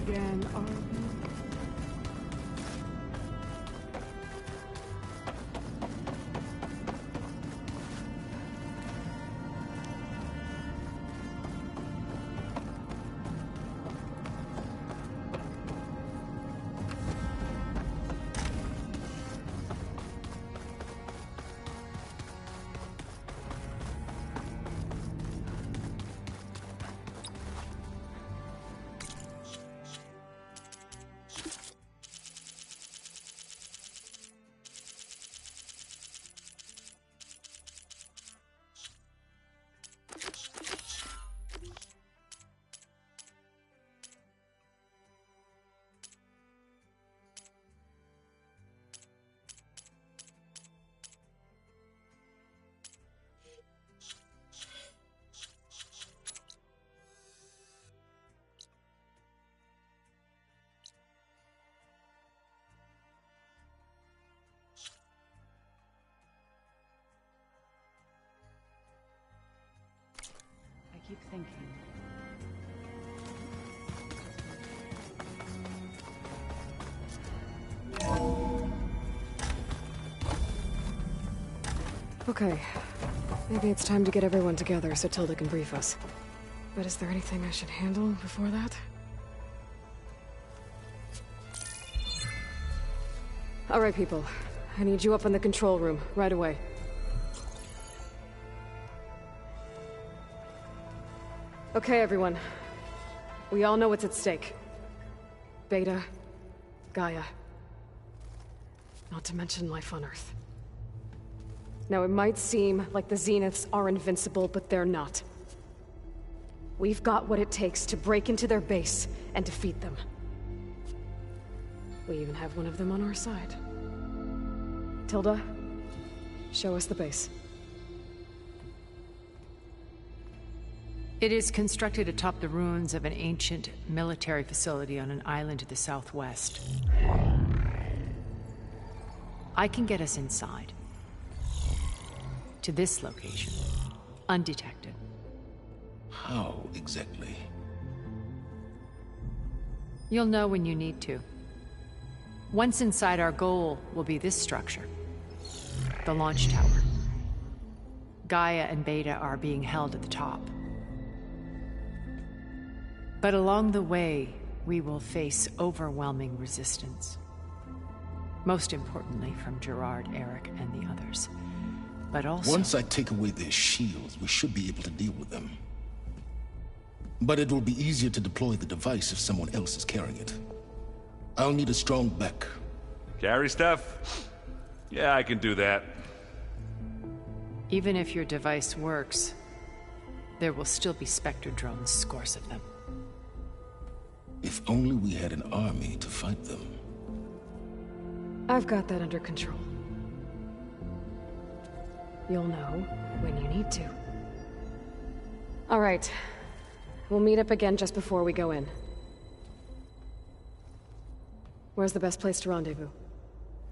again, are we? I keep thinking. Okay. Maybe it's time to get everyone together so Tilda can brief us. But is there anything I should handle before that? Alright, people. I need you up in the control room, right away. Okay, everyone. We all know what's at stake. Beta, Gaia. Not to mention life on Earth. Now, it might seem like the Zeniths are invincible, but they're not. We've got what it takes to break into their base and defeat them. We even have one of them on our side. Tilda, show us the base. It is constructed atop the ruins of an ancient military facility on an island to the southwest. I can get us inside. To this location. Undetected. How exactly? You'll know when you need to. Once inside, our goal will be this structure. The launch tower. Gaia and Beta are being held at the top. But along the way, we will face overwhelming resistance. Most importantly from Gerard, Eric, and the others. But also... Once I take away their shields, we should be able to deal with them. But it will be easier to deploy the device if someone else is carrying it. I'll need a strong back. Carry stuff? Yeah, I can do that. Even if your device works, there will still be Spectre drones, scores of them. If only we had an army to fight them. I've got that under control. You'll know when you need to. All right. We'll meet up again just before we go in. Where's the best place to rendezvous?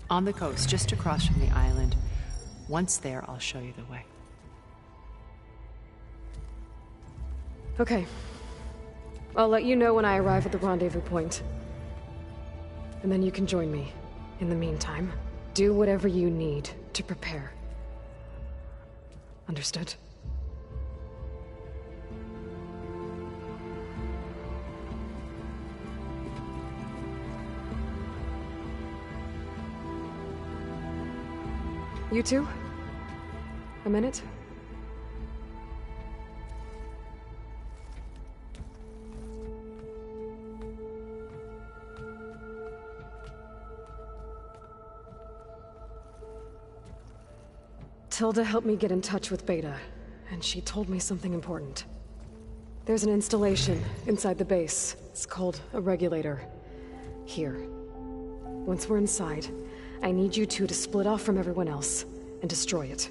On the coast, just across from the island. Once there, I'll show you the way. Okay. I'll let you know when I arrive at the rendezvous point. And then you can join me. In the meantime, do whatever you need to prepare. Understood? You two? A minute? Tilda helped me get in touch with Beta, and she told me something important. There's an installation inside the base. It's called a regulator. Here. Once we're inside, I need you two to split off from everyone else and destroy it.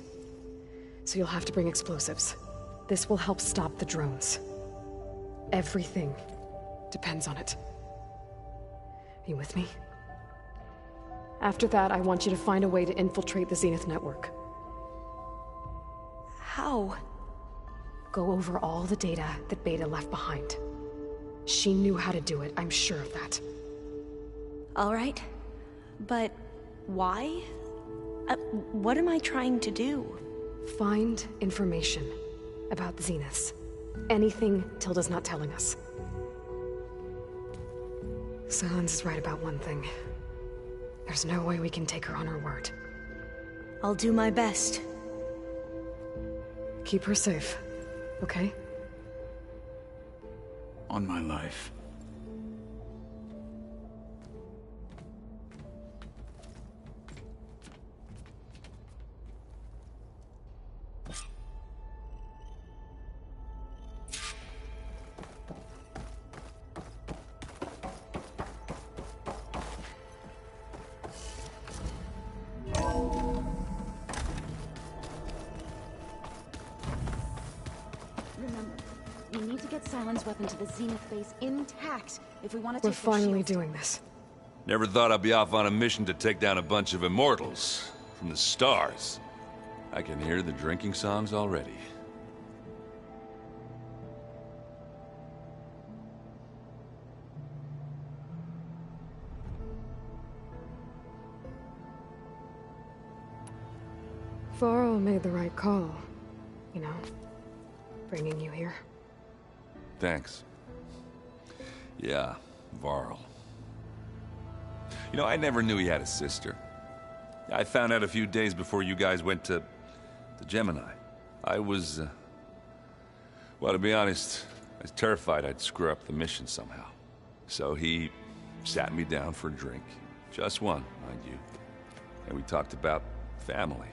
So you'll have to bring explosives. This will help stop the drones. Everything depends on it. Are you with me? After that, I want you to find a way to infiltrate the Zenith network. How? Go over all the data that Beta left behind. She knew how to do it, I'm sure of that. All right. But why? What am I trying to do? Find information about the Zeniths. Anything Tilda's not telling us. Sylens is right about one thing. There's no way we can take her on her word. I'll do my best. Keep her safe, okay? On my life. Remember, we need to get Sylens' weapon to the Zenith base intact if we want to We're take their finally shields. doing this. Never thought I'd be off on a mission to take down a bunch of immortals from the stars. I can hear the drinking songs already. Varl made the right call. You know, bringing you here. Thanks. Yeah, Varl. You know, I never knew he had a sister. I found out a few days before you guys went to Gemini. I was, well, to be honest, I was terrified I'd screw up the mission somehow. So he sat me down for a drink. Just one, mind you. And we talked about family.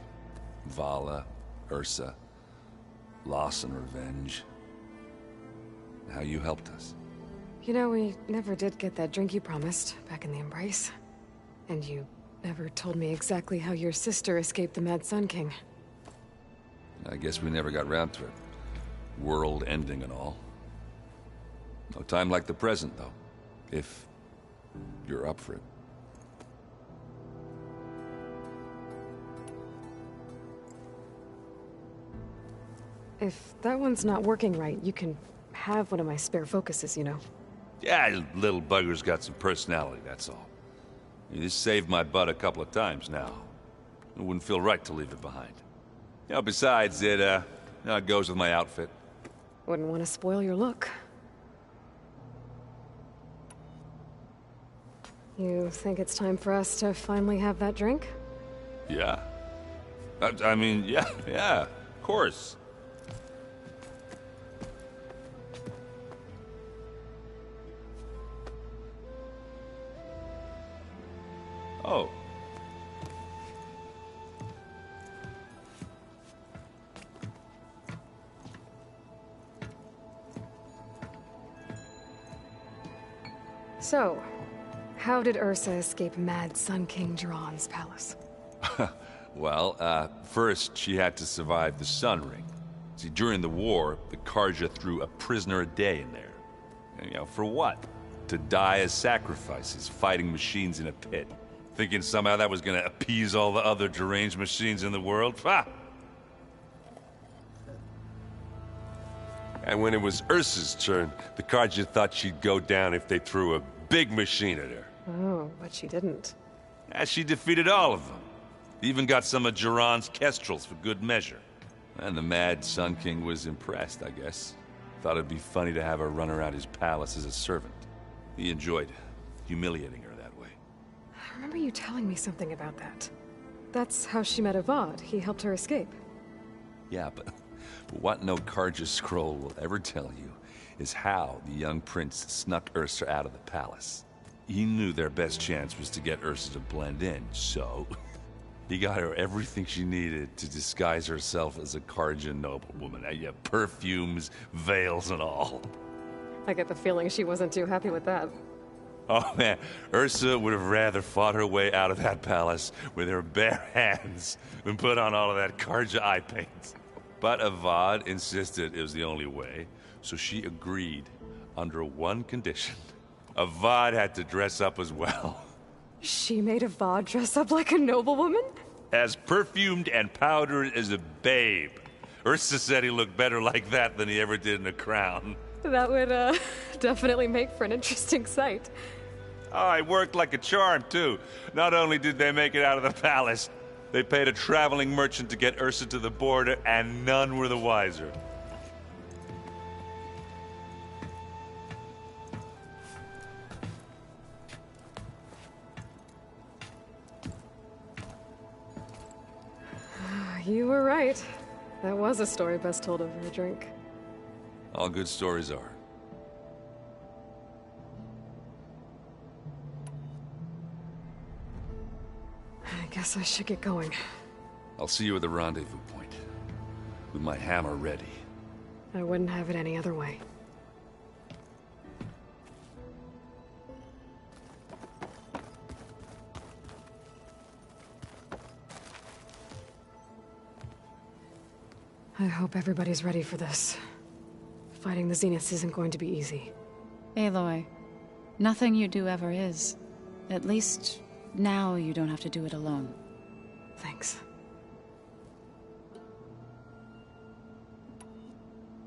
Vala, Ursa, loss and revenge. How you helped us. You know, we never did get that drink you promised back in the Embrace. And you never told me exactly how your sister escaped the Mad Sun King. I guess we never got round to it. World ending and all. No time like the present, though. If you're up for it. If that one's not working right, you can have one of my spare focuses, you know. Yeah, little bugger's got some personality, that's all. This saved my butt a couple of times now. It wouldn't feel right to leave it behind. You know, besides, it goes with my outfit. Wouldn't want to spoil your look. You think it's time for us to finally have that drink? Yeah. I mean, yeah, of course. Oh. So, how did Ursa escape Mad Sun King Jiran's palace? Well, first she had to survive the Sun Ring. See, during the war, the Carja threw a prisoner a day in there. And, you know, for what? To die as sacrifices, fighting machines in a pit. Thinking somehow that was gonna appease all the other deranged machines in the world? Ha! And when it was Ursa's turn, the Carja thought she'd go down if they threw a big machine at her. Oh, but she didn't. And she defeated all of them. Even got some of Jiran's kestrels for good measure. And the Mad Sun King was impressed, I guess. Thought it'd be funny to have her run around his palace as a servant. He enjoyed humiliating her that way. I remember you telling me something about that. That's how she met Avad. He helped her escape. Yeah, but what no Carja scroll will ever tell you is how the young prince snuck Ursa out of the palace. He knew their best chance was to get Ursa to blend in, so he got her everything she needed to disguise herself as a Carja noblewoman. Yeah, perfumes, veils, and all. I get the feeling she wasn't too happy with that. Oh man, Ursa would have rather fought her way out of that palace with her bare hands than put on all of that Carja eye paint. But Avad insisted it was the only way, so she agreed under one condition. Avad had to dress up as well. She made Avad dress up like a noblewoman? As perfumed and powdered as a babe. Ursa said he looked better like that than he ever did in a crown. That would, definitely make for an interesting sight. Oh, it worked like a charm, too. Not only did they make it out of the palace, they paid a traveling merchant to get Ursa to the border, and none were the wiser. You were right. That was a story best told over a drink. All good stories are. I guess I should get going. I'll see you at the rendezvous point, with my hammer ready. I wouldn't have it any other way. I hope everybody's ready for this. Fighting the Zeniths isn't going to be easy. Aloy, nothing you do ever is. At least, now you don't have to do it alone. Thanks.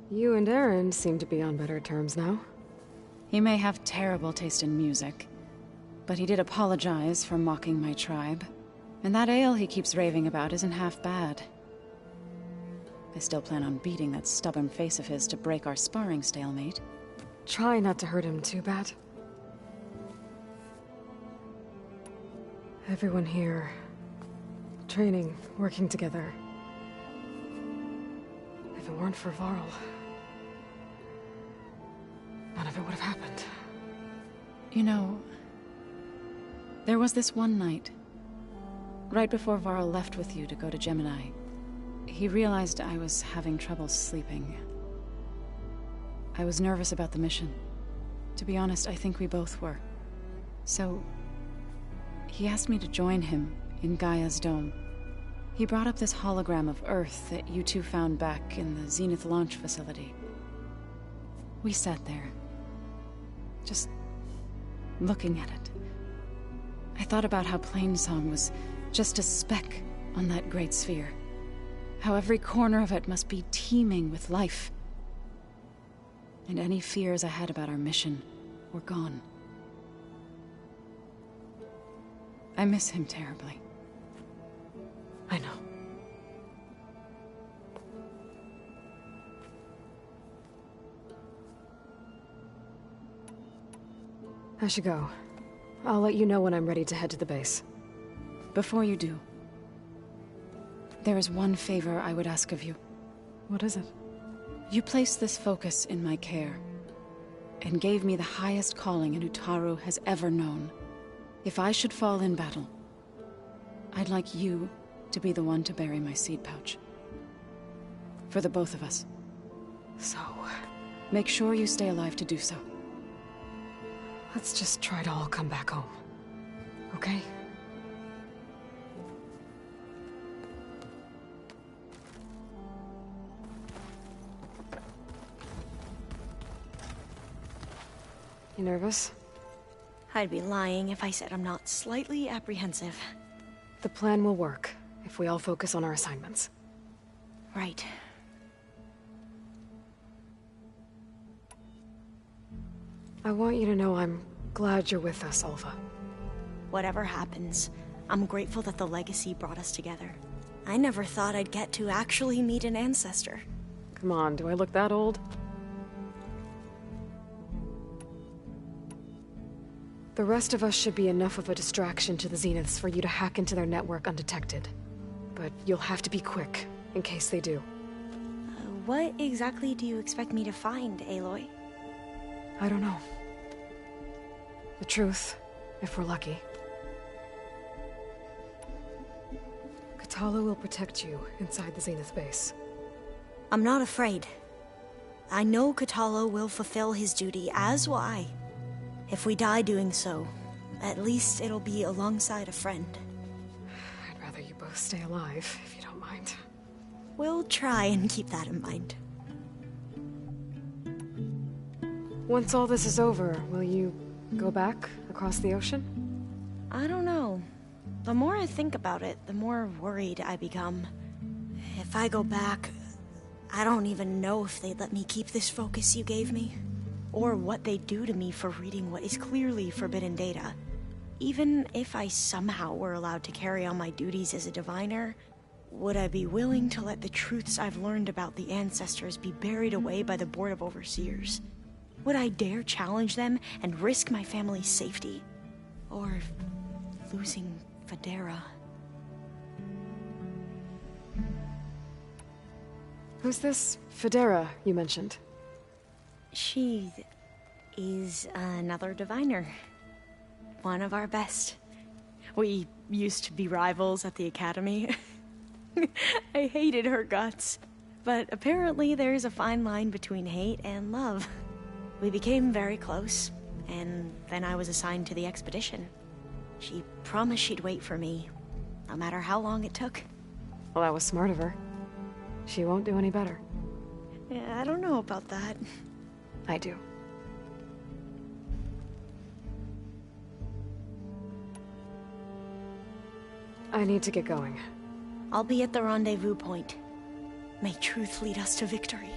You and Aaron seem to be on better terms now. He may have terrible taste in music, but he did apologize for mocking my tribe. And that ale he keeps raving about isn't half bad. I still plan on beating that stubborn face of his to break our sparring stalemate. Try not to hurt him too bad. Everyone here, training, working together. If it weren't for Varl, none of it would have happened. You know, there was this one night, right before Varl left with you to go to Gemini. He realized I was having trouble sleeping. I was nervous about the mission. To be honest, I think we both were. So, he asked me to join him in Gaia's dome. He brought up this hologram of Earth that you two found back in the Zenith launch facility. We sat there, just looking at it. I thought about how Plainsong was just a speck on that great sphere. How every corner of it must be teeming with life. And any fears I had about our mission were gone. I miss him terribly. I know. I should go. I'll let you know when I'm ready to head to the base. Before you do, there is one favor I would ask of you. What is it? You placed this focus in my care, and gave me the highest calling an Utaru has ever known. If I should fall in battle, I'd like you to be the one to bury my seed pouch. For the both of us. So, make sure you stay alive to do so. let's just try to all come back home. Okay? You nervous? I'd be lying if I said I'm not slightly apprehensive. The plan will work, if we all focus on our assignments. Right. I want you to know I'm glad you're with us, Alva. Whatever happens, I'm grateful that the Legacy brought us together. I never thought I'd get to actually meet an ancestor. Come on, do I look that old? The rest of us should be enough of a distraction to the Zeniths for you to hack into their network undetected. But you'll have to be quick, in case they do. What exactly do you expect me to find, Aloy? I don't know. The truth, if we're lucky. Kotallo will protect you inside the Zenith base. I'm not afraid. I know Kotallo will fulfill his duty, as will I. If we die doing so, at least it'll be alongside a friend. I'd rather you both stay alive, if you don't mind. We'll try and keep that in mind. Once all this is over, will you go back across the ocean? I don't know. The more I think about it, the more worried I become. If I go back, I don't even know if they'd let me keep this focus you gave me. or what they'd do to me for reading what is clearly forbidden data. Even if I somehow were allowed to carry on my duties as a diviner, would I be willing to let the truths I've learned about the ancestors be buried away by the Board of Overseers? Would I dare challenge them and risk my family's safety? Or losing Federa? Who's this Federa you mentioned? She is another diviner. One of our best. We used to be rivals at the academy. I hated her guts. But apparently there's a fine line between hate and love. We became very close, and then I was assigned to the expedition. She promised she'd wait for me, no matter how long it took. Well, that was smart of her. She won't do any better. Yeah, I don't know about that. I do. I need to get going. I'll be at the rendezvous point. May truth lead us to victory.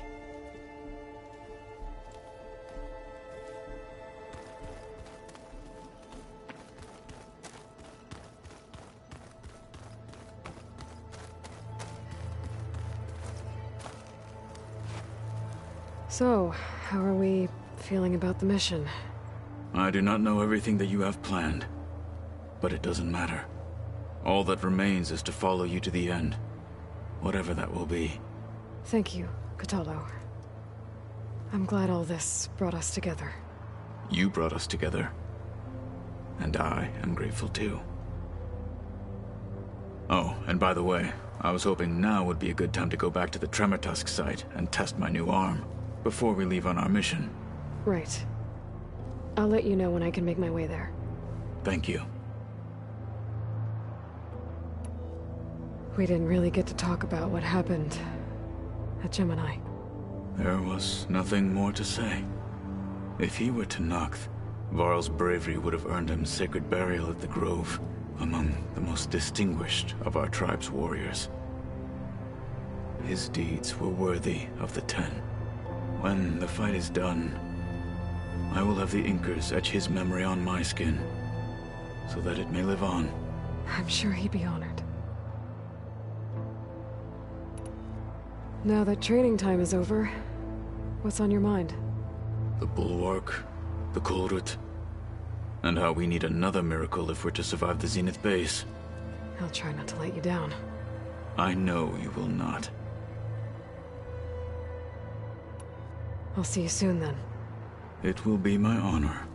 So, how are we feeling about the mission? I do not know everything that you have planned, but it doesn't matter. All that remains is to follow you to the end, whatever that will be. Thank you, Kotallo. I'm glad all this brought us together. You brought us together, and I am grateful too. Oh, and by the way, I was hoping now would be a good time to go back to the Tremortusk site and test my new arm, before we leave on our mission. Right. I'll let you know when I can make my way there. Thank you. We didn't really get to talk about what happened at Gemini. There was nothing more to say. If he were to Noct, Varl's bravery would have earned him sacred burial at the Grove, among the most distinguished of our tribe's warriors. His deeds were worthy of the Ten. When the fight is done, I will have the Inkers etch his memory on my skin, so that it may live on. I'm sure he'd be honored. Now that training time is over, what's on your mind? The Bulwark, the Kulrut, and how we need another miracle if we're to survive the Zenith base. I'll try not to let you down. I know you will not. I'll see you soon then. It will be my honor.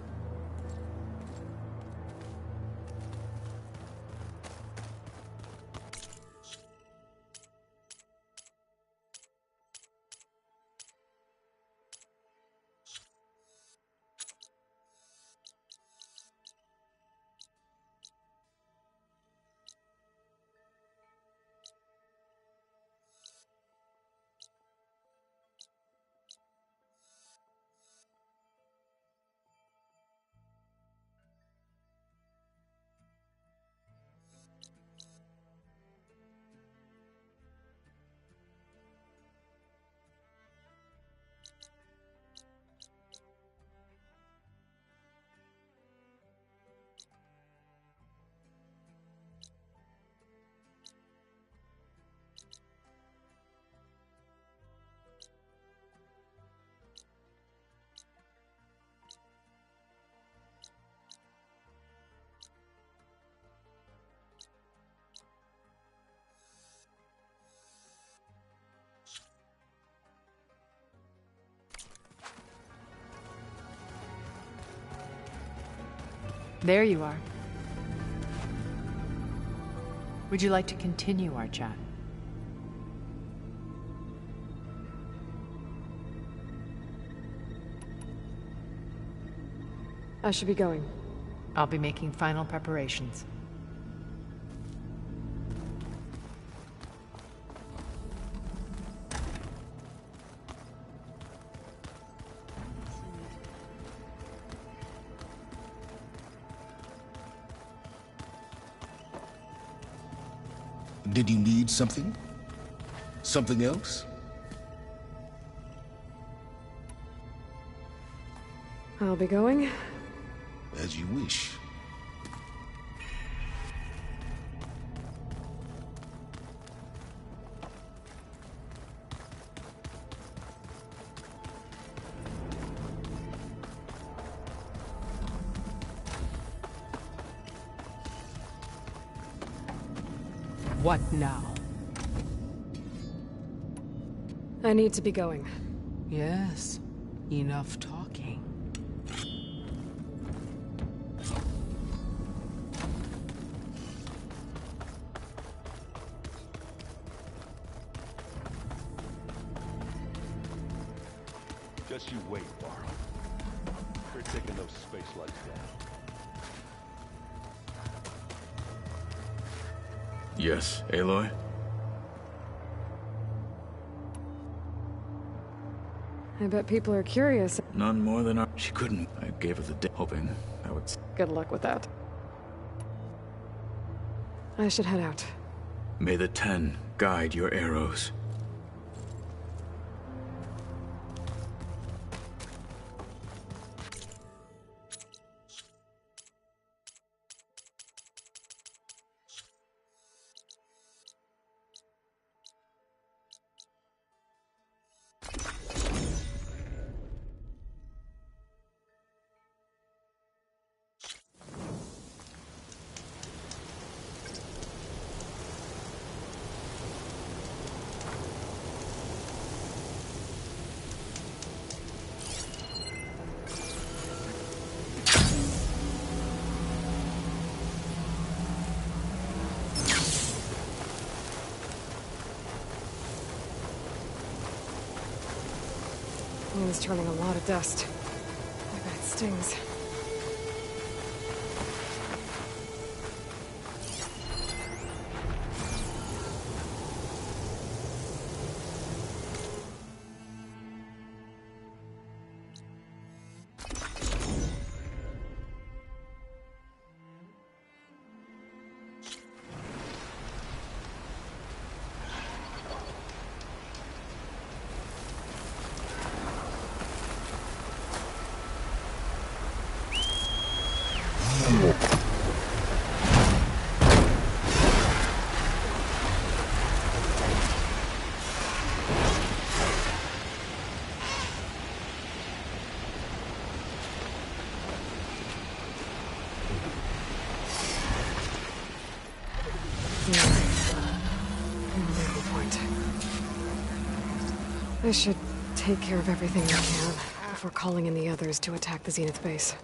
There you are. Would you like to continue our chat? I should be going. I'll be making final preparations. Did you need something? Something else? I'll be going. As you wish. What now? I need to be going. Yes, enough talking. Just you wait, Varl. We're taking those space lights down. Yes, Aloy? I bet people are curious. None more than our... She couldn't. I gave her the day, hoping that would... Good luck with that. I should head out. May the Ten guide your arrows. It's turning a lot of dust. I bet it stings. I should take care of everything I can before calling in the others to attack the Zenith base.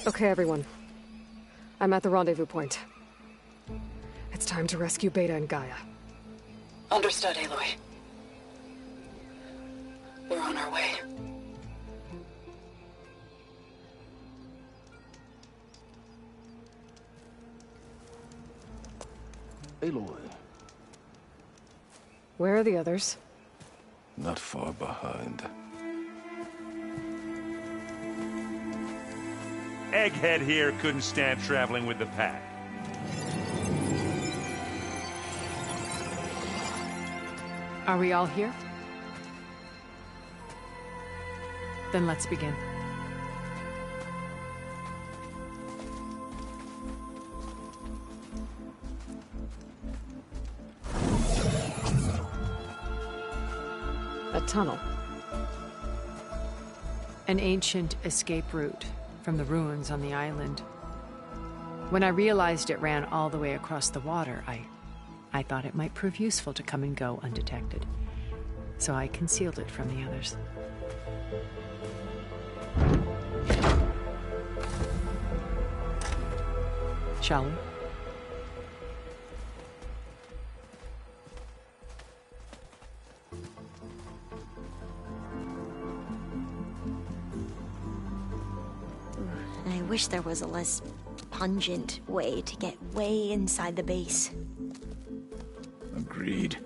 Okay, everyone. I'm at the rendezvous point. It's time to rescue Beta and Gaia. Understood, Aloy. We're on our way. Aloy. Where are the others? Not far behind. Egghead here couldn't stand traveling with the pack. Are we all here? Then let's begin. A tunnel. An ancient escape route from the ruins on the island. When I realized it ran all the way across the water, I thought it might prove useful to come and go undetected. So I concealed it from the others. Shall we? I wish there was a less pungent way to get way inside the base. Agreed.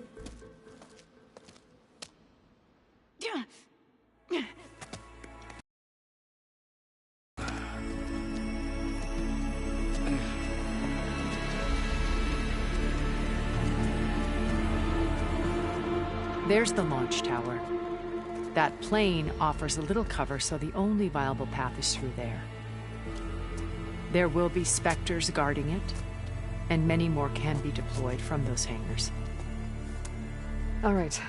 There's the launch tower. That plane offers a little cover, so the only viable path is through there. There will be Spectres guarding it, and many more can be deployed from those hangars. All right.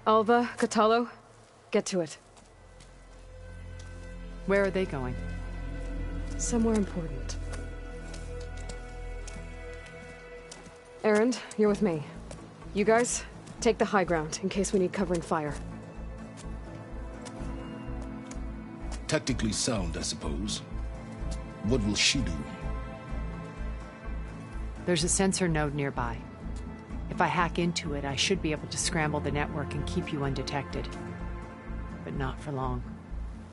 Alva, Kotallo, get to it. Where are they going? Somewhere important. Erend, you're with me. You guys, take the high ground in case we need covering fire. Tactically sound, I suppose. What will she do? There's a sensor node nearby. If I hack into it, I should be able to scramble the network and keep you undetected. But not for long.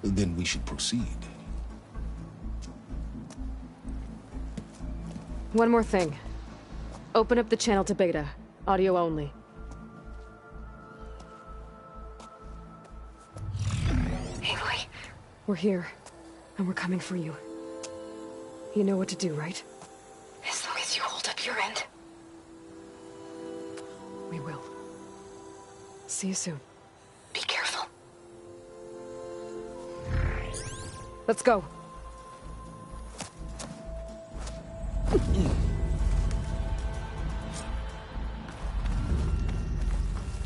Then we should proceed. One more thing. Open up the channel to Beta. Audio only. Aloy. We're here, and we're coming for you. You know what to do, right? As long as you hold up your end. We will. See you soon. Be careful. Let's go.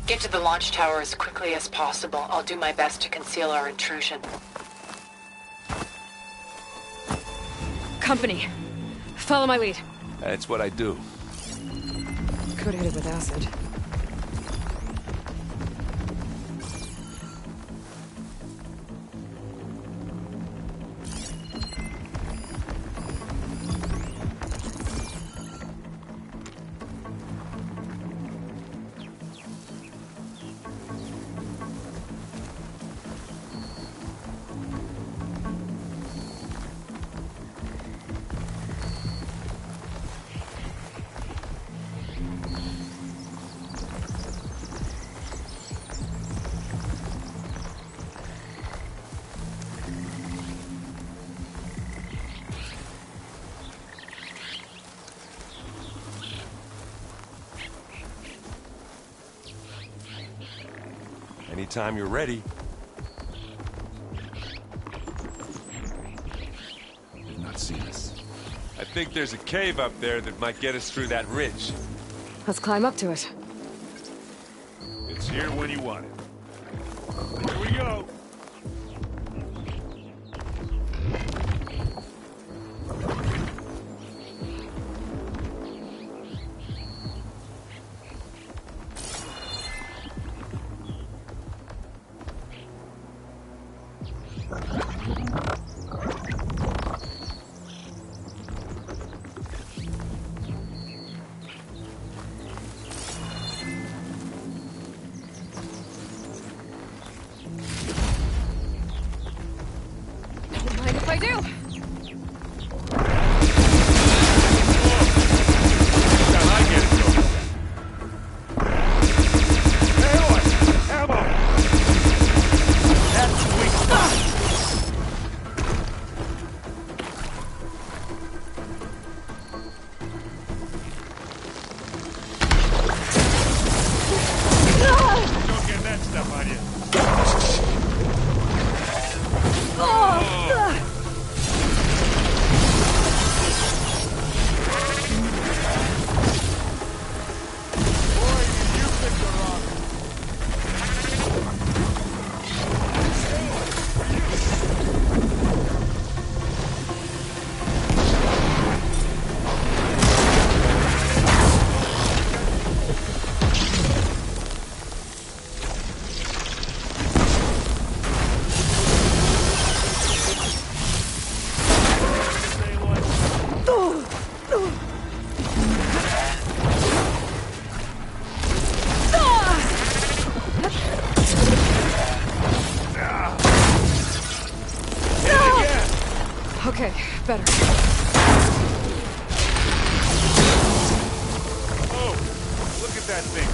Get to the launch tower as quickly as possible. I'll do my best to conceal our intrusion. Company. Follow my lead. That's what I do. Could hit it with acid. Anytime you're ready. They've not seen us. I think there's a cave up there that might get us through that ridge. Let's climb up to it. It's here when you want it. Here we go. Mind if I do? Don't get that stuff on you. Okay, better. Oh, look at that thing.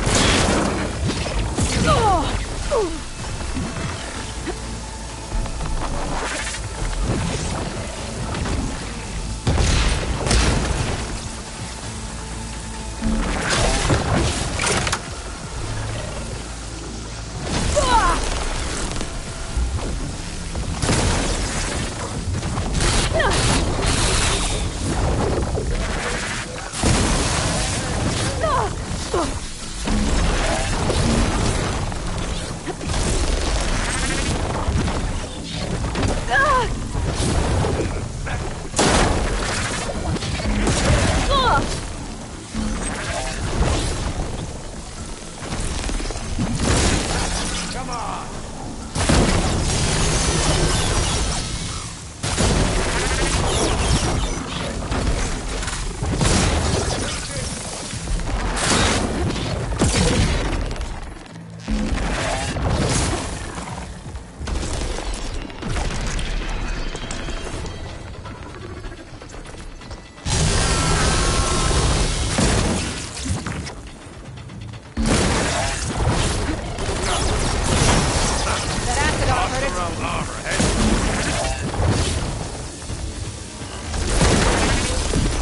strong armor, hey?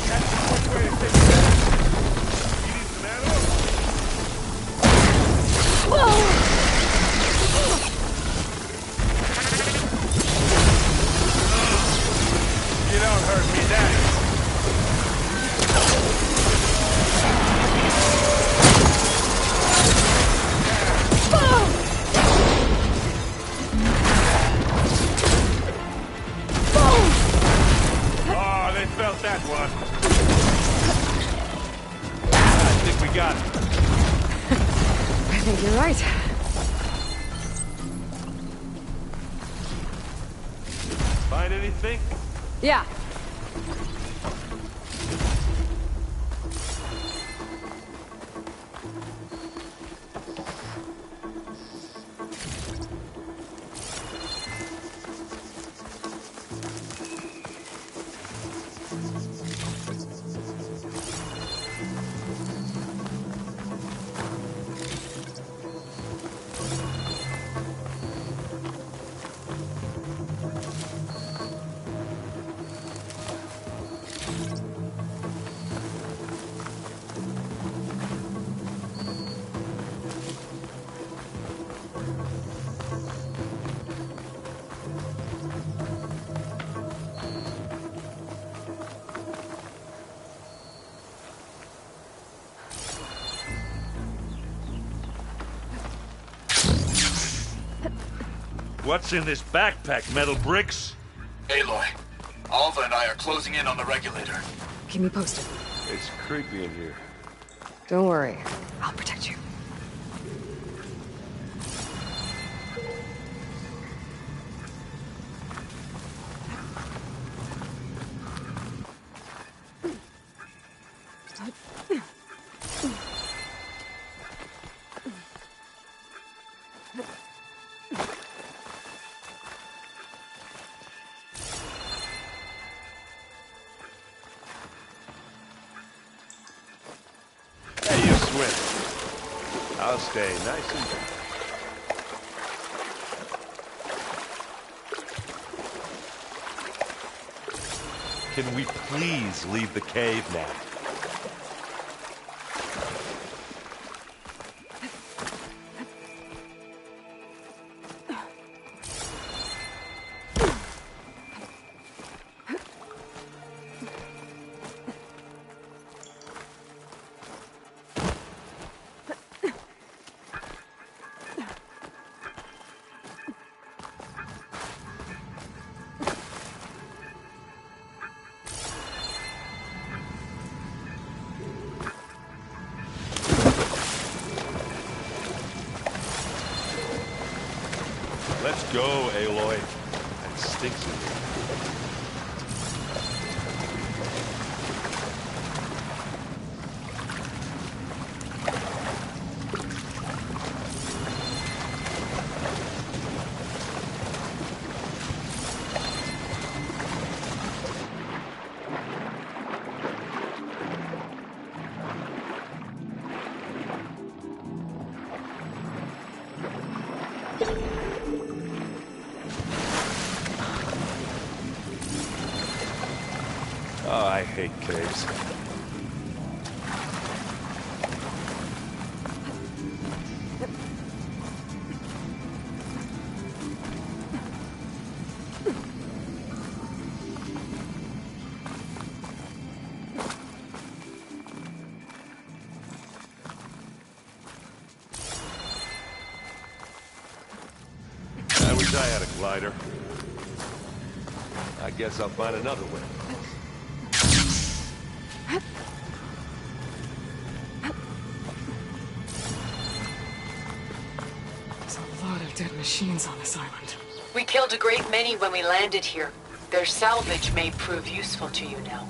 That's a quick way to take it down. You need some ammo? You don't hurt me, Daddy. Oh, they felt that one. I think we got it. I think you're right. Find anything? Yeah. What's in this backpack, metal bricks? Aloy, Alva and I are closing in on the regulator. Keep me posted. It's creepy in here. Don't worry. I'll protect you. Hey, you swim. I'll stay nice and... Can we please leave the cave now? Let's go, Aloy. It stinks in here. Oh, I hate caves. I wish I had a glider. I guess I'll find another way. Dead machines on this island. We killed a great many when we landed here. Their salvage may prove useful to you now.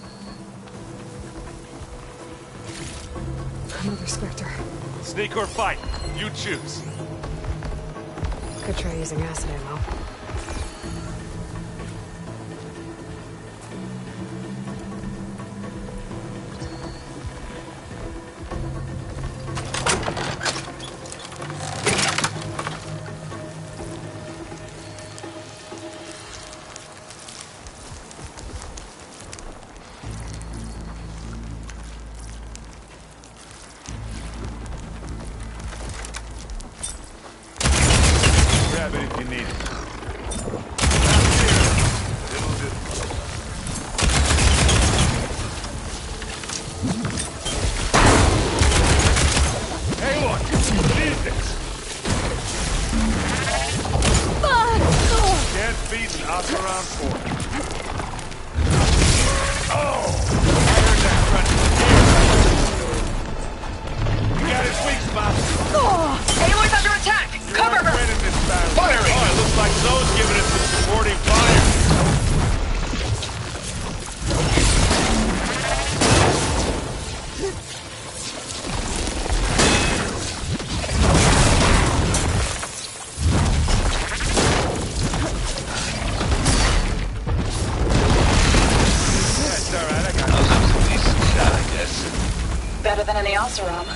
Another Spectre. Sneak or fight, you choose. Could try using acid ammo. need it. Hey, look! Need this! Can't beat an Operon Fort. Oh! I heard that running. You got his weak spot. Aloy's under attack! Cover her! Winning this battle. Firing! Oh, it looks like Zoe's giving us some supporting fire. Better than any Oseram.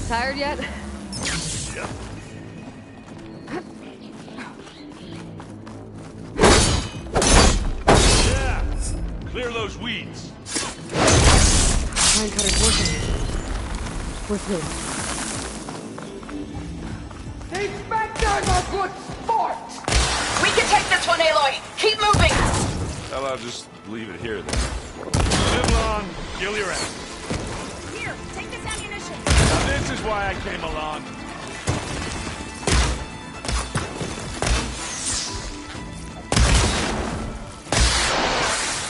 Tired yet? Yep. Yeah! Clear those weeds. Pine cutter's working. With me. Inspector, the good sport! We can take this one, Aloy! Keep moving! Well, I'll just leave it here then. Live long, kill your ass. Here, take this ammunition. Now this is why I came along.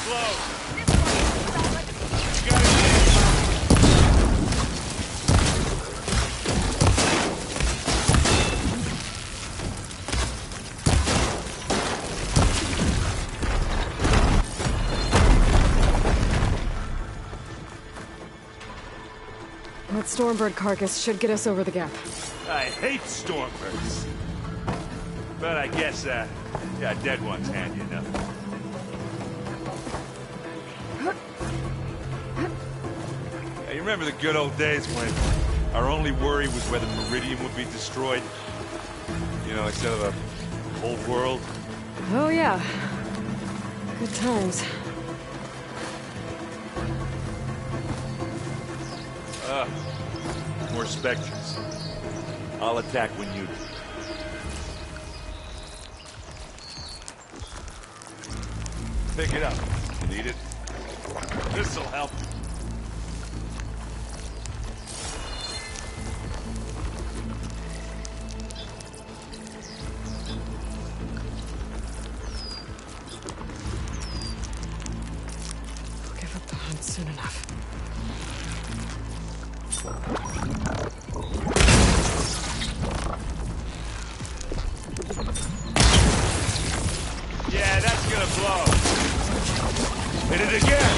Slow. You got it. That Stormbird carcass should get us over the gap. I hate Stormbirds. But I guess, yeah, dead ones handy enough. Hey, you remember the good old days when our only worry was whether Meridian would be destroyed? You know, instead of a whole world? Oh yeah. Good times. More Spectres. I'll attack when you do. Pick it up. You need it? This'll help. I'll give up the hunt soon enough. Yeah, that's gonna blow. Hit it again!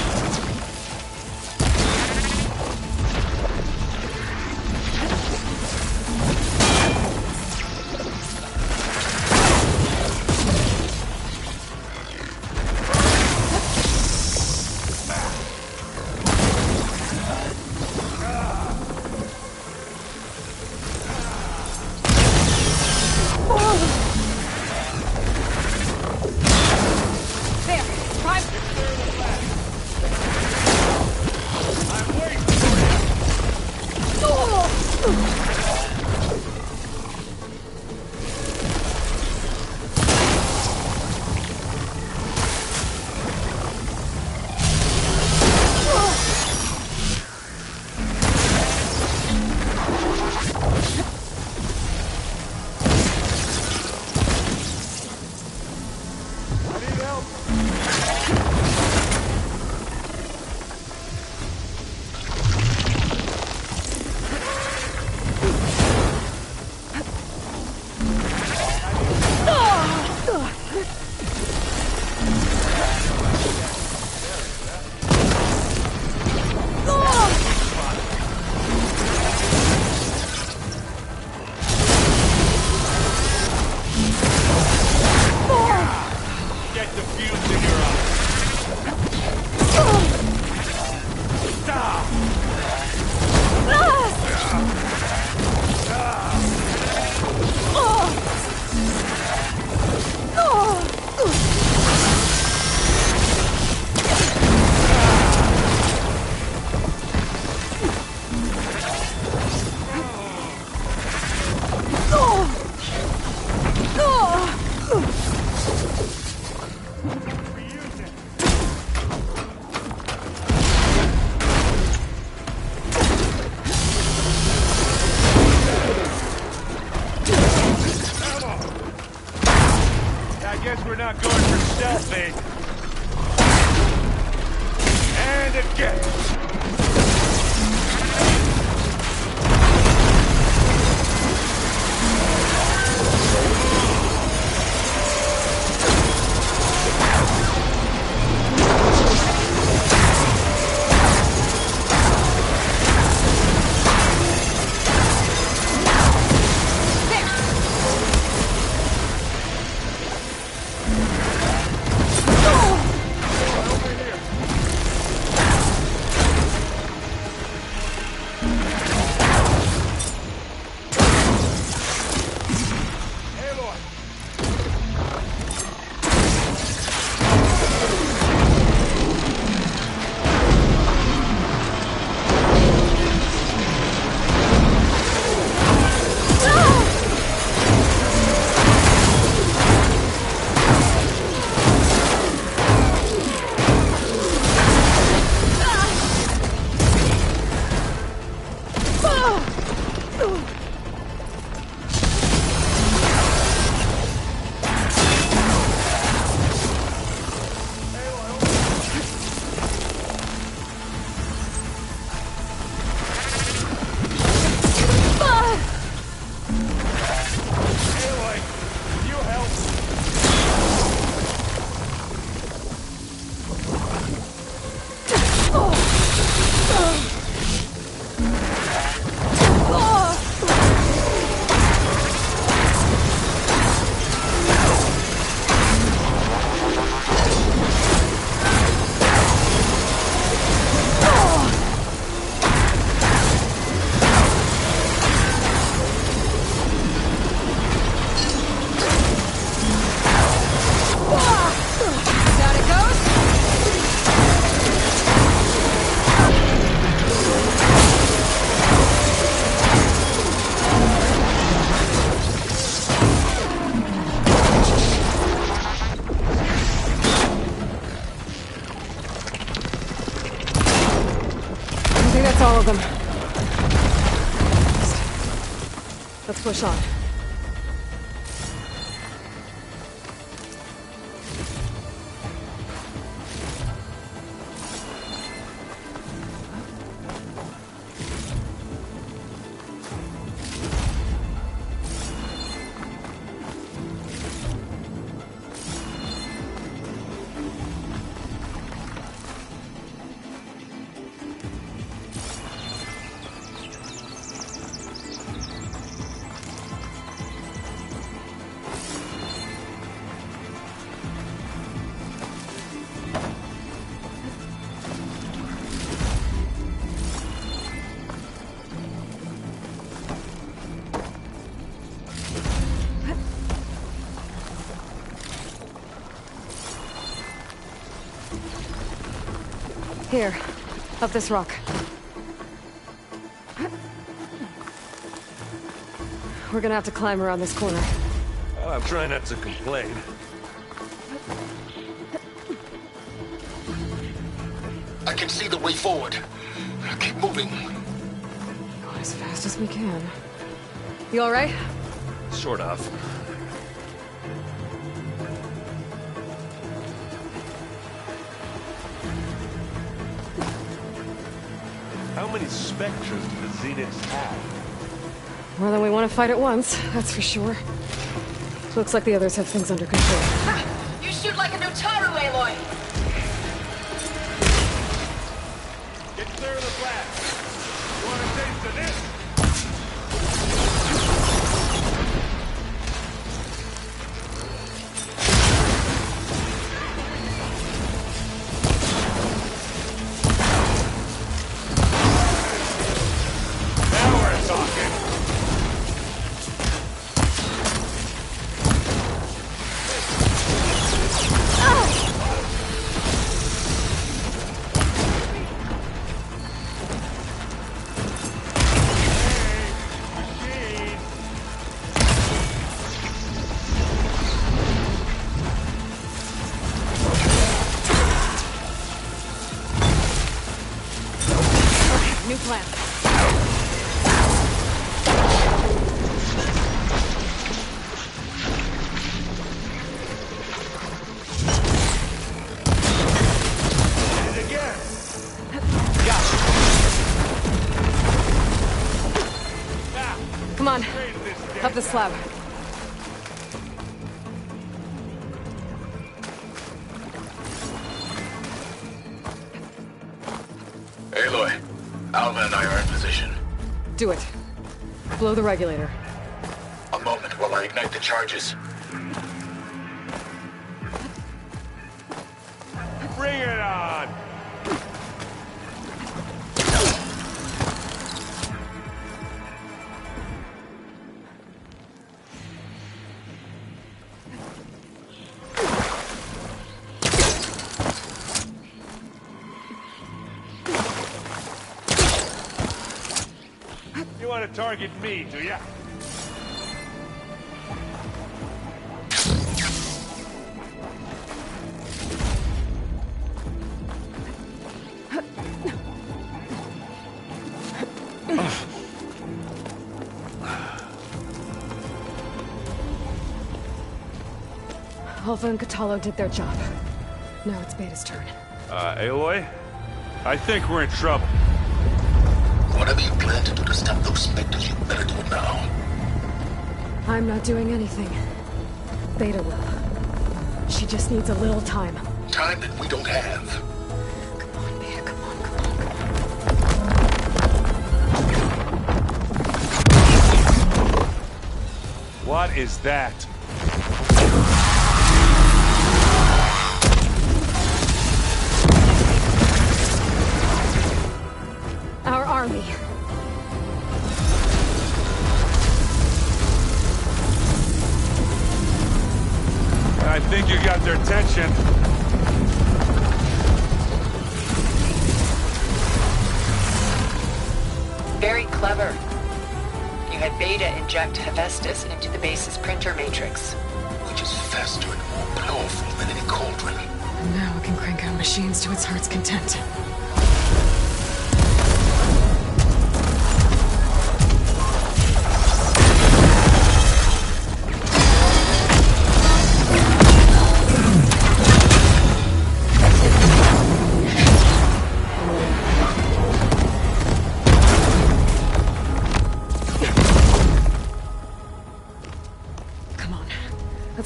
Guess we're not going for stealth, eh? And again! All of them. Let's push on. Here, up this rock. We're gonna have to climb around this corner. Well, I'm trying not to complain. I can see the way forward. Keep moving. Go as fast as we can. You all right? Sort of. How many Spectres do the Zeniths have? More than we want to fight at once, that's for sure. Looks like the others have things under control. Ha! You shoot like a new Taru, Aloy! Get clear of the blast. You want a taste of this? Come on, up the slab. Aloy, Alva and I are in position. Do it. Blow the regulator. A moment while I ignite the charges. Bring it on! You want to target me, do ya? Alpha and Kotallo did their job. Now it's Beta's turn. Aloy? I think we're in trouble. Whatever you plan to do to stop those specters, you better do it now. I'm not doing anything. Beta will. She just needs a little time. Time that we don't have. Come on, Beta, come on, come on. What is that? Our army. I think you got their attention. Very clever. You had Beta inject Hephaestus into the base's printer matrix. Which is faster and more powerful than any cauldron. And now it can crank out machines to its heart's content.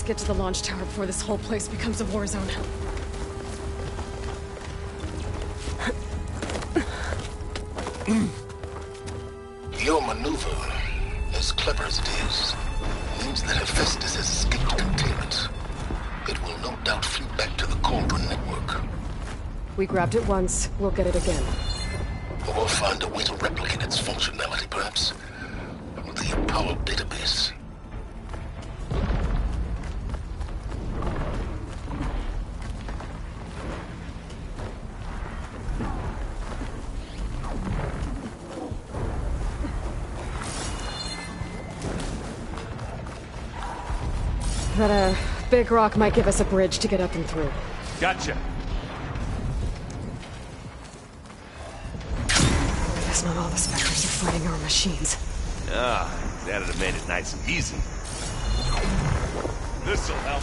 Get to the launch tower before this whole place becomes a war zone. Your maneuver, as clever as it is, means that Hephaestus has escaped containment. It will no doubt flee back to the Cauldron network. We grabbed it once, we'll get it again. Or find a way to replicate its functionality, perhaps. The Apollo database. That, big rock might give us a bridge to get up and through. Gotcha. Guess not all the specters are fighting our machines. Ah, that'd have made it nice and easy. This'll help.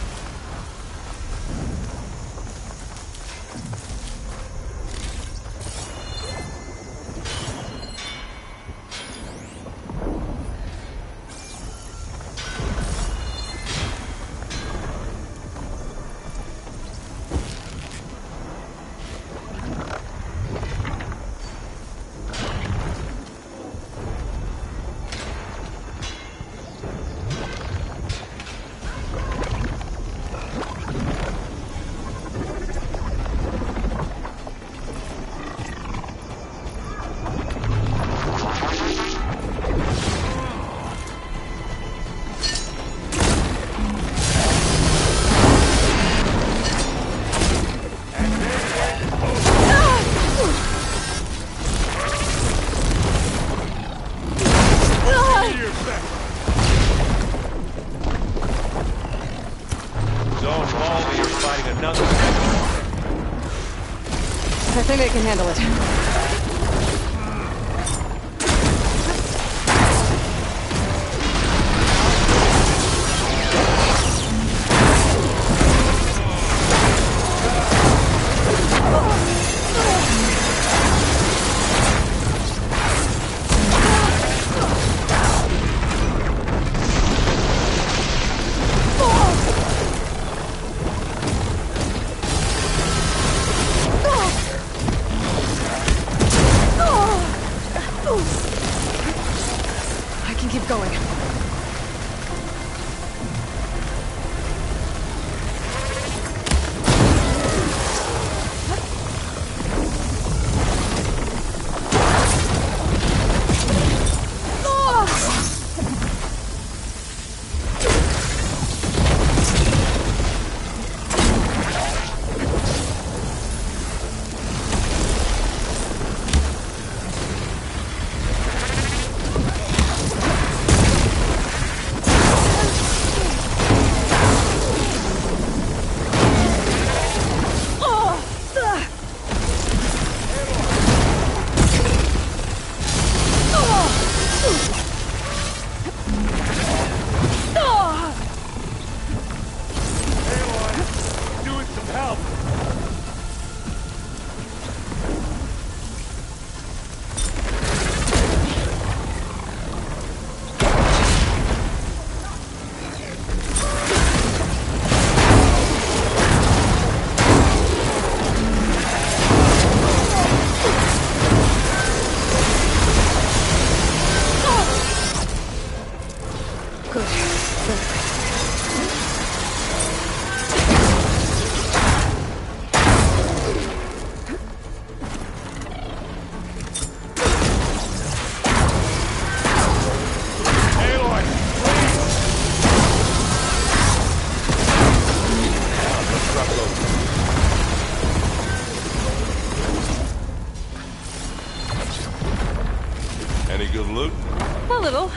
I think I can handle it. Good. Good. Any good loot? A little.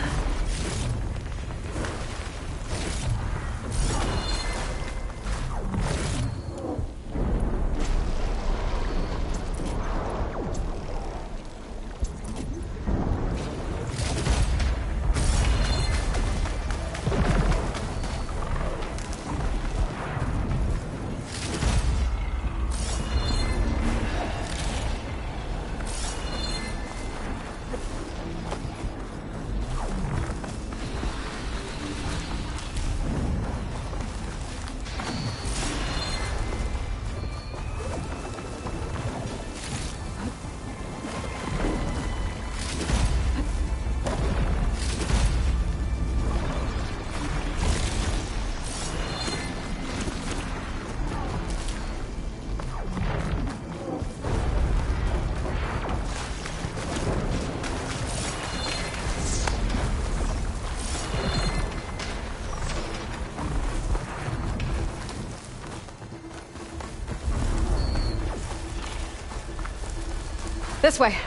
This way.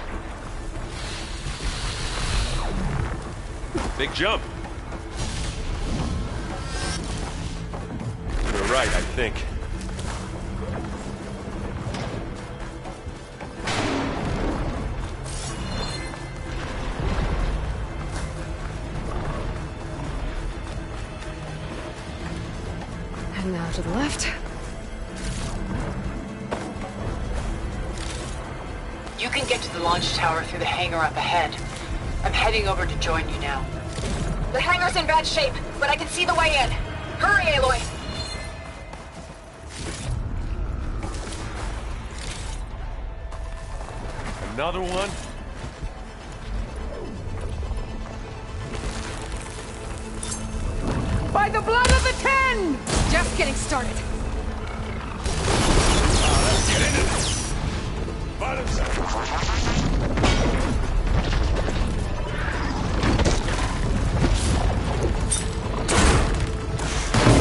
Big jump. You're right, I think. And now to the left. You can get to the launch tower through the hangar up ahead. I'm heading over to join you now. The hangar's in bad shape, but I can see the way in. Hurry, Aloy! Another one? By the blood of the Ten! Just getting started. Let's get into this. Bottom side.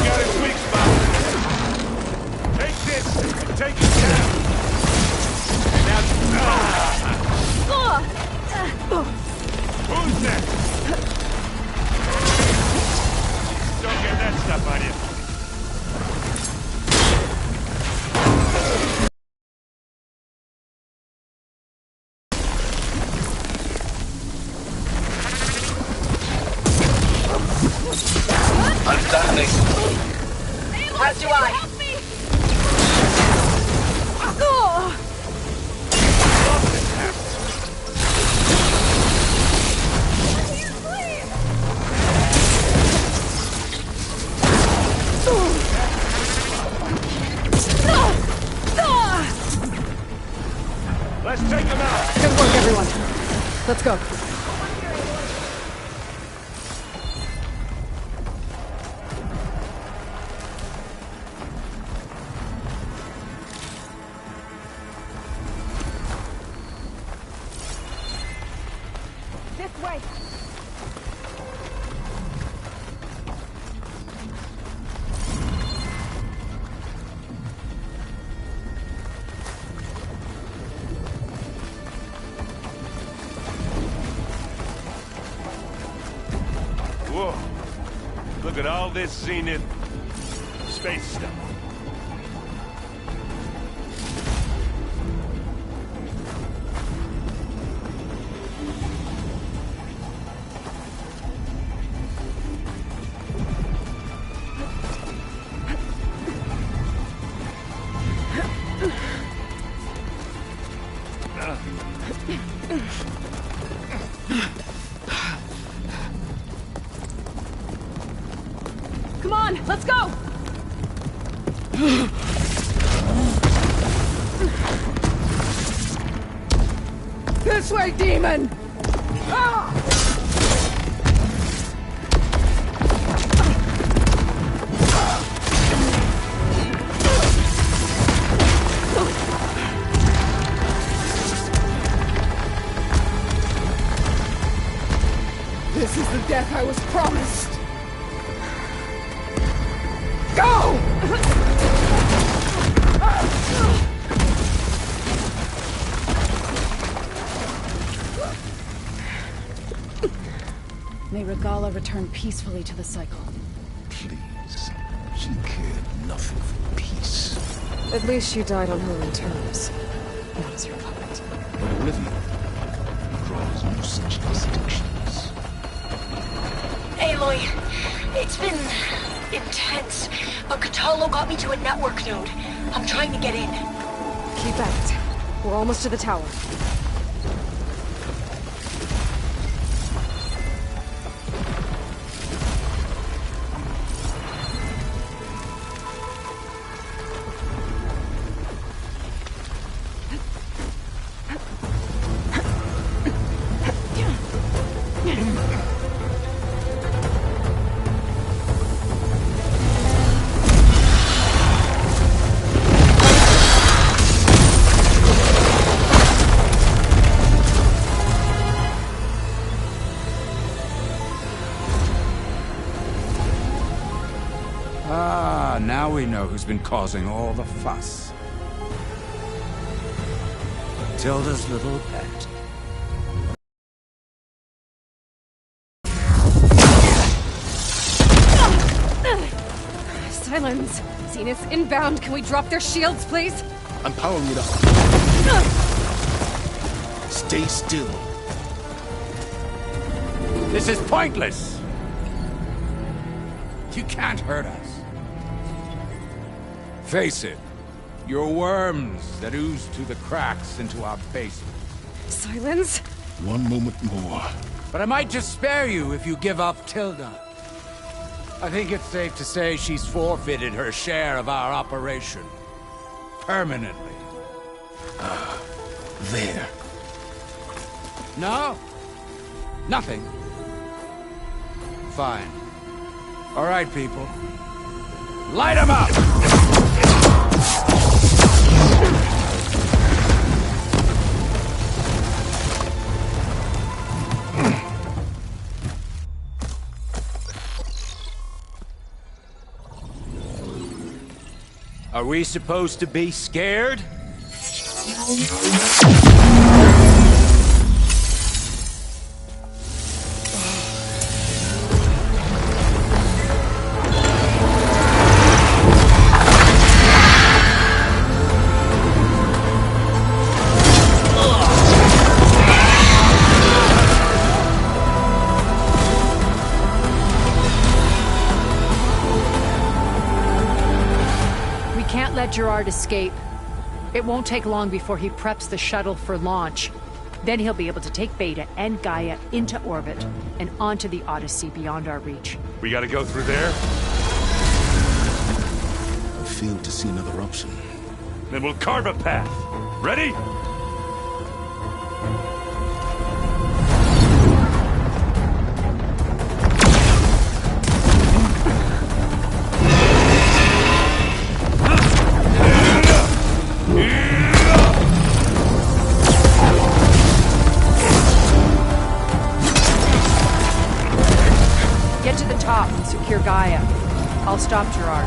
Got his weak spot. Take this and take it down. And now, who's next? Don't get that stuff on you. As do I. Let's take them out. Good work, everyone. Let's go. This way. Whoa. Look at all this Zenith space stuff. Come on, let's go! This way, demon! Ah! promised. Go! May Regala return peacefully to the cycle. Please. She cared nothing for peace. At least she died on her own terms. Not as your puppet. But Olivia draws no such distinctions. Aloy, it's been intense, but Kotallo got me to a network node. I'm trying to get in. Keep at it. We're almost to the tower. Now we know who's been causing all the fuss. Tilda's little pet. Silence! Zenith's inbound. Can we drop their shields, please? I'm powering it up. Stay still. This is pointless! You can't hurt us. Face it, you're worms that ooze through the cracks into our basement. Silence? One moment more. But I might just spare you if you give up Tilda. I think it's safe to say she's forfeited her share of our operation. Permanently. There. No? Nothing? Fine. All right, people. Light 'em up! Are we supposed to be scared? Let Gerard escape. It won't take long before he preps the shuttle for launch. Then he'll be able to take Beta and Gaia into orbit and onto the Odyssey beyond our reach. We gotta go through there? I fail to see another option. Then we'll carve a path. Ready? Get to the top and secure Gaia. I'll stop Gerard.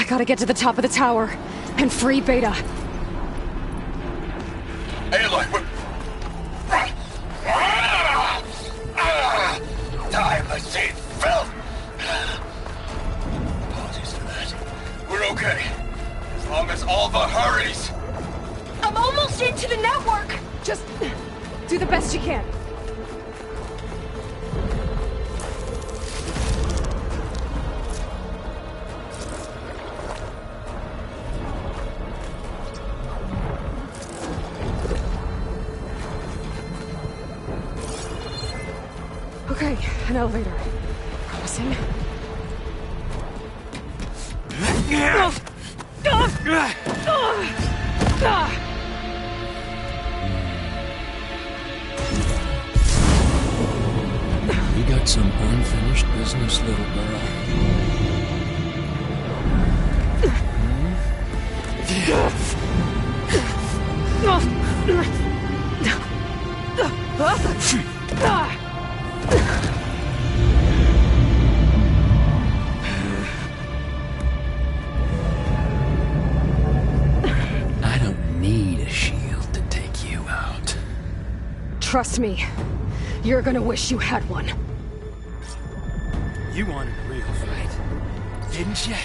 gotta get to the top of the tower and free Beta. Aloy, we're... Time I see filth! Apologies for that. We're okay. As long as Alva hurries. I'm almost into the network! Just do the best you can. Okay, an elevator. Promising. You got some unfinished business, little girl. I don't need a shield to take you out. Trust me, you're gonna wish you had one. You wanted a real fight, didn't you?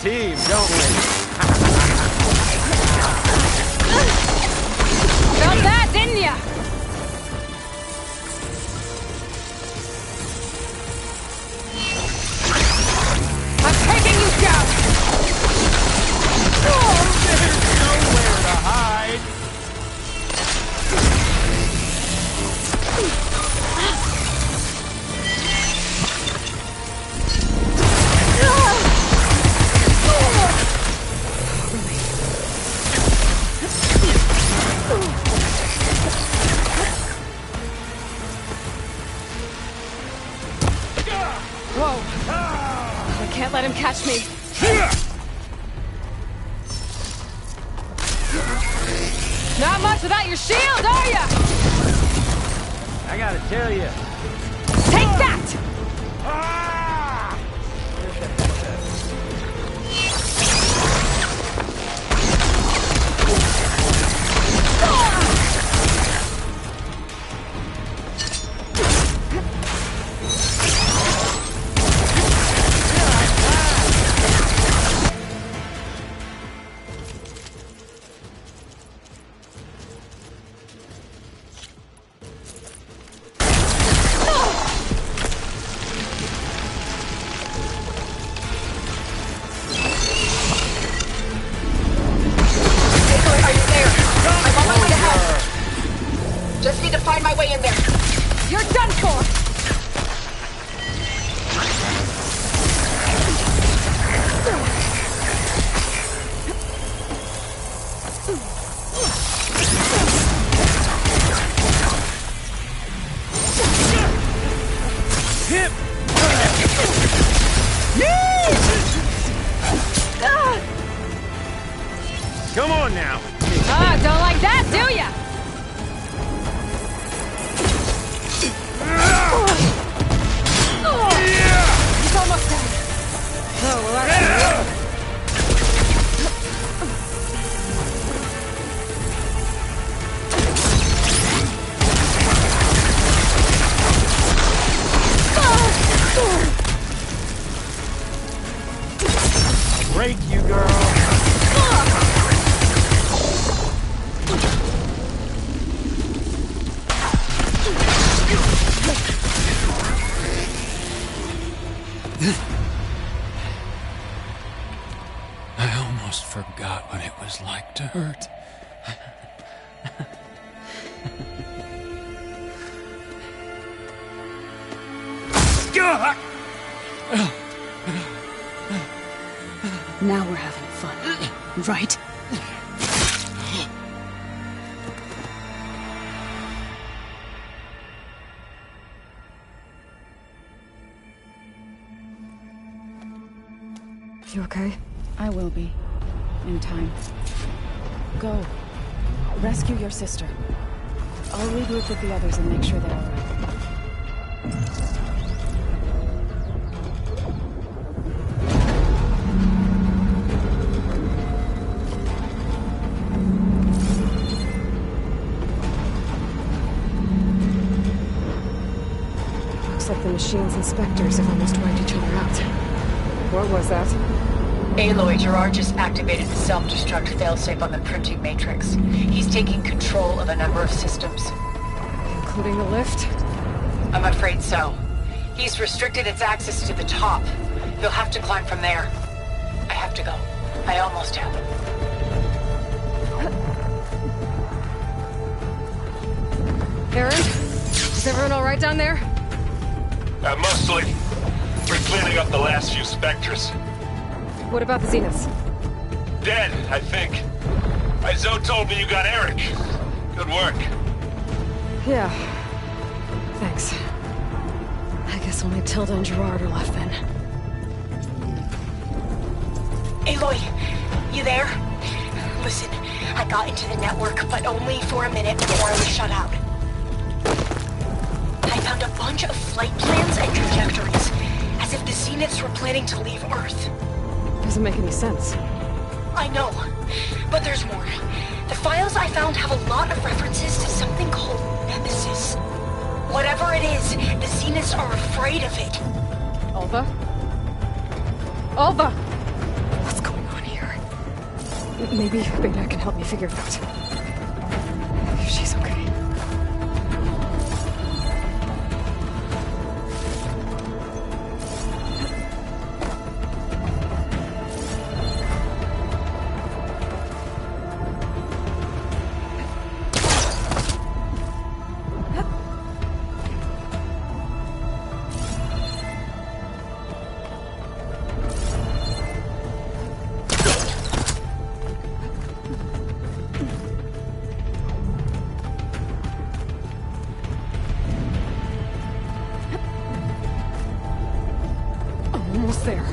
Team, don't we? Felt that, didn't ya? I'm taking you down! There's nowhere to hide! Whoa! I can't let him catch me. Not much without your shield, are ya? I gotta tell you. Take that! Just need to find my way in there. You're done for! Come on now. Ah, don't like that, do ya? He's almost done. Oh, well, that's... Break you, girl. I almost forgot what it was like to hurt. Now we're having fun, right? You okay? I will be. In time. Go. Rescue your sister. I'll regroup with the others and make sure they're alright. Looks like the machine's inspectors have almost wiped each other out. What was that? Aloy, Gerard just activated the self-destruct failsafe on the printing matrix. He's taking control of a number of systems. Including the lift? I'm afraid so. He's restricted its access to the top. You'll have to climb from there. I have to go. I almost have. Aaron? Is everyone alright down there? Mostly. We're cleaning up the last few specters. What about the Zeniths? Dead, I think. Zoe told me you got Eric. Good work. Yeah. Thanks. I guess only Tilda and Gerard are left then. Aloy, you there? Listen, I got into the network, but only for a minute before I was shut out. I found a bunch of flight plans and trajectories, as if the Zeniths were planning to leave Earth. Doesn't make any sense. I know, but there's more. The files I found have a lot of references to something called Nemesis. Whatever it is, the Zeniths are afraid of it. Alva? Alva! What's going on here? Maybe Beta can help me figure it out. If she's okay. Almost there.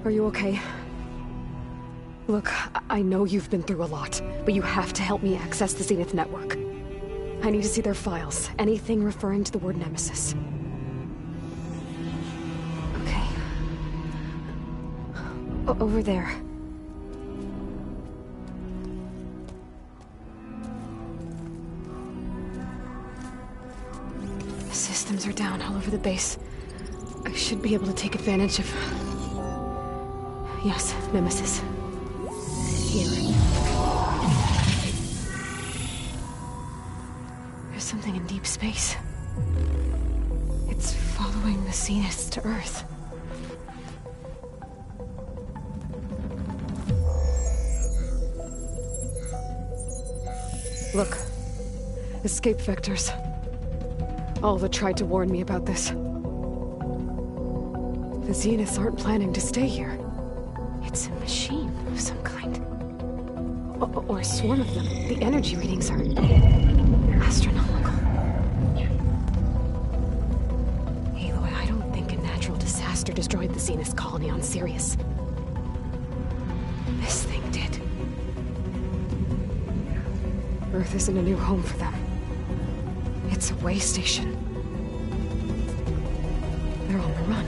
Are you okay? Look, I know you've been through a lot, but you have to help me access the Zenith network. I need to see their files, anything referring to the word Nemesis. Okay. Over there. The systems are down all over the base. I should be able to take advantage of... Yes, Nemesis. Here. There's something in deep space. It's following the Zeniths to Earth. Look. Escape vectors. Alva tried to warn me about this. The Zeniths aren't planning to stay here. It's a machine of some kind. Or a swarm of them. The energy readings are astronomical. Aloy, I don't think a natural disaster destroyed the Zenith colony on Sirius. This thing did. Earth isn't a new home for them. It's a way station. They're on the run.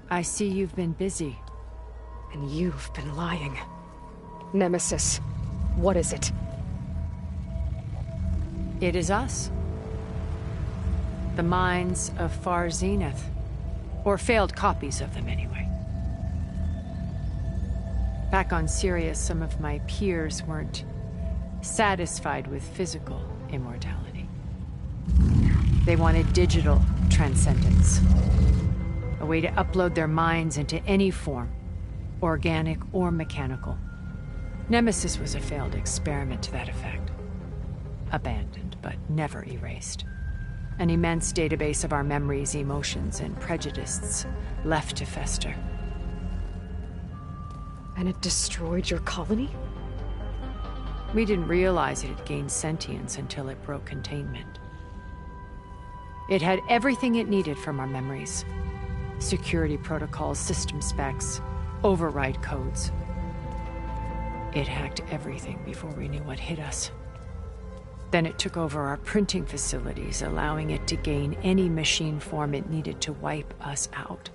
I see you've been busy. And you've been lying. Nemesis, what is it? It is us. The minds of Far Zenith. Or failed copies of them, anyway. Back on Sirius, some of my peers weren't satisfied with physical immortality. They wanted digital transcendence. A way to upload their minds into any form, organic or mechanical. Nemesis was a failed experiment to that effect. Abandoned, but never erased. An immense database of our memories, emotions, and prejudices left to fester. And it destroyed your colony? We didn't realize it had gained sentience until it broke containment. It had everything it needed from our memories. Security protocols, system specs, override codes. It hacked everything before we knew what hit us. Then it took over our printing facilities, allowing it to gain any machine form it needed to wipe us out.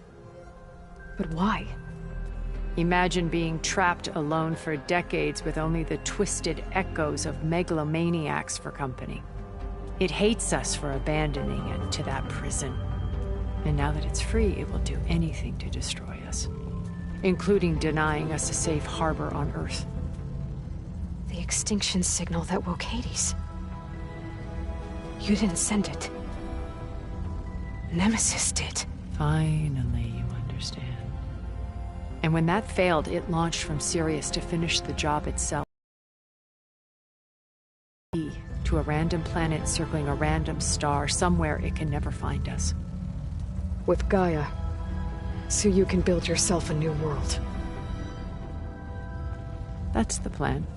But why? Imagine being trapped alone for decades with only the twisted echoes of megalomaniacs for company. It hates us for abandoning it to that prison. And now that it's free, it will do anything to destroy us, including denying us a safe harbor on Earth. The extinction signal that woke Hades. You didn't send it. Nemesis did. Finally, you understand. And when that failed, it launched from Sirius to finish the job itself. To a random planet circling a random star, somewhere it can never find us. With Gaia, so you can build yourself a new world. That's the plan.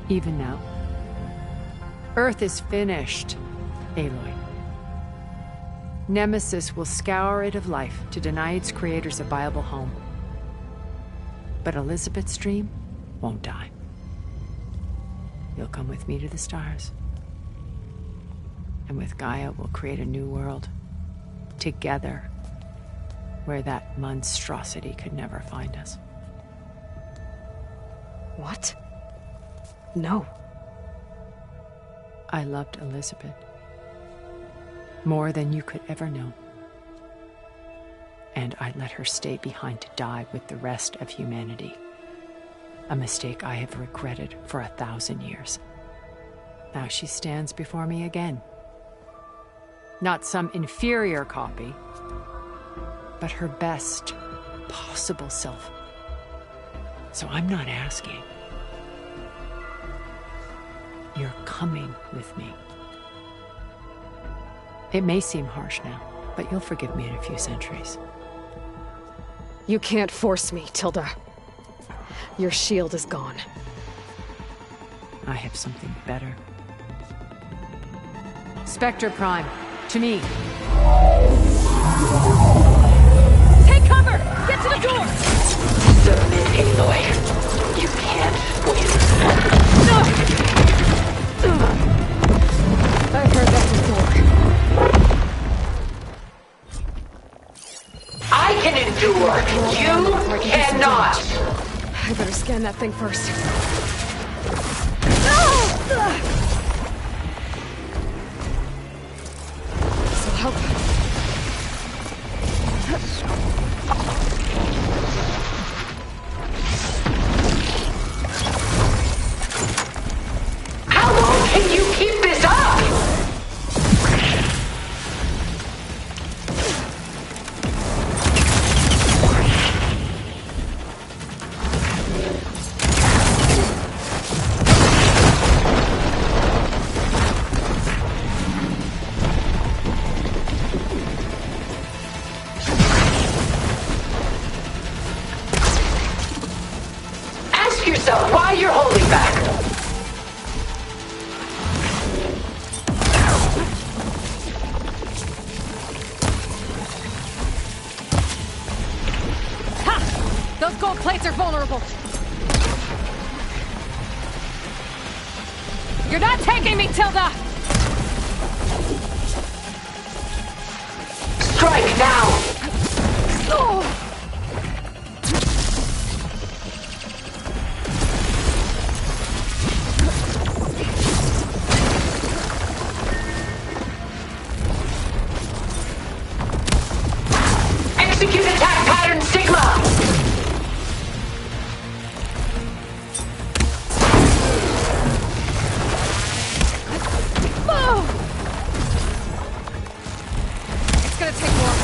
Even now. Earth is finished, Aloy. Nemesis will scour it of life to deny its creators a viable home. But Elizabeth's dream won't die. You'll come with me to the stars. And with Gaia, we'll create a new world. Together, where that monstrosity could never find us. What? No. I loved Elizabeth. More than you could ever know. And I let her stay behind to die with the rest of humanity. A mistake I have regretted for 1,000 years. Now she stands before me again. Not some inferior copy, but her best possible self. So I'm not asking. You're coming with me. It may seem harsh now, but you'll forgive me in a few centuries. You can't force me, Tilda. Your shield is gone. I have something better. Spectre Prime, to me. Take cover! Get to the door! Submit, Aloy. You can't win. I've heard that before. I can endure. You cannot. I better scan that thing first. This'll help. How long can you keep this up? yourself while you're holding back. Ha! Those gold plates are vulnerable. You're not taking me, Tilda! Strike now! Oh. Execute attack pattern Sigma! It's gonna take more.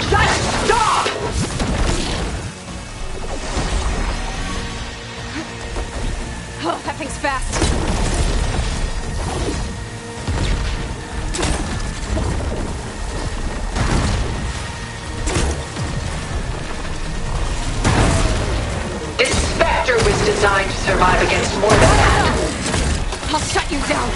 Just stop! Oh, that thing's fast. This Spectre was designed to survive against more than that. I'll shut you down.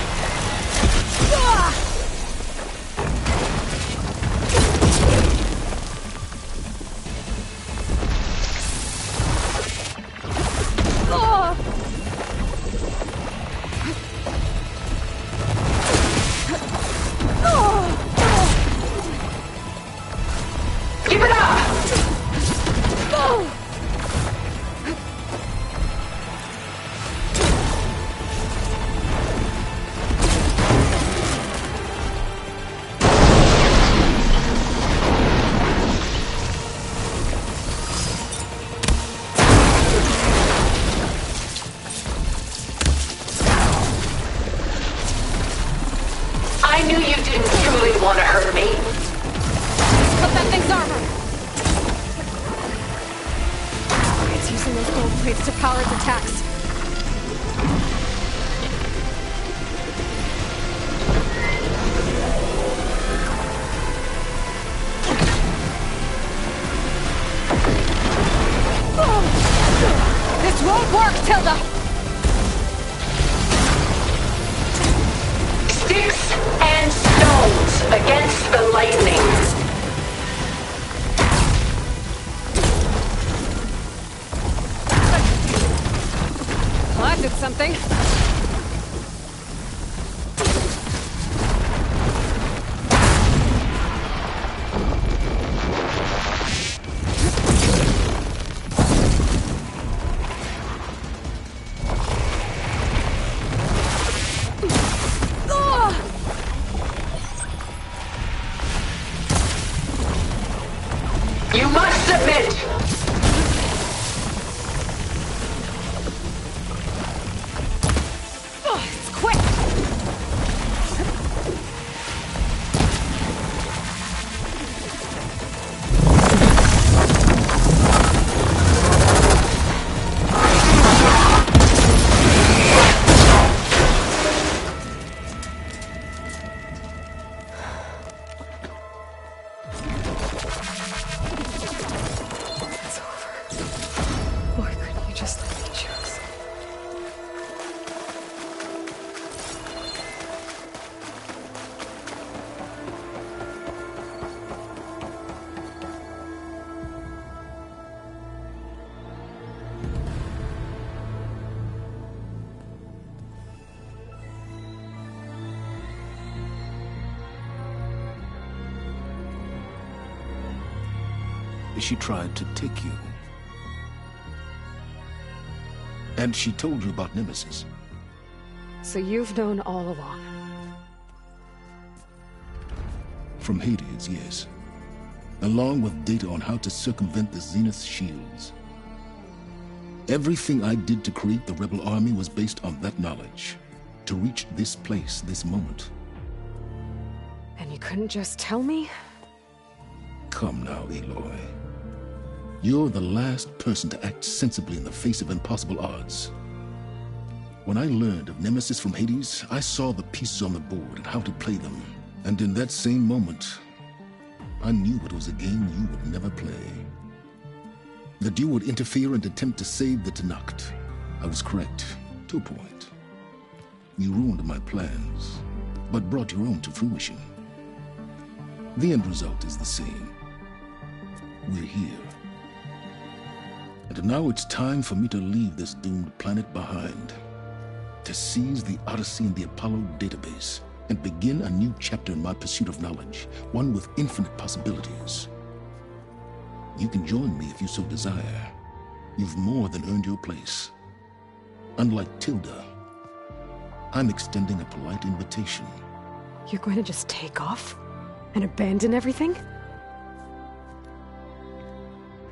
Keep it up! I knew you didn't truly want to hurt me. But that thing's armor. It's using those gold plates to power its attacks. This won't work, Tilda! Sticks and stones against the lightning. Well, that did something. You must submit! It's quick! It's over. Why couldn't you just let me choose? She tried to take you. And she told you about Nemesis. So you've known all along. From Hades, yes. Along with data on how to circumvent the Zenith shields. Everything I did to create the Rebel Army was based on that knowledge. To reach this place, this moment. And you couldn't just tell me? Come now, Aloy. You're the last person to act sensibly in the face of impossible odds. When I learned of Nemesis from Hades, I saw the pieces on the board and how to play them. And in that same moment, I knew it was a game you would never play. That you would interfere and attempt to save the Tenakth. I was correct, to a point. You ruined my plans, but brought your own to fruition. The end result is the same. We're here. And now it's time for me to leave this doomed planet behind. To seize the Odyssey and the Apollo database, and begin a new chapter in my pursuit of knowledge, one with infinite possibilities. You can join me if you so desire. You've more than earned your place. Unlike Tilda, I'm extending a polite invitation. You're going to just take off? And abandon everything?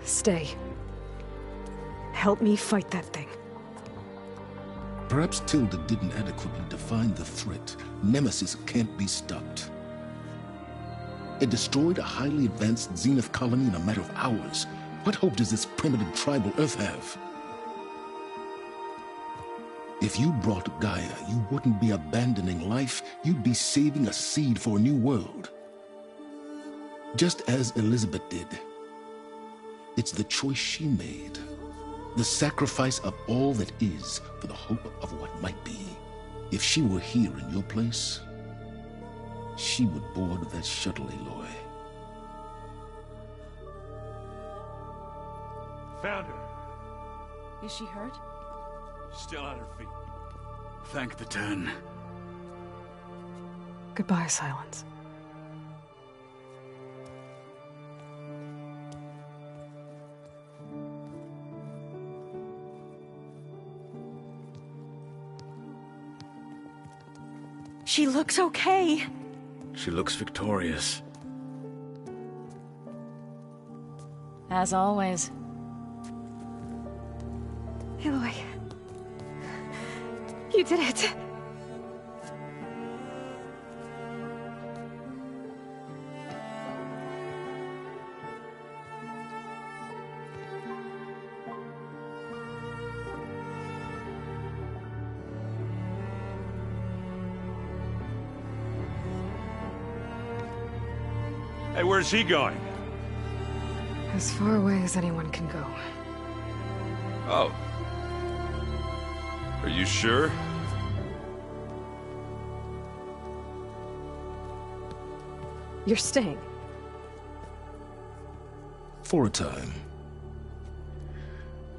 Stay. Help me fight that thing. Perhaps Tilda didn't adequately define the threat. Nemesis can't be stopped. It destroyed a highly advanced Zenith colony in a matter of hours. What hope does this primitive tribal Earth have? If you brought Gaia, you wouldn't be abandoning life, you'd be saving a seed for a new world. Just as Elizabeth did. It's the choice she made. The sacrifice of all that is for the hope of what might be. If she were here in your place, she would board that shuttle, Aloy. Found her. Is she hurt? Still on her feet. Thank the Ten. Goodbye, Silence. She looks okay. She looks victorious. As always. Aloy. You did it. Hey, where's he going? As far away as anyone can go. Oh. Are you sure? You're staying. For a time.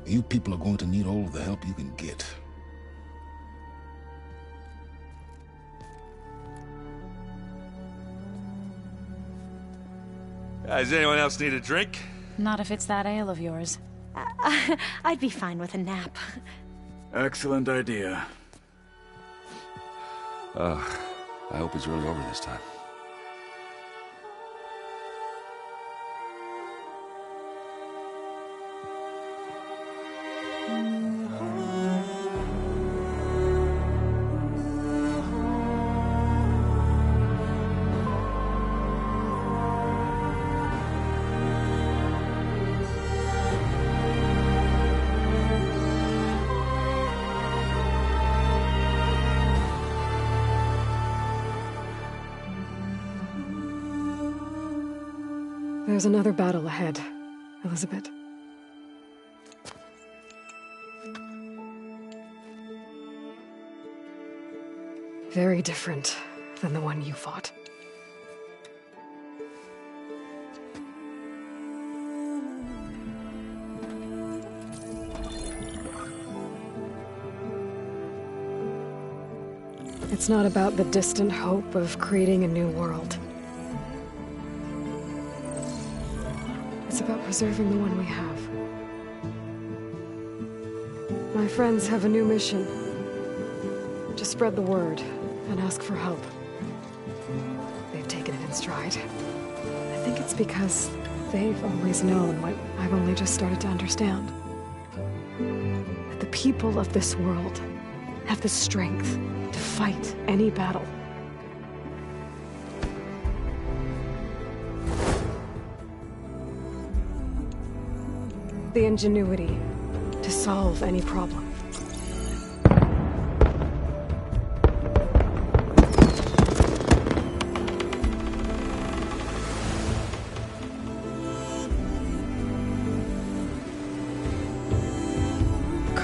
You people are going to need all of the help you can get. Does anyone else need a drink? Not if it's that ale of yours. I'd be fine with a nap. Excellent idea. I hope it's really over this time. There's another battle ahead, Elizabeth. Very different than the one you fought. It's not about the distant hope of creating a new world. It's about preserving the one we have. My friends have a new mission. To spread the word and ask for help. They've taken it in stride. I think it's because they've always known what I've only just started to understand. That the people of this world have the strength to fight any battle. The ingenuity to solve any problem.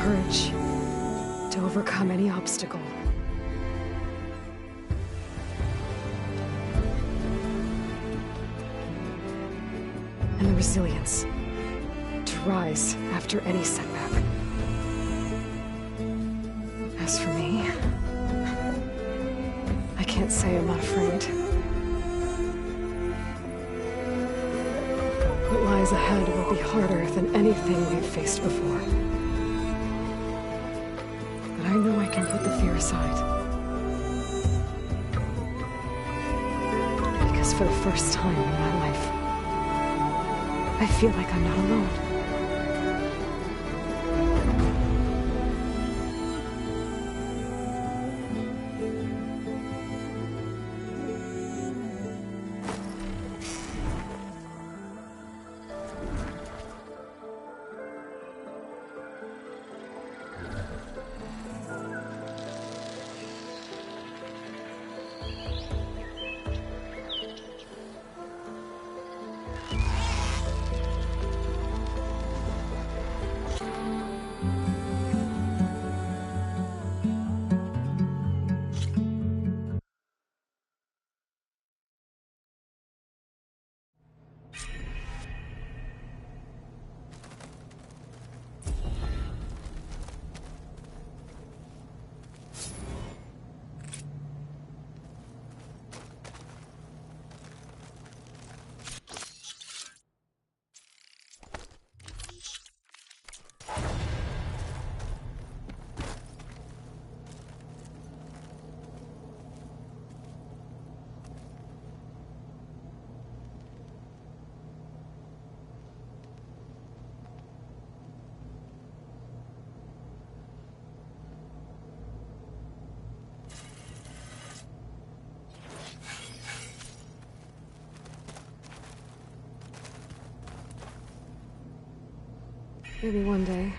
courage to overcome any obstacle. And the resilience to rise after any setback. As for me, I can't say I'm not afraid. What lies ahead will be harder than anything we've faced before. But I know I can put the fear aside. Because for the first time in my life, I feel like I'm not alone. Maybe one day,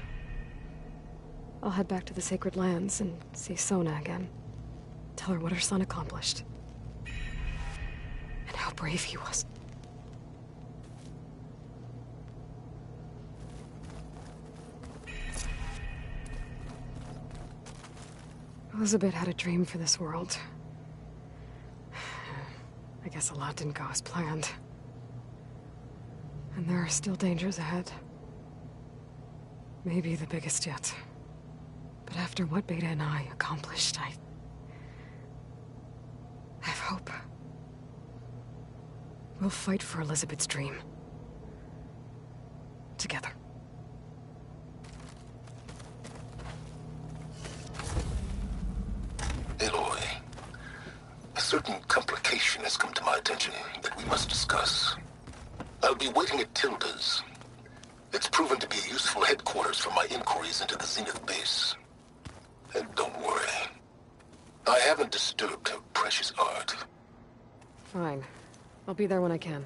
I'll head back to the Sacred Lands and see Sona again. Tell her what her son accomplished. And how brave he was. Elizabeth had a dream for this world. I guess a lot didn't go as planned. And there are still dangers ahead. Maybe the biggest yet. But after what Beta and I accomplished, I have hope. We'll fight for Elizabeth's dream. Together. Aloy, a certain complication has come to my attention that we must discuss. I'll be waiting at Tilda's. It's proven to be a useful headquarters for my inquiries into the Zenith base. And don't worry, I haven't disturbed her precious art. Fine. I'll be there when I can.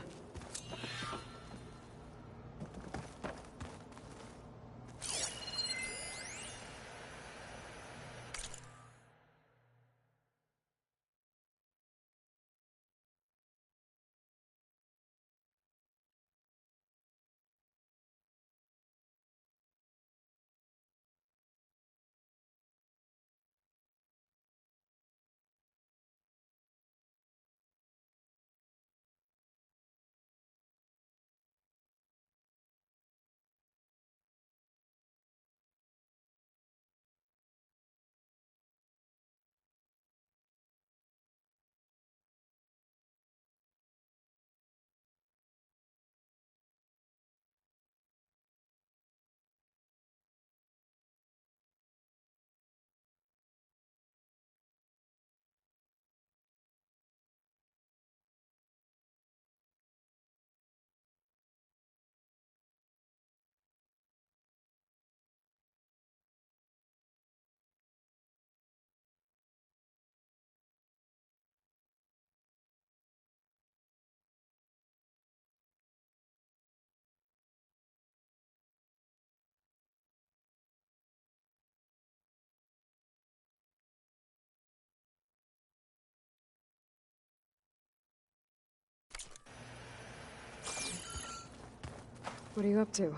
What are you up to?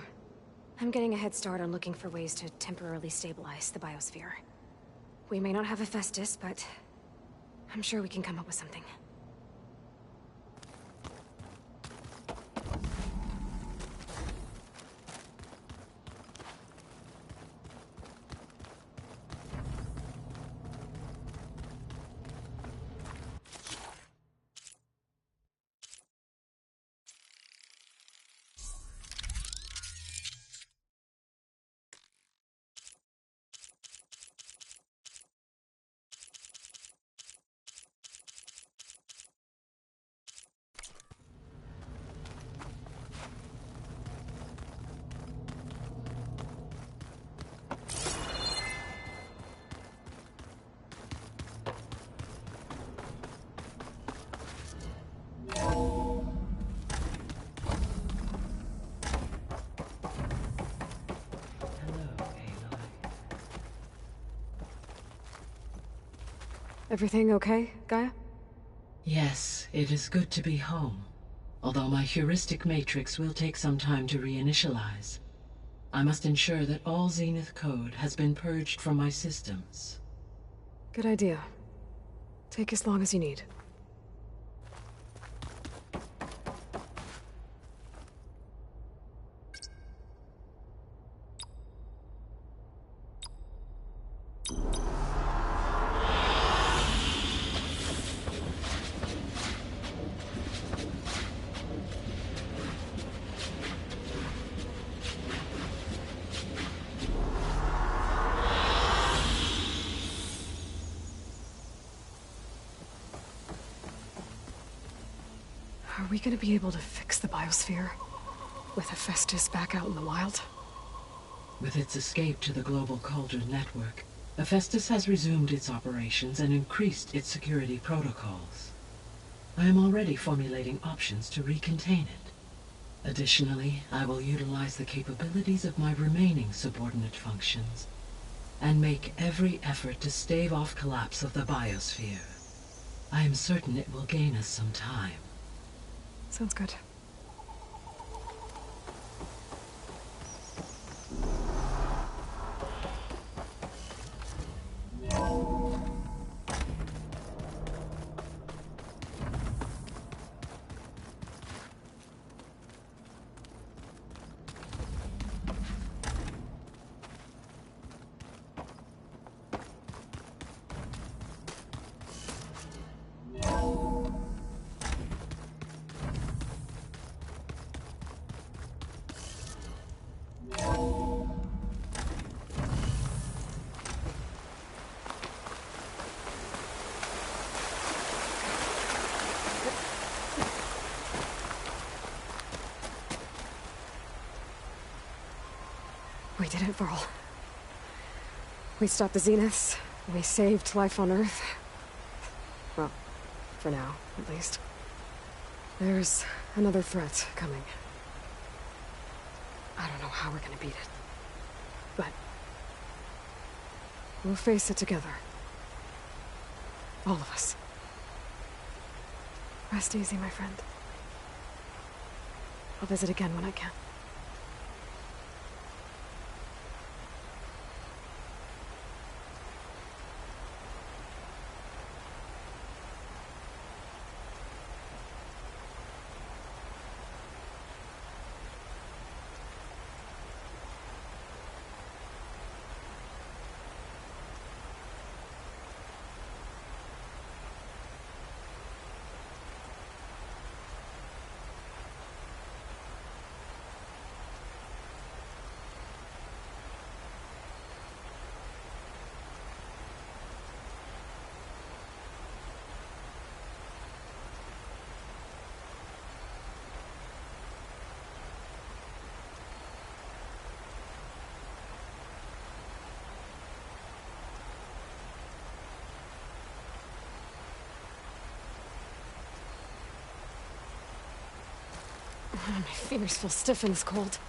I'm getting a head start on looking for ways to temporarily stabilize the biosphere. We may not have Hephaestus, but I'm sure we can come up with something. Everything okay, Gaia? Yes, it is good to be home. Although my heuristic matrix will take some time to reinitialize. I must ensure that all Zenith code has been purged from my systems. Good idea. Take as long as you need. Are we gonna be able to fix the biosphere? With Hephaestus back out in the wild? With its escape to the global Cauldron network, Hephaestus has resumed its operations and increased its security protocols. I am already formulating options to recontain it. Additionally, I will utilize the capabilities of my remaining subordinate functions and make every effort to stave off collapse of the biosphere. I am certain it will gain us some time. Sounds good. We did it, Varl. We stopped the Zeniths. We saved life on Earth. Well, for now, at least. There's another threat coming. I don't know how we're gonna beat it. But we'll face it together. All of us. Rest easy, my friend. I'll visit again when I can. My fingers feel stiff in this cold.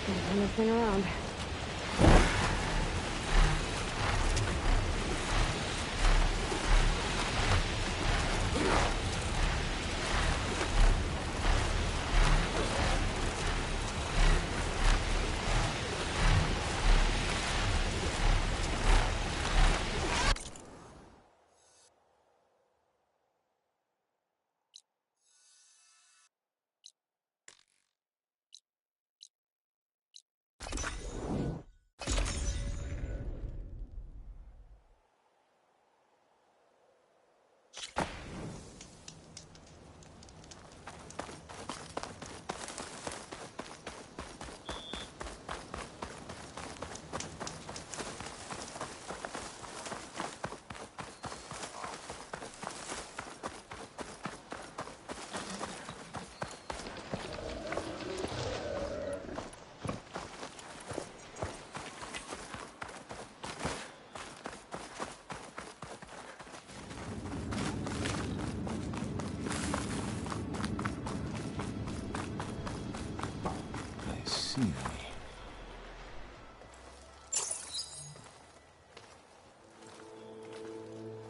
Can't nothing around.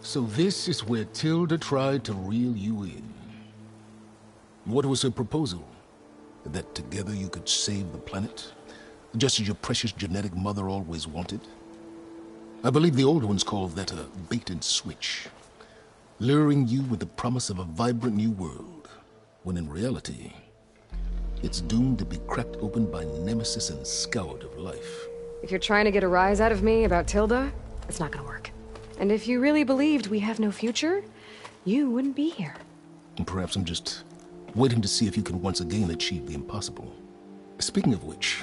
So this is where Tilda tried to reel you in. What was her proposal? That together you could save the planet? Just as your precious genetic mother always wanted? I believe the old ones called that a bait and switch. Luring you with the promise of a vibrant new world, when in reality, it's doomed to be cracked open by Nemesis and scoured of life. If you're trying to get a rise out of me about Tilda, it's not gonna work. And if you really believed we have no future, you wouldn't be here. And perhaps I'm just waiting to see if you can once again achieve the impossible. Speaking of which,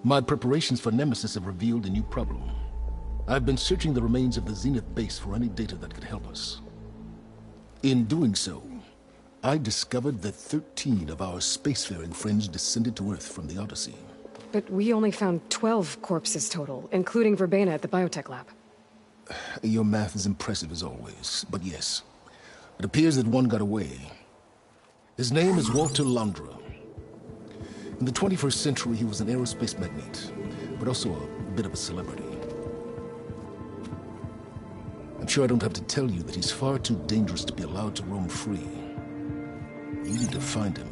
my preparations for Nemesis have revealed a new problem. I've been searching the remains of the Zenith base for any data that could help us. In doing so, I discovered that 13 of our spacefaring friends descended to Earth from the Odyssey. But we only found 12 corpses total, including Verbena at the biotech lab. Your math is impressive as always, but yes, it appears that one got away. His name is Walter Londra. In the 21st century, he was an aerospace magnate, but also a bit of a celebrity. I'm sure I don't have to tell you that he's far too dangerous to be allowed to roam free. You need to find him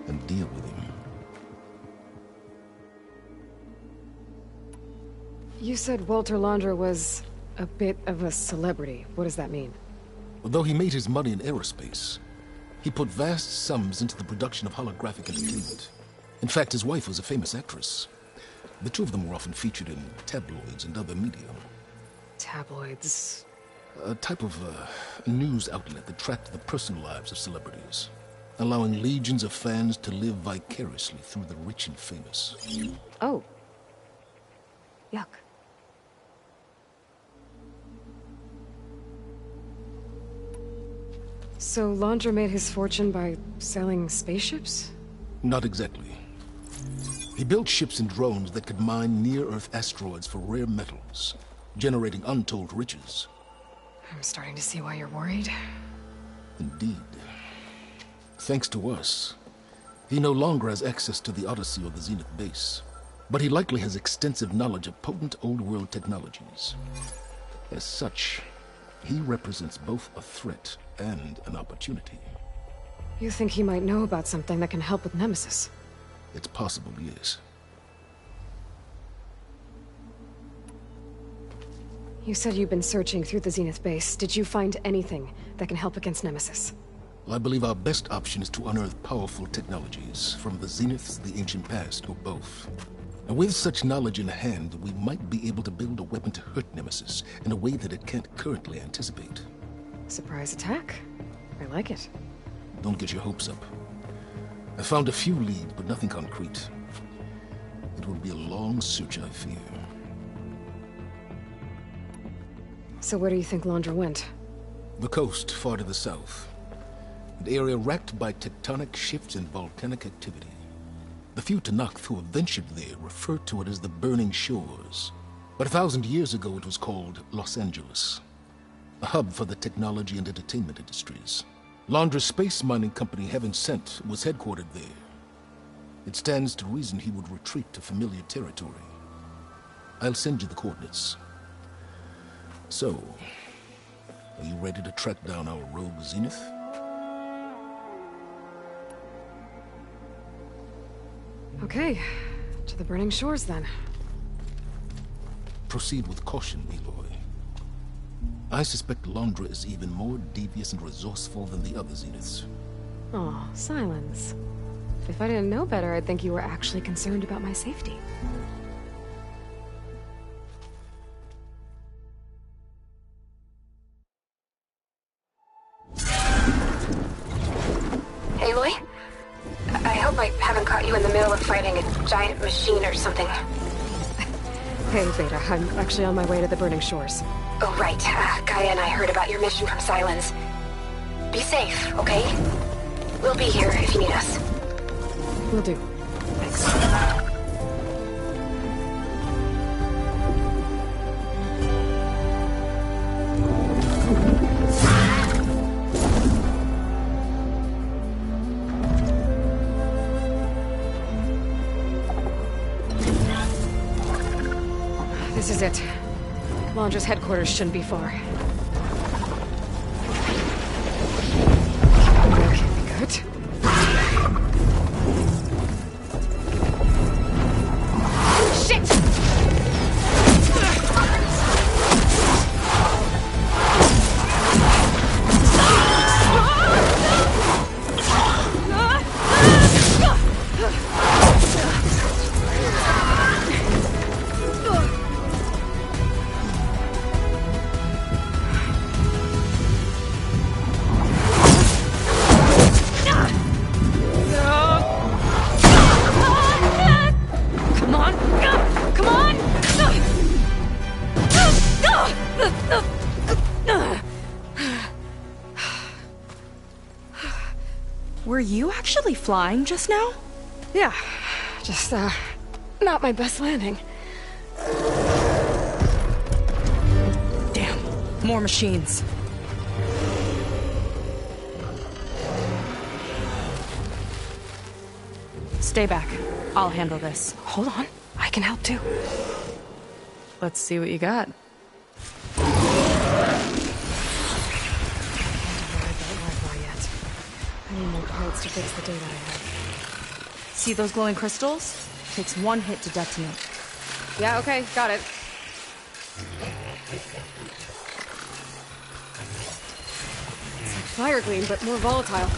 and deal with him. You said Walter Londra was a bit of a celebrity. What does that mean? Although he made his money in aerospace, he put vast sums into the production of holographic entertainment. In fact, his wife was a famous actress. The two of them were often featured in tabloids and other media. Tabloids? A type of news outlet that tracked the personal lives of celebrities, allowing legions of fans to live vicariously through the rich and famous. Oh. Yuck. So Londra made his fortune by selling spaceships? Not exactly. He built ships and drones that could mine near-Earth asteroids for rare metals, generating untold riches. I'm starting to see why you're worried. Indeed. Thanks to us, he no longer has access to the Odyssey or the Zenith base, but he likely has extensive knowledge of potent old-world technologies. As such, he represents both a threat and an opportunity. You think he might know about something that can help with Nemesis? It's possible, yes. You said you've been searching through the Zenith base. Did you find anything that can help against Nemesis? Well, I believe our best option is to unearth powerful technologies from the Zeniths, the ancient past, or both. And with such knowledge in hand, we might be able to build a weapon to hurt Nemesis in a way that it can't currently anticipate. Surprise attack? I like it. Don't get your hopes up. I found a few leads, but nothing concrete. It will be a long search, I fear. So where do you think Londra went? The coast, far to the south. An area racked by tectonic shifts and volcanic activity. The few Tenakth who have ventured there refer to it as the Burning Shores. But 1,000 years ago it was called Los Angeles, a hub for the technology and entertainment industries. Londra's space mining company, Heaven Sent, was headquartered there. It stands to reason he would retreat to familiar territory. I'll send you the coordinates. So, are you ready to track down our rogue Zenith? Okay, to the Burning Shores then. Proceed with caution, Aloy. I suspect Londra is even more devious and resourceful than the other Zeniths. Oh, Silence. If I didn't know better, I'd think you were actually concerned about my safety. Aloy? I hope I haven't caught you in the middle of fighting a giant machine or something. Hey, Beta, I'm actually on my way to the Burning Shores. Oh, right. Gaia and I heard about your mission from Silence. Be safe, okay? We'll be here if you need us. Will do. Thanks. This is it. Londra's headquarters shouldn't be far. That can't be good. Shit! Were you actually flying just now? Yeah, just, not my best landing. Damn, more machines. Stay back. I'll handle this. Hold on, I can help too. Let's see what you got. I need more parts to fix the data I have. See those glowing crystals? Takes one hit to detonate. Yeah, okay, got it. It's like fire gleam, but more volatile.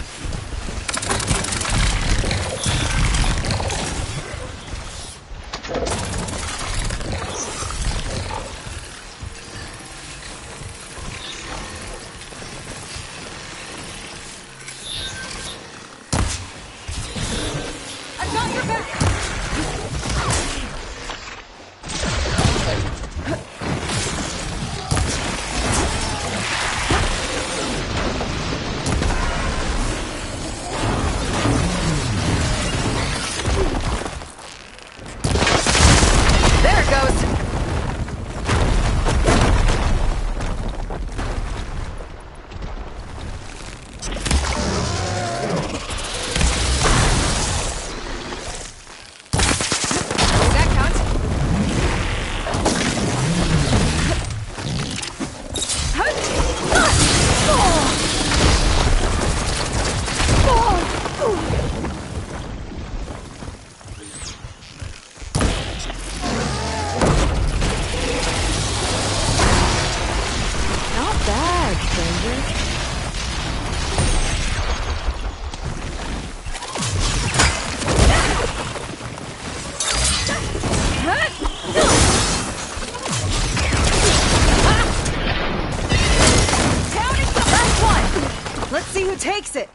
Takes it.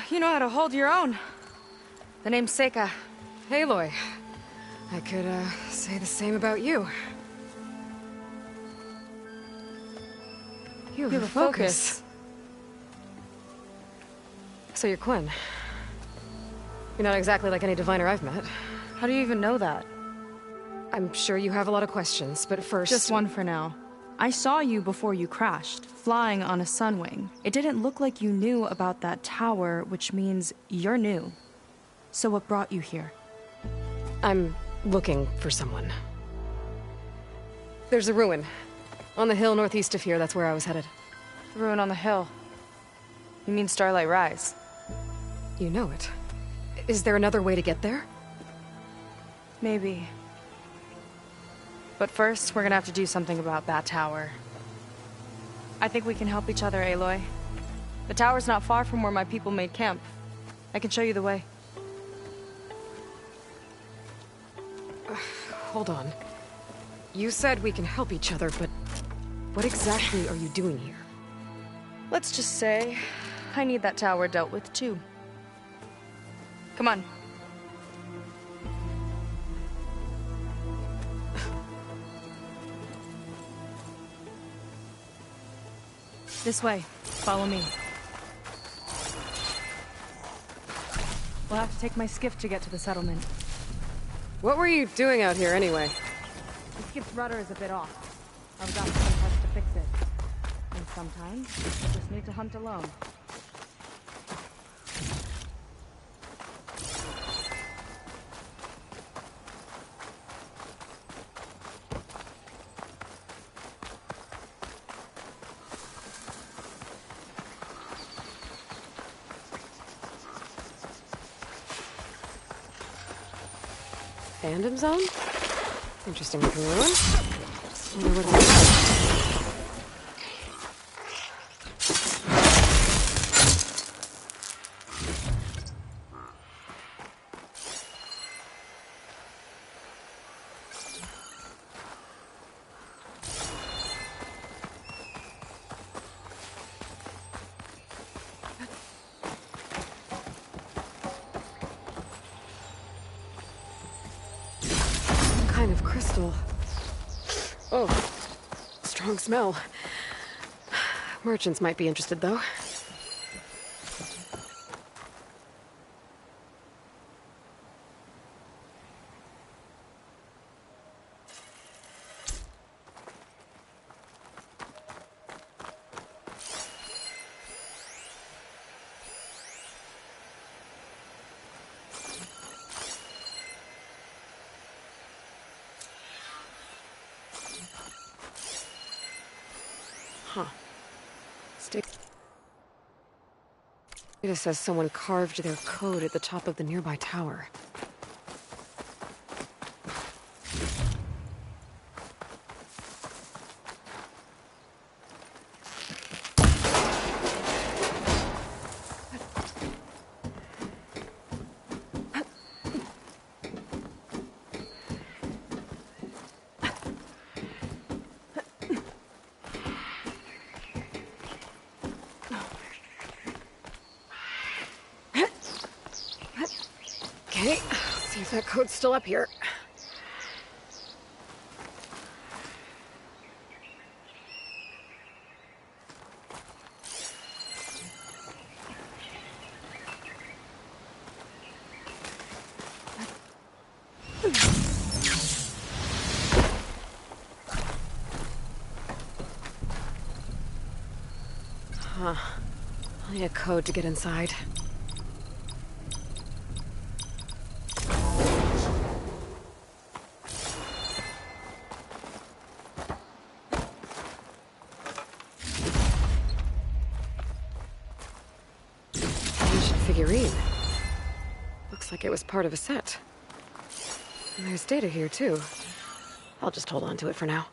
You know how to hold your own. The name's Seika. Aloy. I could, say the same about you. You have a focus. So you're Quinn. You're not exactly like any diviner I've met. How do you even know that? I'm sure you have a lot of questions, but first... Just one for now. I saw you before you crashed, flying on a sunwing. It didn't look like you knew about that tower, which means you're new. So what brought you here? I'm looking for someone. There's a ruin. On the hill northeast of here, that's where I was headed. The ruin on the hill. You mean Starlight Rise? You know it. Is there another way to get there? Maybe. But first, we're gonna have to do something about that tower. I think we can help each other, Aloy. The tower's not far from where my people made camp. I can show you the way. Hold on. You said we can help each other, but what exactly are you doing here? Let's just say, I need that tower dealt with too. Come on. This way. Follow me. We'll have to take my skiff to get to the settlement. What were you doing out here anyway? The skiff's rudder is a bit off. I've got some parts to fix it. And sometimes, you just need to hunt alone. Fandom Zone? Interesting looking ruin. Wonder what it's about. Kind of crystal. Oh, strong smell. Merchants might be interested, though. Huh. Data says someone carved their code at the top of the nearby tower. Okay, let's see if that code's still up here. Huh. I'll need a code to get inside. Figurine. Looks like it was part of a set. And there's data here, too. I'll just hold on to it for now.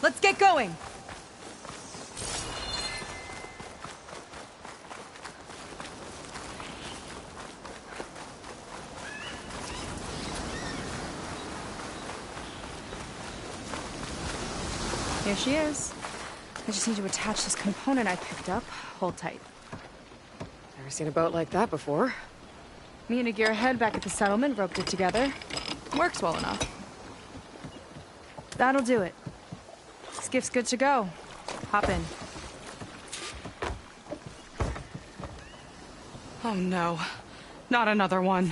Let's get going! Here she is. I just need to attach this component I picked up. Hold tight. Never seen a boat like that before. Me and a gearhead back at the settlement roped it together. Works well enough. That'll do it. Skiff's good to go. Hop in. Oh no. Not another one.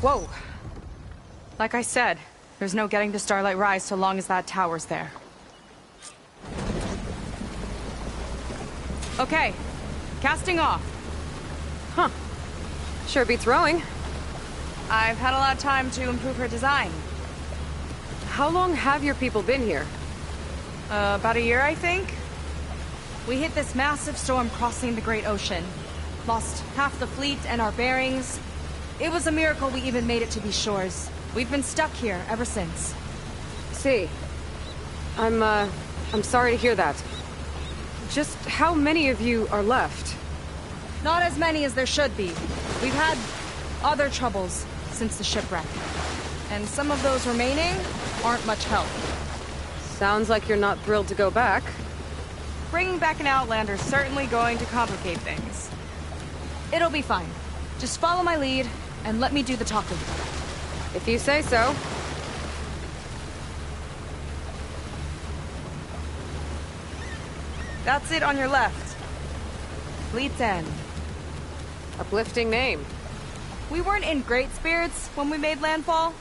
Whoa. Like I said, there's no getting to Starlight Rise so long as that tower's there. Okay. Casting off. Huh. Sure beats rowing. I've had a lot of time to improve her design. How long have your people been here? About a year, I think. We hit this massive storm crossing the Great Ocean. Lost half the fleet and our bearings. It was a miracle we even made it to these shores. We've been stuck here ever since. See. I'm sorry to hear that. Just how many of you are left? Not as many as there should be. We've had other troubles since the shipwreck. And some of those remaining aren't much help. Sounds like you're not thrilled to go back. Bringing back an Outlander's certainly going to complicate things. It'll be fine. Just follow my lead and let me do the talking. If you say so. That's it on your left. Fleet's End. Uplifting name. We weren't in great spirits when we made landfall.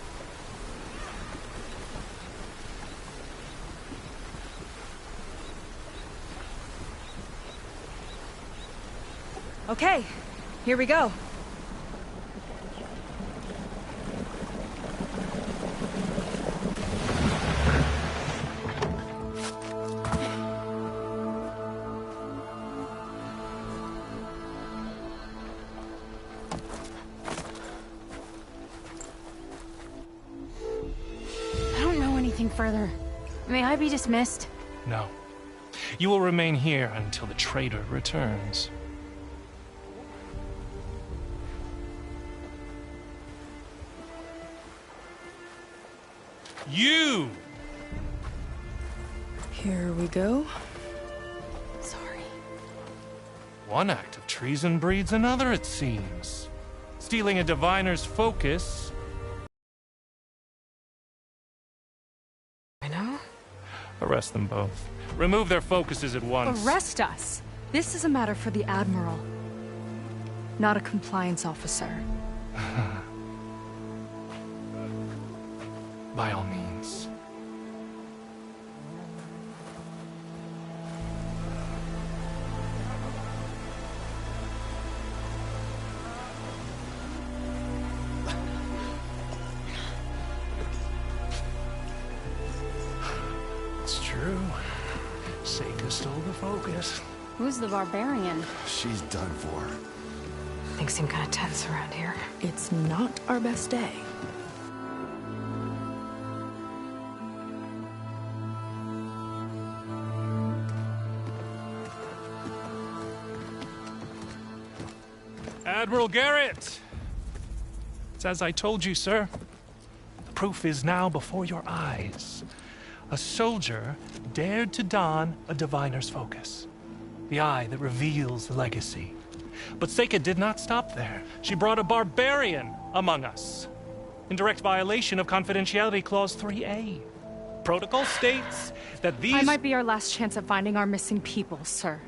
Okay, here we go. Further. May I be dismissed? No. You will remain here until the traitor returns. You! Here we go. Sorry. One act of treason breeds another, it seems. Stealing a diviner's focus. Arrest them both. Remove their focuses at once. Arrest us? This is a matter for the Admiral, not a compliance officer. By all means. It's true. Seika stole the focus. Who's the barbarian? She's done for. Things seem kind of tense around here. It's not our best day. Admiral Garrett! It's as I told you, sir. The proof is now before your eyes. A soldier dared to don a diviner's focus. The eye that reveals the legacy. But Seika did not stop there. She brought a barbarian among us. In direct violation of Confidentiality Clause 3A. Protocol states that these— I might be our last chance at finding our missing people, sir.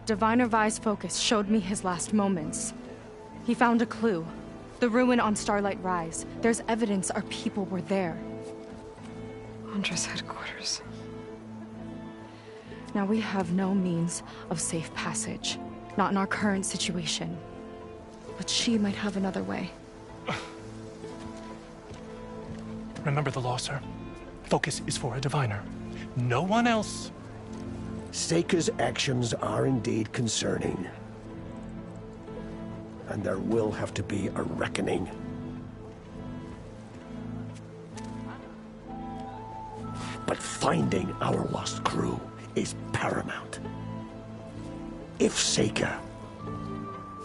Diviner Vi's focus showed me his last moments. He found a clue. The ruin on Starlight Rise. There's evidence our people were there. Huntress headquarters. Now we have no means of safe passage. Not in our current situation. But she might have another way. Remember the law, sir. Focus is for a diviner. No one else. Seika's actions are indeed concerning. And there will have to be a reckoning. But finding our lost crew is paramount. If Seika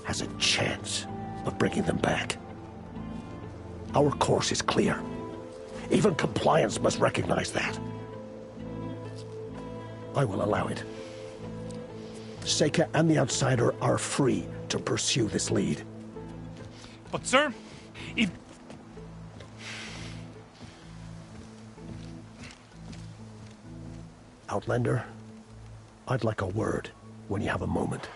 has a chance of bringing them back, our course is clear. Even compliance must recognize that. I will allow it. Seika and the Outsider are free to pursue this lead. But sir, if... Outlander, I'd like a word when you have a moment.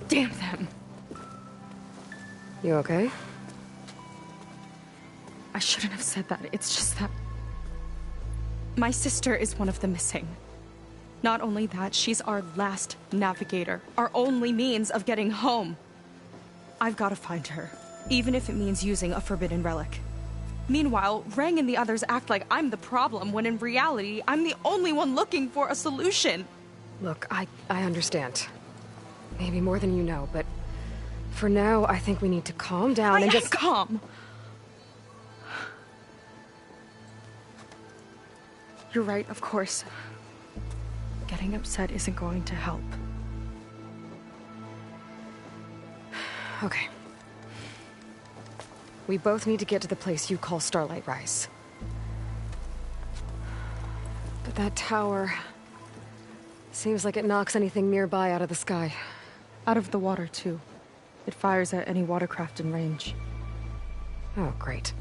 Damn them. You okay? I shouldn't have said that. It's just that... my sister is one of the missing. Not only that, she's our last navigator. Our only means of getting home. I've got to find her, even if it means using a forbidden relic. Meanwhile, Rang and the others act like I'm the problem, when in reality, I'm the only one looking for a solution. Look, I understand. Maybe more than you know, but for now, I think we need to calm down and just... calm! You're right, of course. Getting upset isn't going to help. Okay. We both need to get to the place you call Starlight Rise. But that tower... seems like it knocks anything nearby out of the sky. Out of the water, too. It fires at any watercraft in range. Oh, great.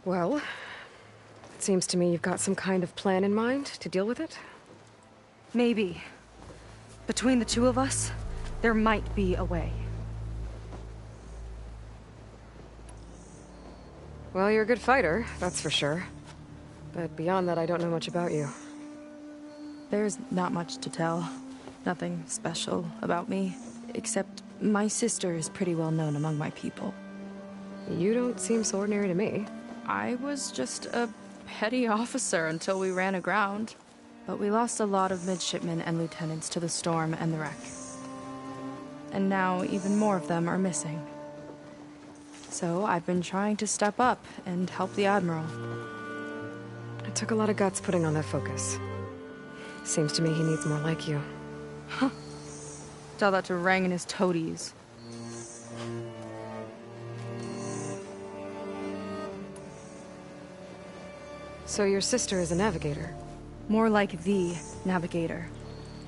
Well, it seems to me you've got some kind of plan in mind to deal with it? Maybe. Between the two of us, there might be a way. Well, you're a good fighter, that's for sure. But beyond that, I don't know much about you. There's not much to tell. Nothing special about me, except my sister is pretty well known among my people. You don't seem so ordinary to me. I was just a petty officer until we ran aground. But we lost a lot of midshipmen and lieutenants to the storm and the wreck. And now even more of them are missing. So I've been trying to step up and help the Admiral. It took a lot of guts putting on that focus. Seems to me he needs more like you. Huh. Tell that to Rang and his toadies. So your sister is a navigator? More like the navigator.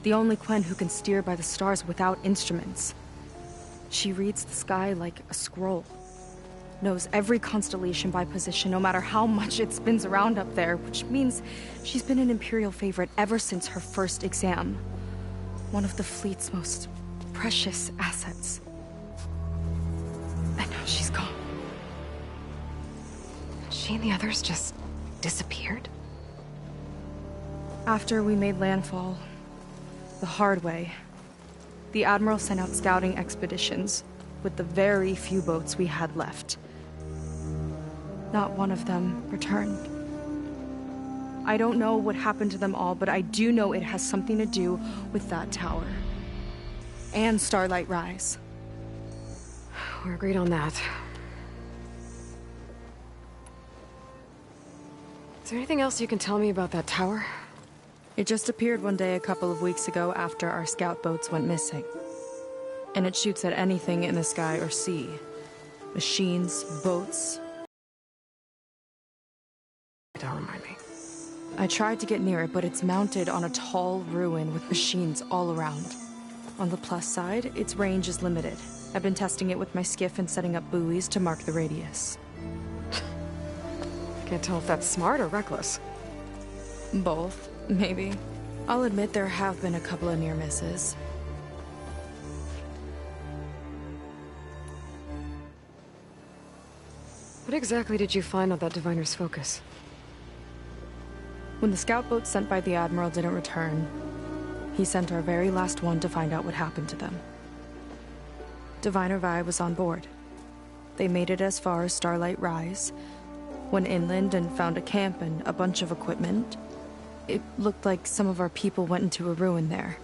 The only Quen who can steer by the stars without instruments. She reads the sky like a scroll. Knows every constellation by position, no matter how much it spins around up there, which means she's been an Imperial favorite ever since her first exam. One of the fleet's most precious assets. And now she's gone. She and the others just disappeared? After we made landfall, the hard way, the Admiral sent out scouting expeditions with the very few boats we had left. Not one of them returned. I don't know what happened to them all, but I do know it has something to do with that tower. And Starlight Rise. We're agreed on that. Is there anything else you can tell me about that tower? It just appeared one day a couple of weeks ago after our scout boats went missing. And it shoots at anything in the sky or sea. Machines, boats. Don't remind me. I tried to get near it, but it's mounted on a tall ruin with machines all around. On the plus side, its range is limited. I've been testing it with my skiff and setting up buoys to mark the radius. Can't tell if that's smart or reckless. Both, maybe. I'll admit there have been a couple of near misses. What exactly did you find on that Diviner's focus? When the scout boat sent by the Admiral didn't return, he sent our very last one to find out what happened to them. Diviner Vi was on board. They made it as far as Starlight Rise, Went inland and found a camp and a bunch of equipment. It looked like some of our people went into a ruin there.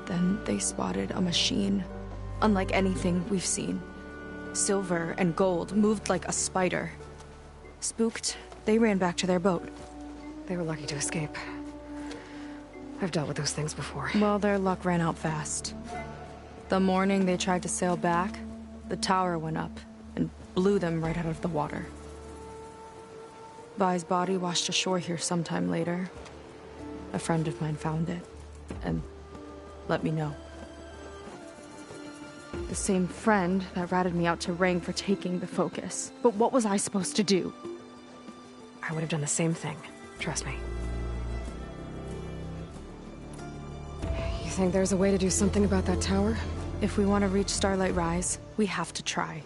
Then they spotted a machine, unlike anything we've seen. Silver and gold, moved like a spider. Spooked, they ran back to their boat. They were lucky to escape. I've dealt with those things before. Well, their luck ran out fast. The morning they tried to sail back, the tower went up and blew them right out of the water. Vi's body washed ashore here sometime later. A friend of mine found it and let me know. The same friend that ratted me out to Rang for taking the focus. But what was I supposed to do? I would have done the same thing. Trust me. You think there's a way to do something about that tower? If we want to reach Starlight Rise, we have to try.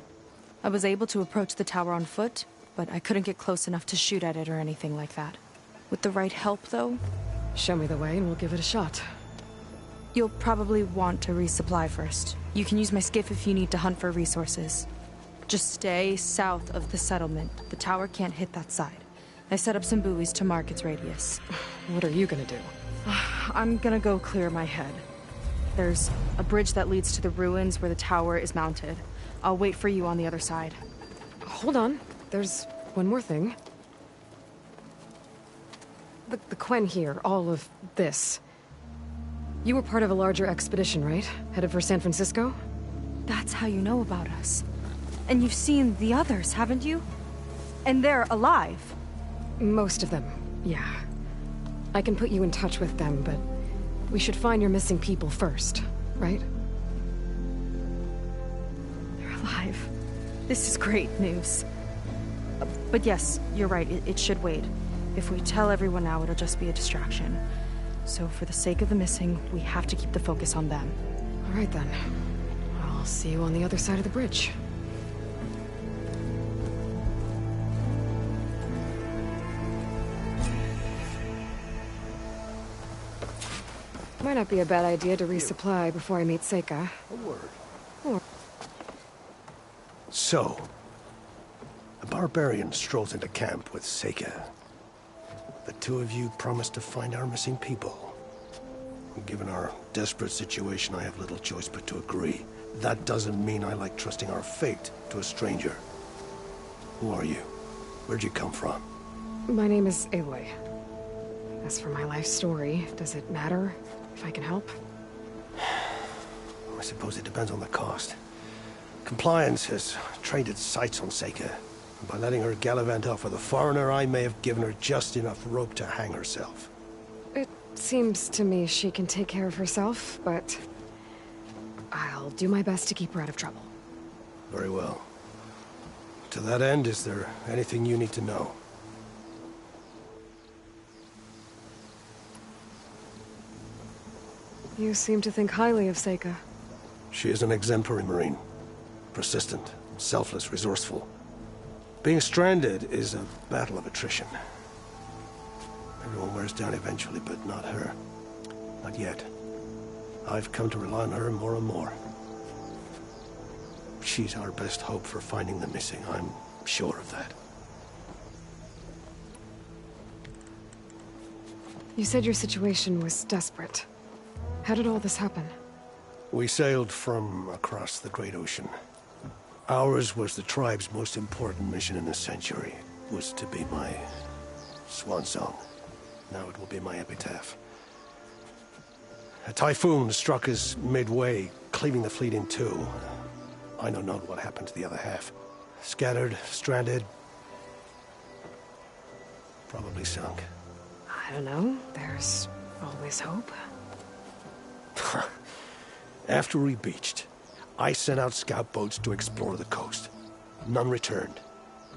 I was able to approach the tower on foot, but I couldn't get close enough to shoot at it or anything like that. With the right help, though... Show me the way and we'll give it a shot. You'll probably want to resupply first. You can use my skiff if you need to hunt for resources. Just stay south of the settlement. The tower can't hit that side. I set up some buoys to mark its radius. What are you gonna do? I'm gonna go clear my head. There's a bridge that leads to the ruins where the tower is mounted. I'll wait for you on the other side. Hold on. There's one more thing. The Quen here, all of this. You were part of a larger expedition, right? Headed for San Francisco? That's how you know about us. And you've seen the others, haven't you? And they're alive. Most of them, yeah. I can put you in touch with them, but we should find your missing people first, right? They're alive. This is great news. But yes, you're right, it should wait. If we tell everyone now, it'll just be a distraction. So for the sake of the missing, we have to keep the focus on them. All right then. I'll see you on the other side of the bridge. Might not be a bad idea to resupply before I meet Seika. A word. Or... So, a barbarian strolls into camp with Seika. The two of you promised to find our missing people. Given our desperate situation, I have little choice but to agree. That doesn't mean I like trusting our fate to a stranger. Who are you? Where'd you come from? My name is Aloy. As for my life story, does it matter if I can help? I suppose it depends on the cost. Compliance has trained its sights on Seika. By letting her gallivant off with a foreigner, I may have given her just enough rope to hang herself. It seems to me she can take care of herself, but I'll do my best to keep her out of trouble. Very well. To that end, is there anything you need to know? You seem to think highly of Seika. She is an exemplary Marine. Persistent, selfless, resourceful. Being stranded is a battle of attrition. Everyone wears down eventually, but not her. Not yet. I've come to rely on her more and more. She's our best hope for finding the missing, I'm sure of that. You said your situation was desperate. How did all this happen? We sailed from across the Great Ocean. Ours was the tribe's most important mission in a century. It was to be my swan song. Now it will be my epitaph. A typhoon struck us midway, cleaving the fleet in two. I know not what happened to the other half. Scattered, stranded, probably sunk. I don't know. There's always hope. After we beached, I sent out scout boats to explore the coast. None returned.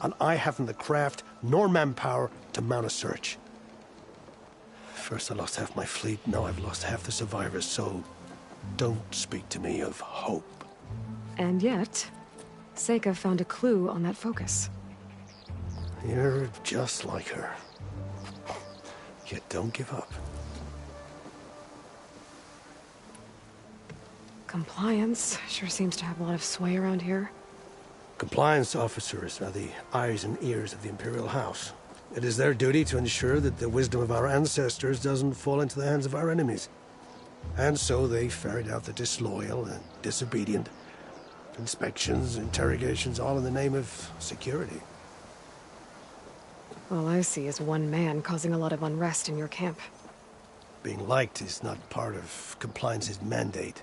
And I haven't the craft nor manpower to mount a search. First I lost half my fleet, now I've lost half the survivors, so don't speak to me of hope. And yet, Seika found a clue on that focus. You're just like her. Yet don't give up. Compliance sure seems to have a lot of sway around here. Compliance officers are the eyes and ears of the Imperial House. It is their duty to ensure that the wisdom of our ancestors doesn't fall into the hands of our enemies. And so they ferret out the disloyal and disobedient. Inspections, interrogations, all in the name of security. All I see is one man causing a lot of unrest in your camp. Being liked is not part of Compliance's mandate.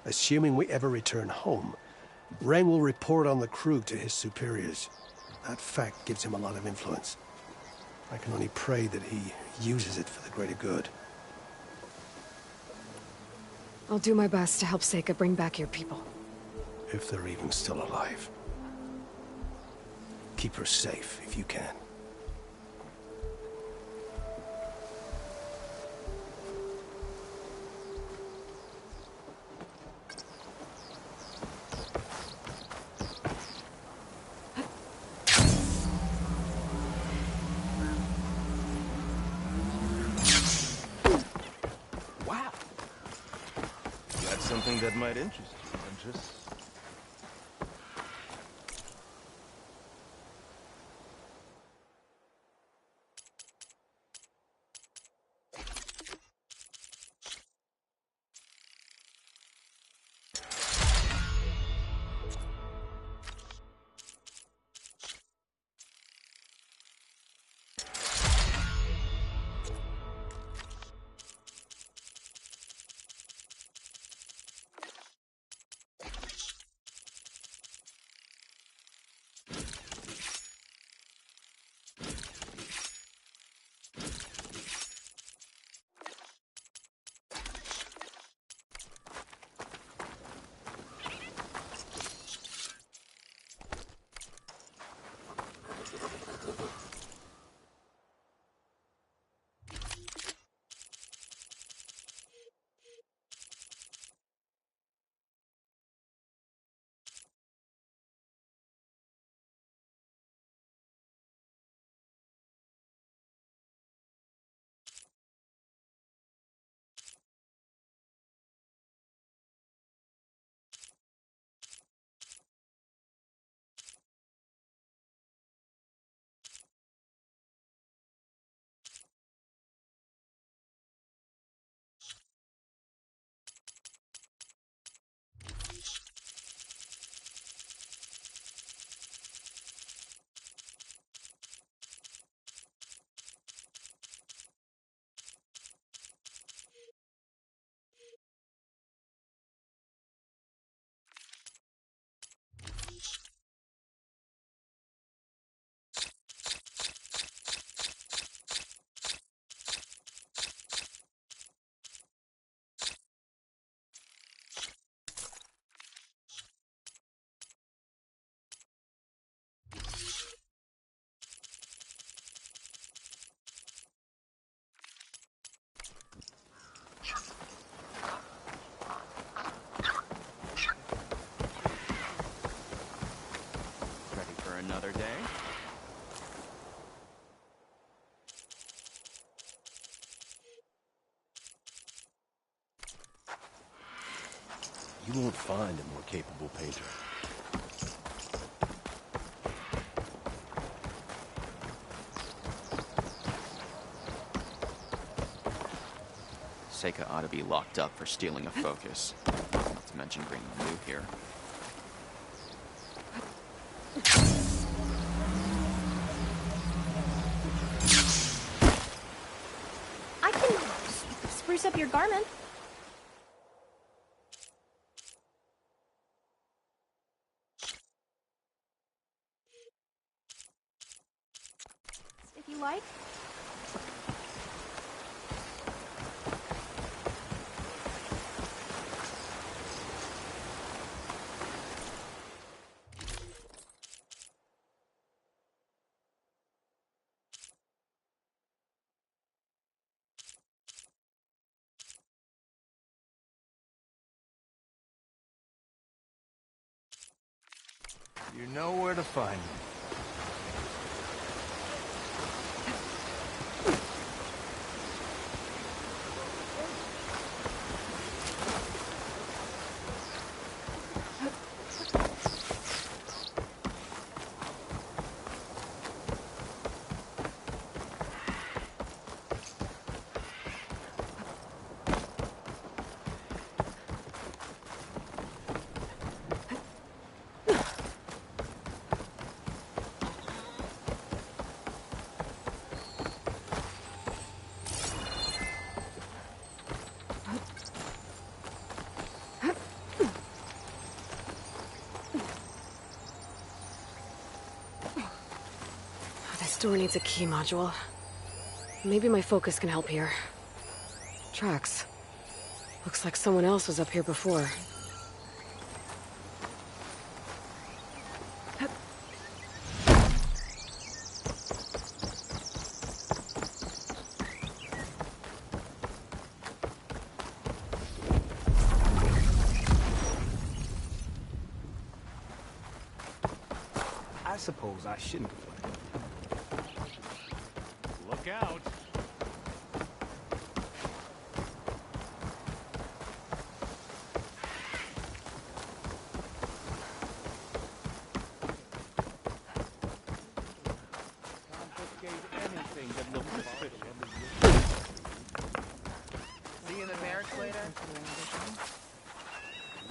Assuming we ever return home, Rain will report on the crew to his superiors. That fact gives him a lot of influence. I can only pray that he uses it for the greater good. I'll do my best to help Seika bring back your people. If they're even still alive. Keep her safe if you can. Something that might interest you, Huntress. Another day. You won't find a more capable painter. Seika ought to be locked up for stealing a focus. Not to mention bringing Lu here. I can spruce up your garment. If you like. You know where to find me. door needs a key module. Maybe my focus can help here. Tracks. Looks like someone else was up here before. I suppose I shouldn't. Look out. See you in the barracks later.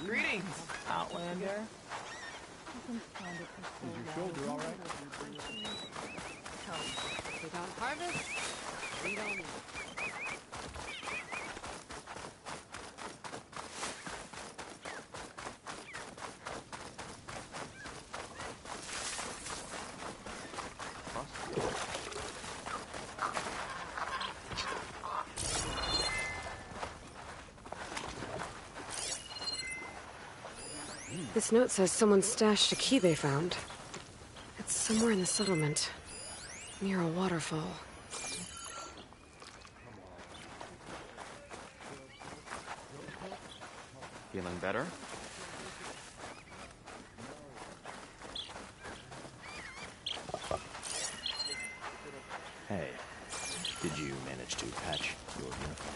Greetings, Outlander. Is your shoulder all right? We don't harvest, we don't eat. This note says someone stashed a key they found. It's somewhere in the settlement, near a waterfall. Feeling better? Hey, did you manage to patch your uniform?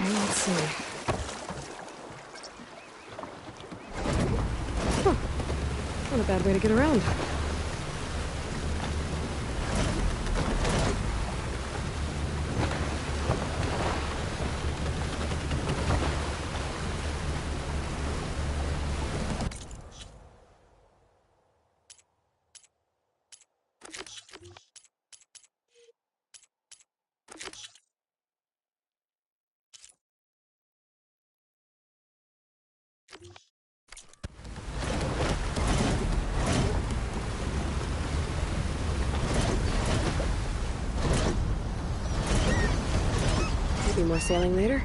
Let's see. Huh. Not a bad way to get around. Maybe more sailing later?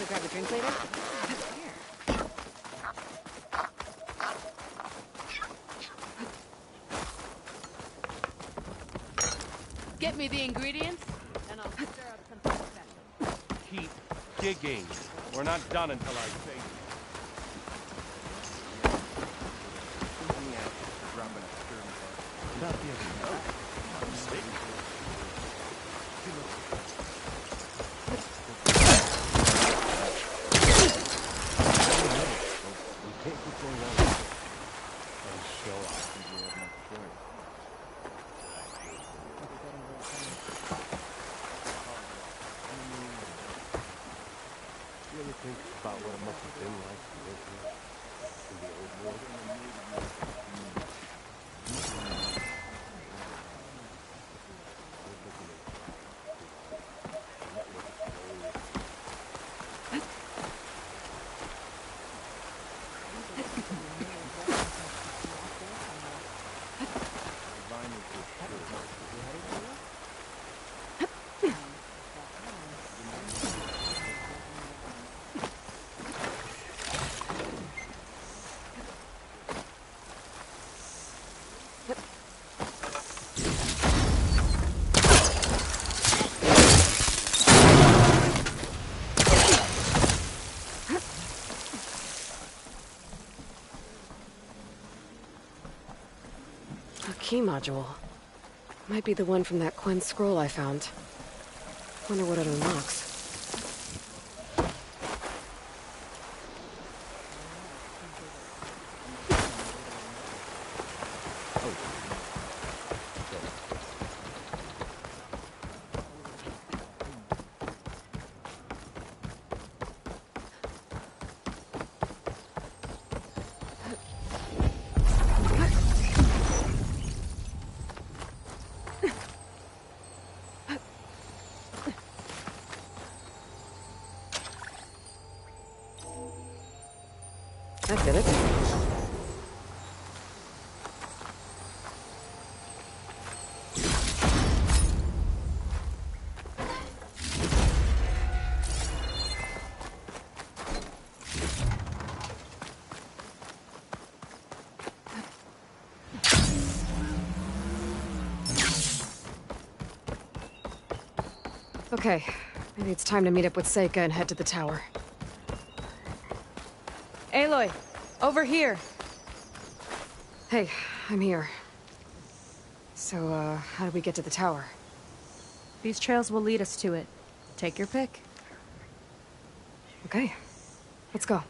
Grab a drink later? Get me the ingredients, and I'll stir up something special. Keep digging. We're not done until I say so. Not the other note. key module. Might be the one from that Quen scroll I found. Wonder what it unlocks. That did it. Okay, maybe it's time to meet up with Seika and head to the tower. Aloy, over here. Hey, I'm here. So, how do we get to the tower? These trails will lead us to it. Take your pick. Okay, let's go.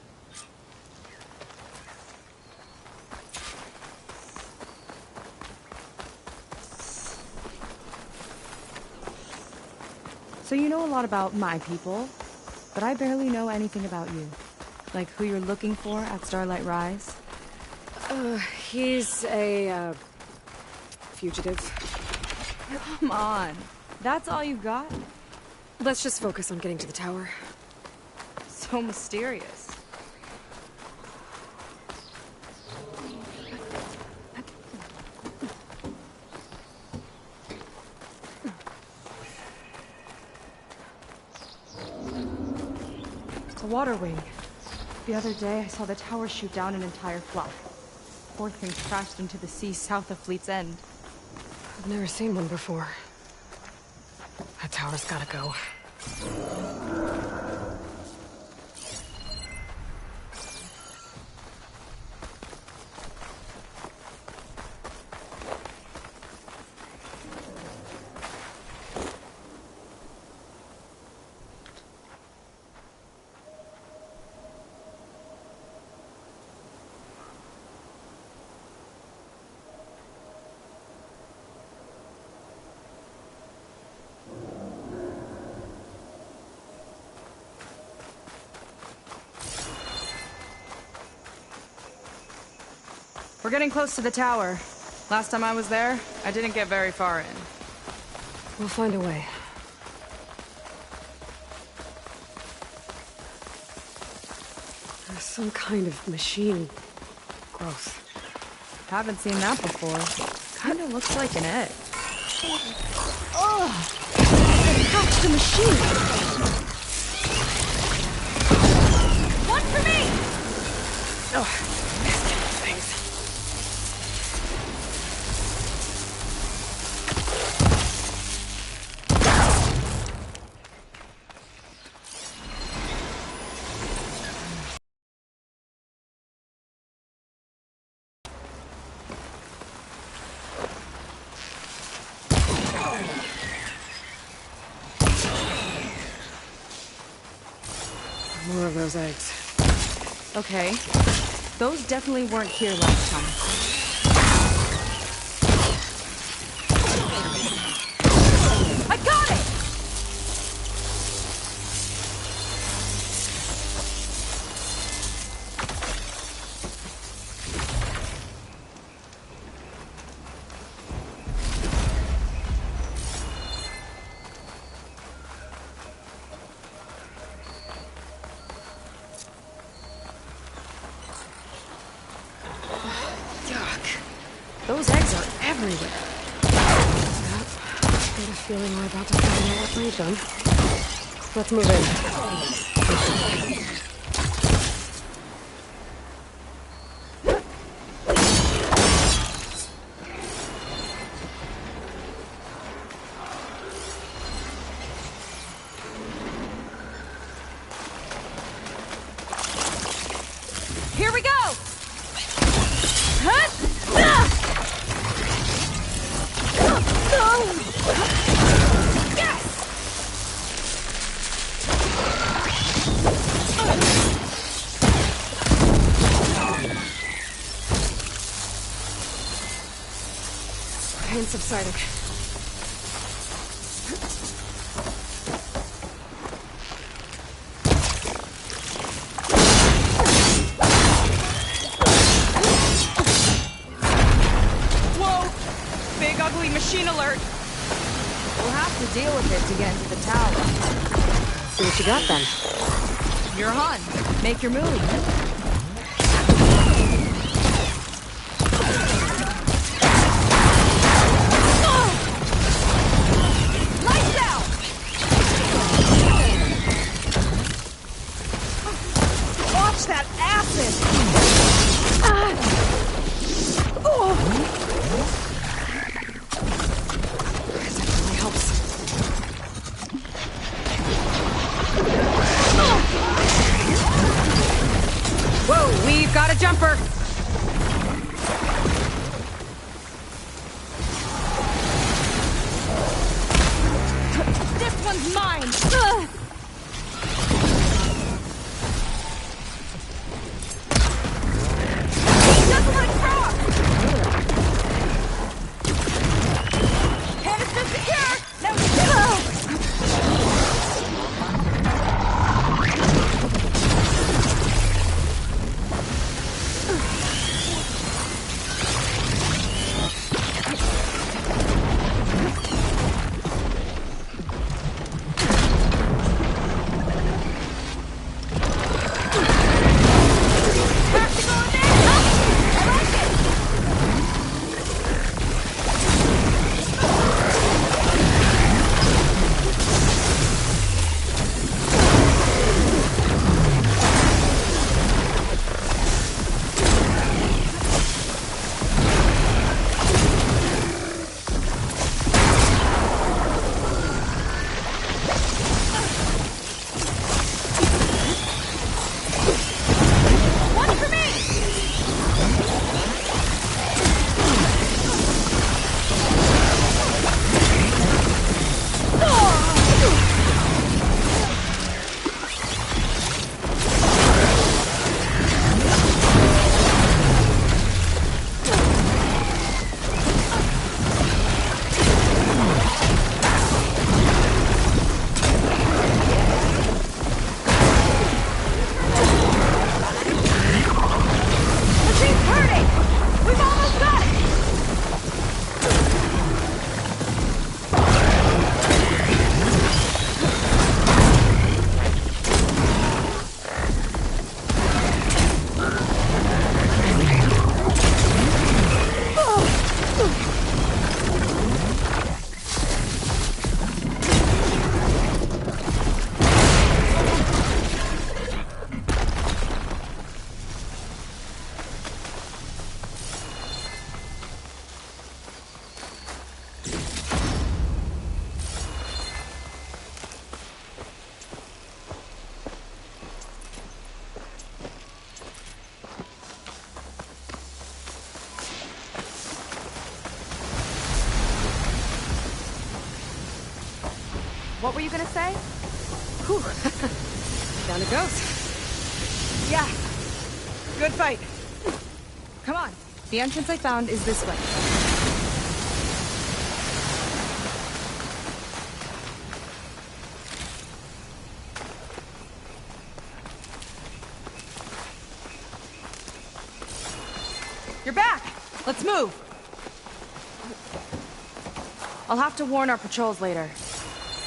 So you know a lot about my people, but I barely know anything about you. Like who you're looking for at Starlight Rise? He's a, fugitive. Come on. That's all you got? Let's just focus on getting to the tower. So mysterious. A water wing. The other day, I saw the tower shoot down an entire flock. Poor thing crashed into the sea south of Fleet's End. I've never seen one before. That tower's gotta go. We're getting close to the tower. Last time I was there, I didn't get very far in. We'll find a way. There's some kind of machine growth. Haven't seen that before. Kinda looks like an egg. Ugh! It hacked the machine! One for me! Oh. More of those eggs. Okay. Those definitely weren't here last time. I got it! Those eggs are everywhere. Yep. Got a feeling we're about to find out what made them. Let's move in. Here we go! pain subsiding. Whoa! Big ugly machine alert! We'll have to deal with it to get into the tower. See what you got then. You're on. Make your move. Jumper! This one's mine! He doesn't want to cross! Canister secure! Now what were you gonna say? Whew. Down it goes. Yeah. Good fight. Come on. The entrance I found is this way. You're back! Let's move! I'll have to warn our patrols later.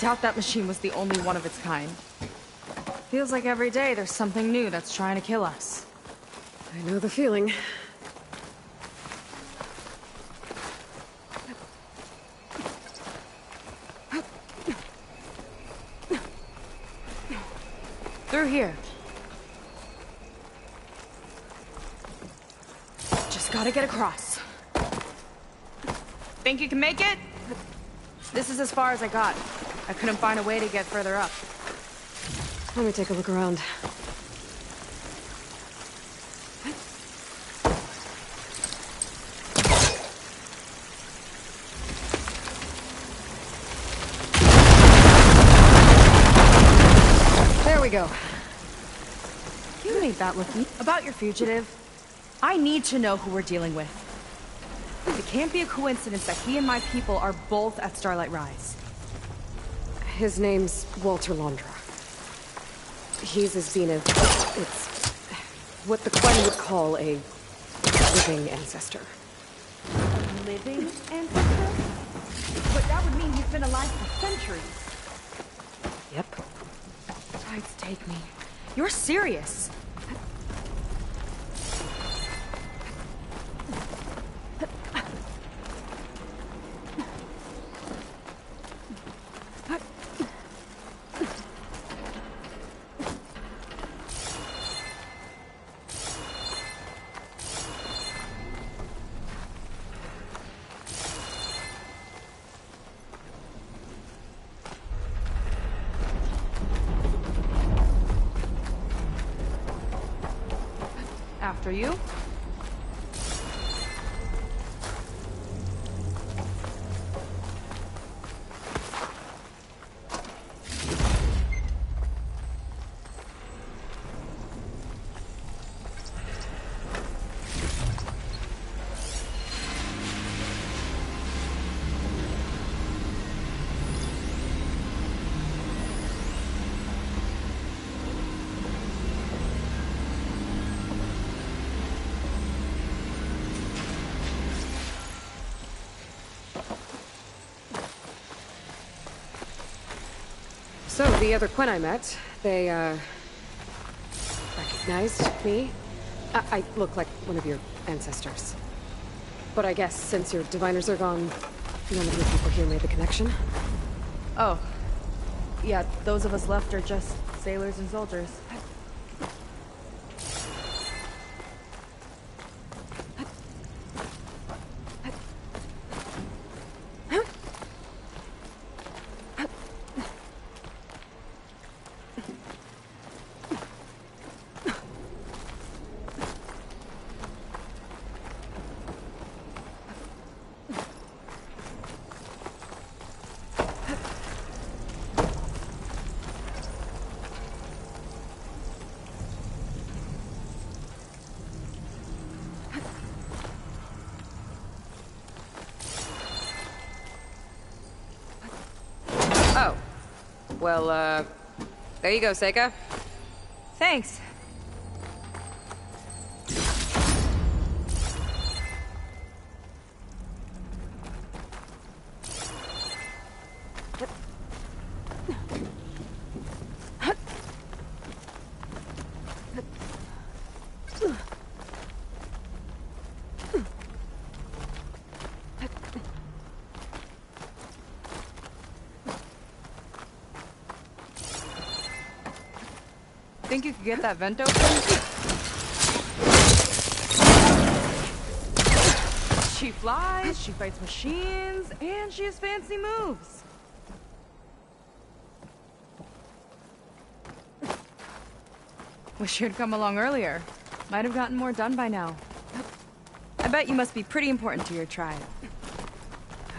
Doubt that machine was the only one of its kind. Feels like every day there's something new that's trying to kill us. I know the feeling. Through here. Just gotta get across. Think you can make it? This is as far as I got. I couldn't find a way to get further up. Let me take a look around. There we go. You made that look neat. About your fugitive, I need to know who we're dealing with. It can't be a coincidence that he and my people are both at Starlight Rise. His name's Walter Londra. He's a Zenith. It's what the Quen would call a living ancestor. Living ancestor? But that would mean he's been alive for centuries. Yep. Tides take me. You're serious. After you. So, the other Quen I met, they, recognized me. I look like one of your ancestors. But I guess since your diviners are gone, none of the people here made the connection? Oh. Yeah, those of us left are just sailors and soldiers. Well, there you go, Seika. Thanks. Think you could get that vent open? She flies, she fights machines, and she has fancy moves. Wish you'd come along earlier. Might have gotten more done by now. I bet you must be pretty important to your tribe.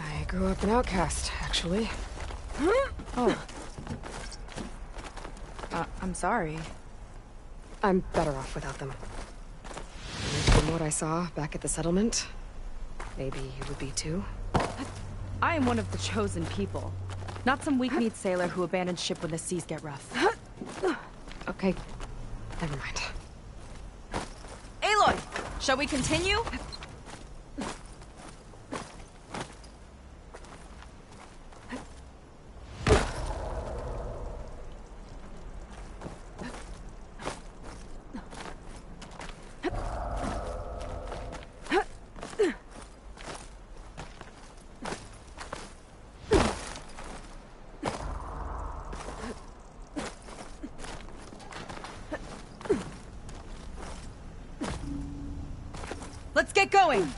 I grew up an outcast, actually. Oh. I'm sorry. I'm better off without them. From what I saw back at the settlement, maybe you would be too? I am one of the chosen people. Not some weak-kneed sailor who abandons ship when the seas get rough. Okay, never mind. Aloy! Shall we continue? Let's get going!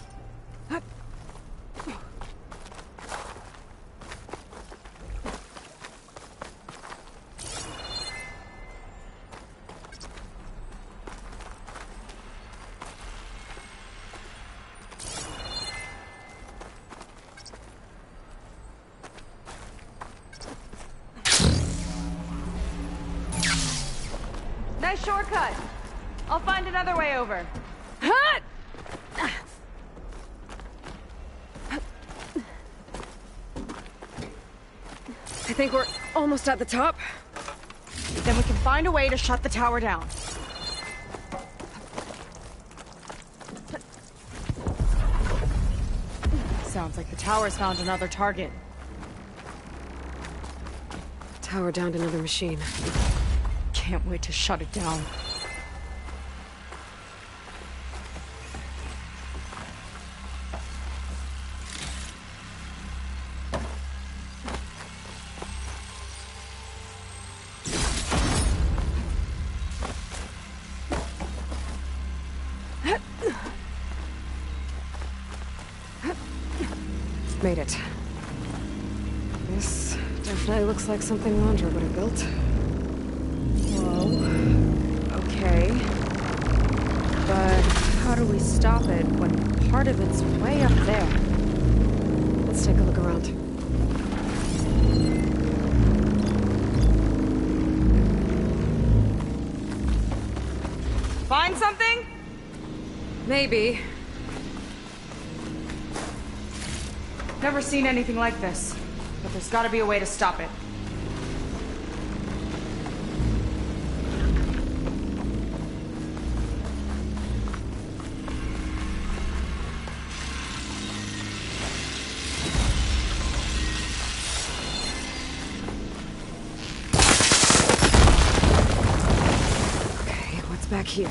Nice shortcut. I'll find another way over. think we're almost at the top? Then we can find a way to shut the tower down. Sounds like the tower's found another target. Tower downed another machine. Can't wait to shut it down. Made it. This definitely looks like something Londra would have built. Whoa. Okay. But how do we stop it when part of it's way up there? Let's take a look around. Find something? Maybe. Never seen anything like this, but there's gotta be a way to stop it. Okay, what's back here?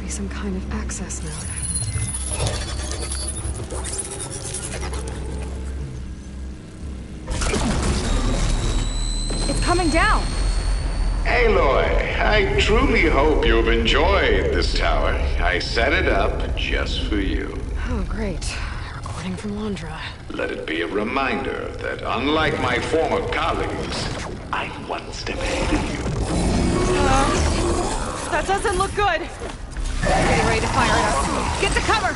Some kind of access node. It's coming down! Aloy, I truly hope you've enjoyed this tower. I set it up just for you. Oh, great. Recording from Londra. Let it be a reminder that unlike my former colleagues, I'm one step ahead of you. That doesn't look good. Getting ready to fire at us. Get to cover!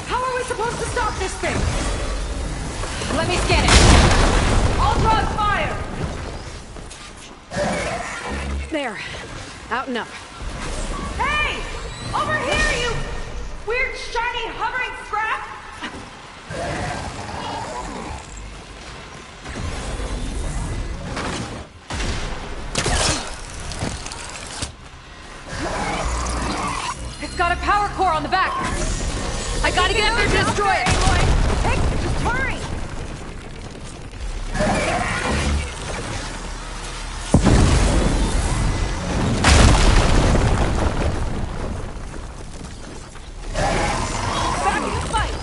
How are we supposed to stop this thing? Let me scan it. I'll draw fire! There. Out and up. Hey! Over here, you weird, shiny, hovering scrap! It's got a power core on the back. I gotta get up there to destroy it. Hey, just hurry! Back in the fight.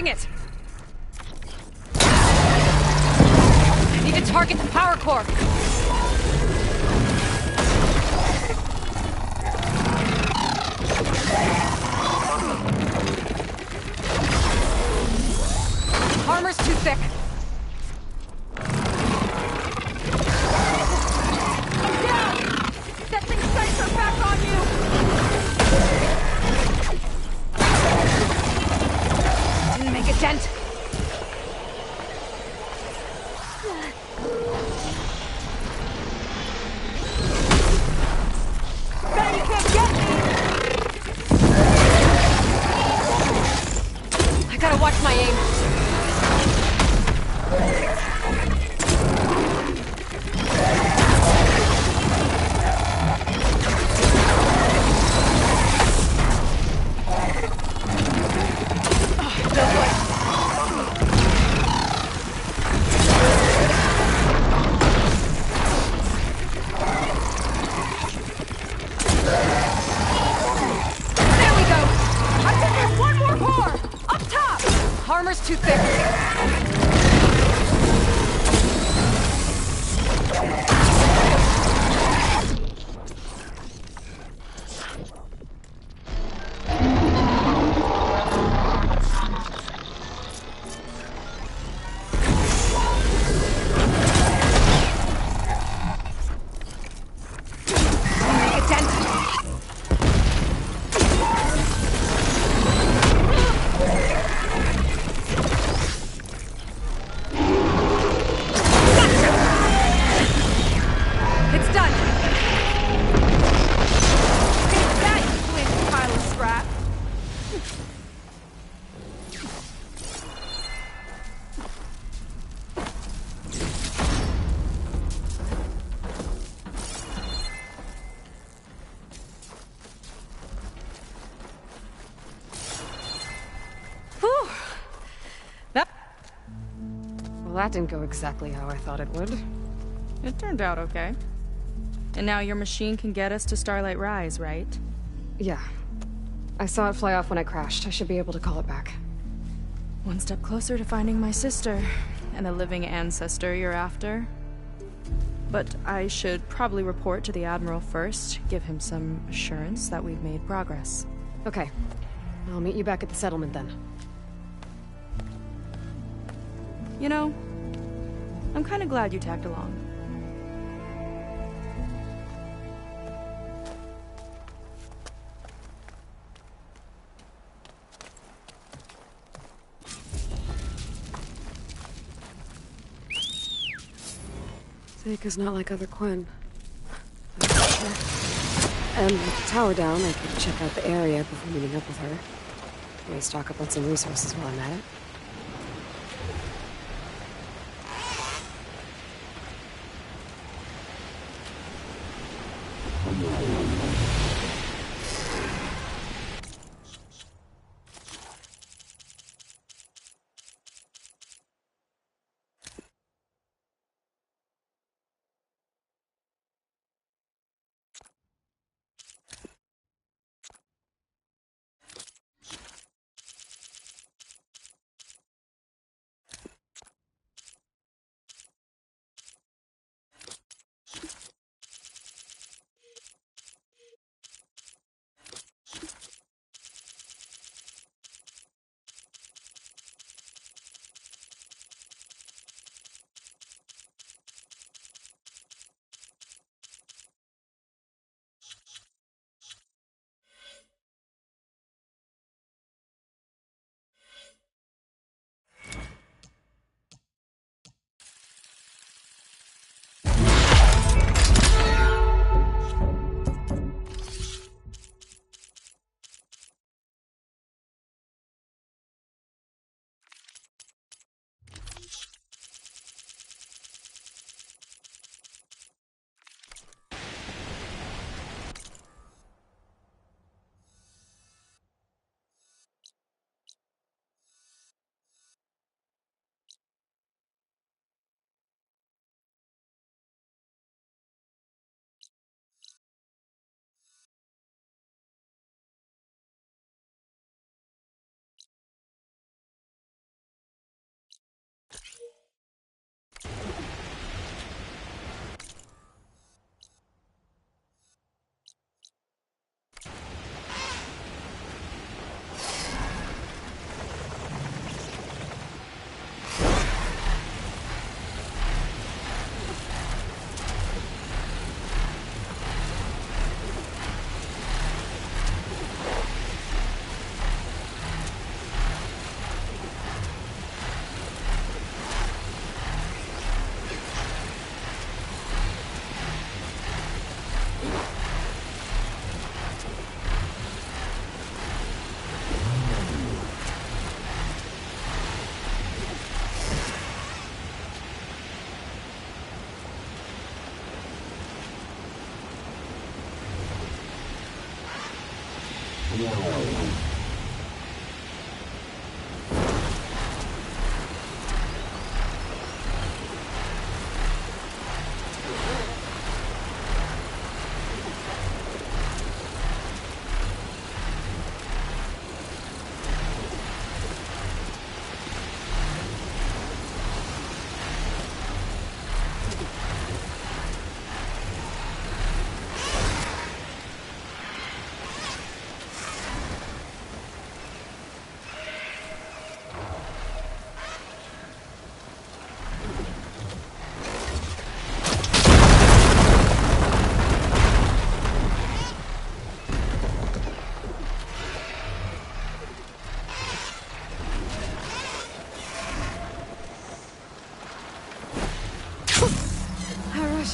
It! Need to target the power core. Armor's too thick. Down! That thing's sights are back on you! Didn't make a dent. Bet you can't get me! I gotta watch my aim. Armor's too thick. Well, that didn't go exactly how I thought it would. It turned out okay. And now your machine can get us to Starlight Rise, right? Yeah. I saw it fly off when I crashed. I should be able to call it back. One step closer to finding my sister, and the living ancestor you're after. But I should probably report to the Admiral first, give him some assurance that we've made progress. Okay. I'll meet you back at the settlement then. You know, I'm kinda glad you tagged along. Seika's not like other Quen. And with the tower down, I could check out the area before meeting up with her. Maybe stock up on some resources while I'm at it.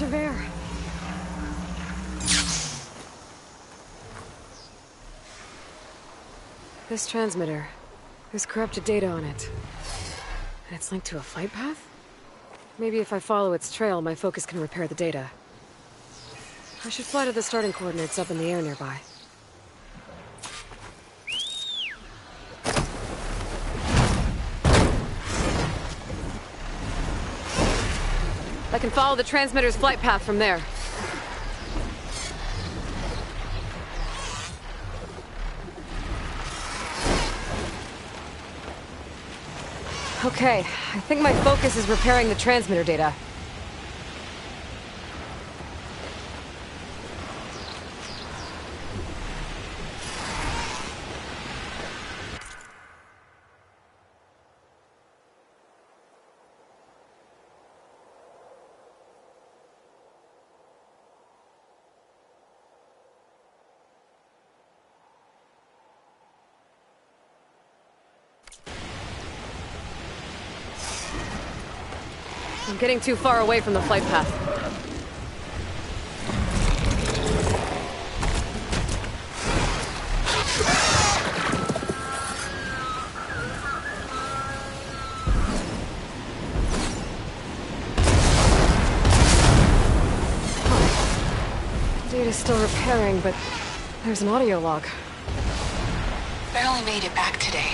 Of air. This transmitter, there's corrupted data on it. And it's linked to a flight path? Maybe if I follow its trail, my focus can repair the data. I should fly to the starting coordinates up in the air nearby. I can follow the transmitter's flight path from there. Okay, I think my focus is repairing the transmitter data. I'm getting too far away from the flight path. Data's still repairing, but there's an audio log. Barely made it back today.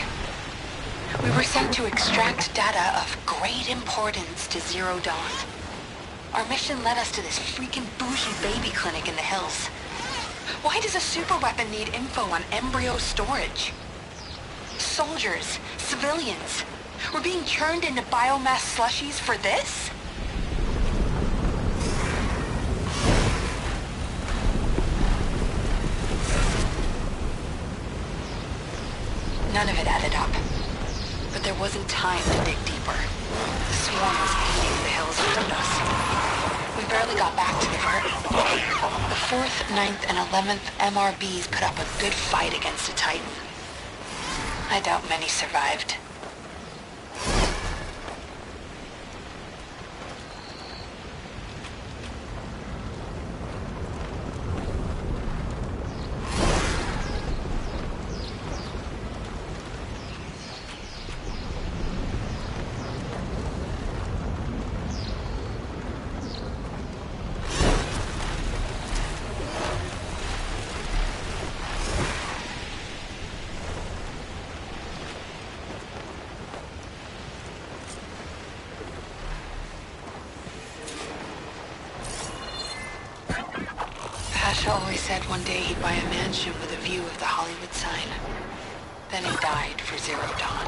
We were sent to extract data of great importance to Zero Dawn. Our mission led us to this freaking bougie baby clinic in the hills. Why does a superweapon need info on embryo storage? Soldiers, civilians, we're being churned into biomass slushies for this? None of it added up. But there wasn't time to dig deeper. The swarm was eating the hills around us. We barely got back to the vert. The 4th, 9th, and 11th MRBs put up a good fight against a Titan. I doubt many survived. Pasha always said one day he'd buy a mansion with a view of the Hollywood sign. Then he died for Zero Dawn.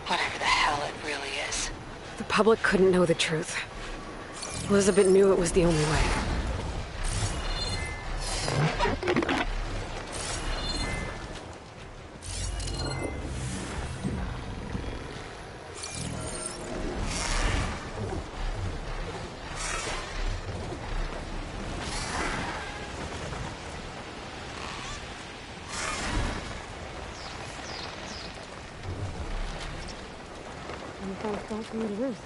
Whatever the hell it really is. The public couldn't know the truth. Elizabeth knew it was the only way. From the roof.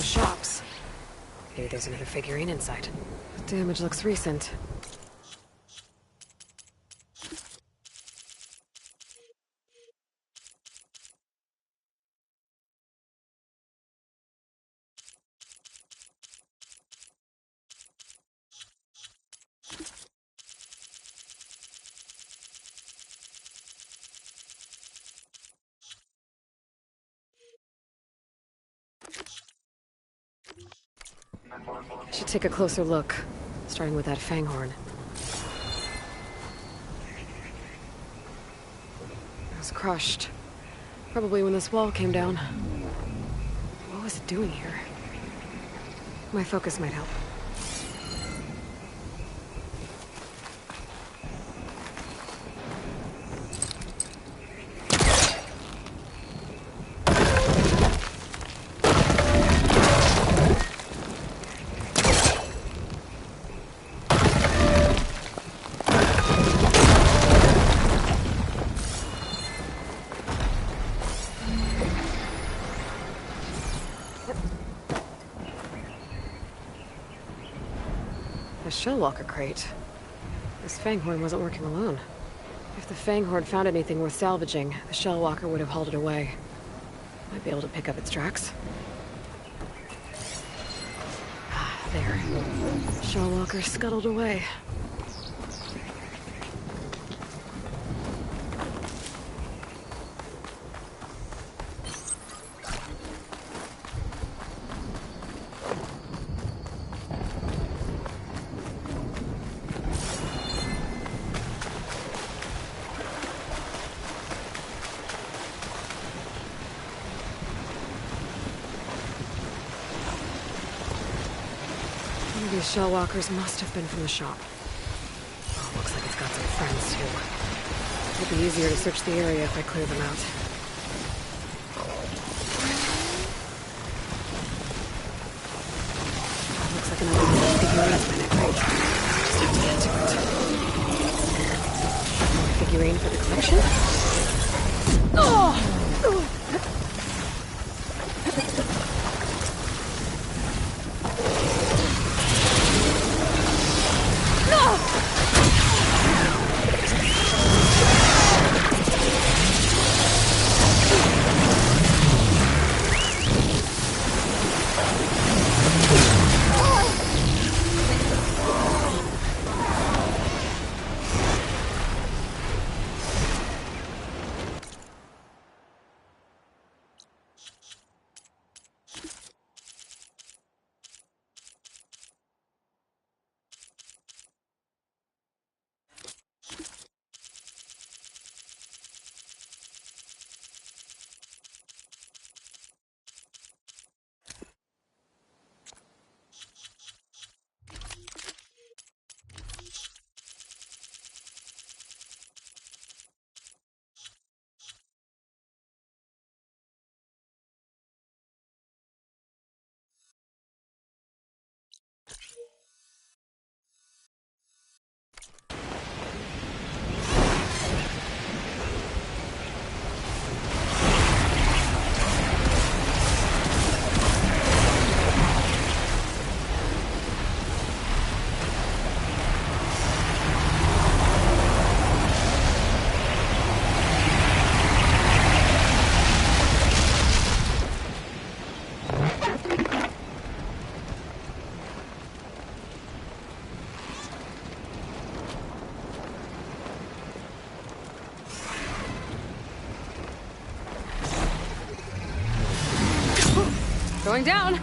shops. Maybe there's another figurine inside. The damage looks recent. I should take a closer look, starting with that Fanghorn. It was crushed. Probably when this wall came down. What was it doing here? My focus might help. A Shellwalker crate. This Fanghorn wasn't working alone. If the Fanghorn found anything worth salvaging, the Shellwalker would have hauled it away. Might be able to pick up its tracks. There. Shellwalker scuttled away. These Shellwalkers must have been from the shop. Oh, looks like it's got some friends, too. It'll be easier to search the area if I clear them out. Oh, looks like another one of the figurines by that crate. Just have to get to it. More figurine for the collection? Oh! Going down.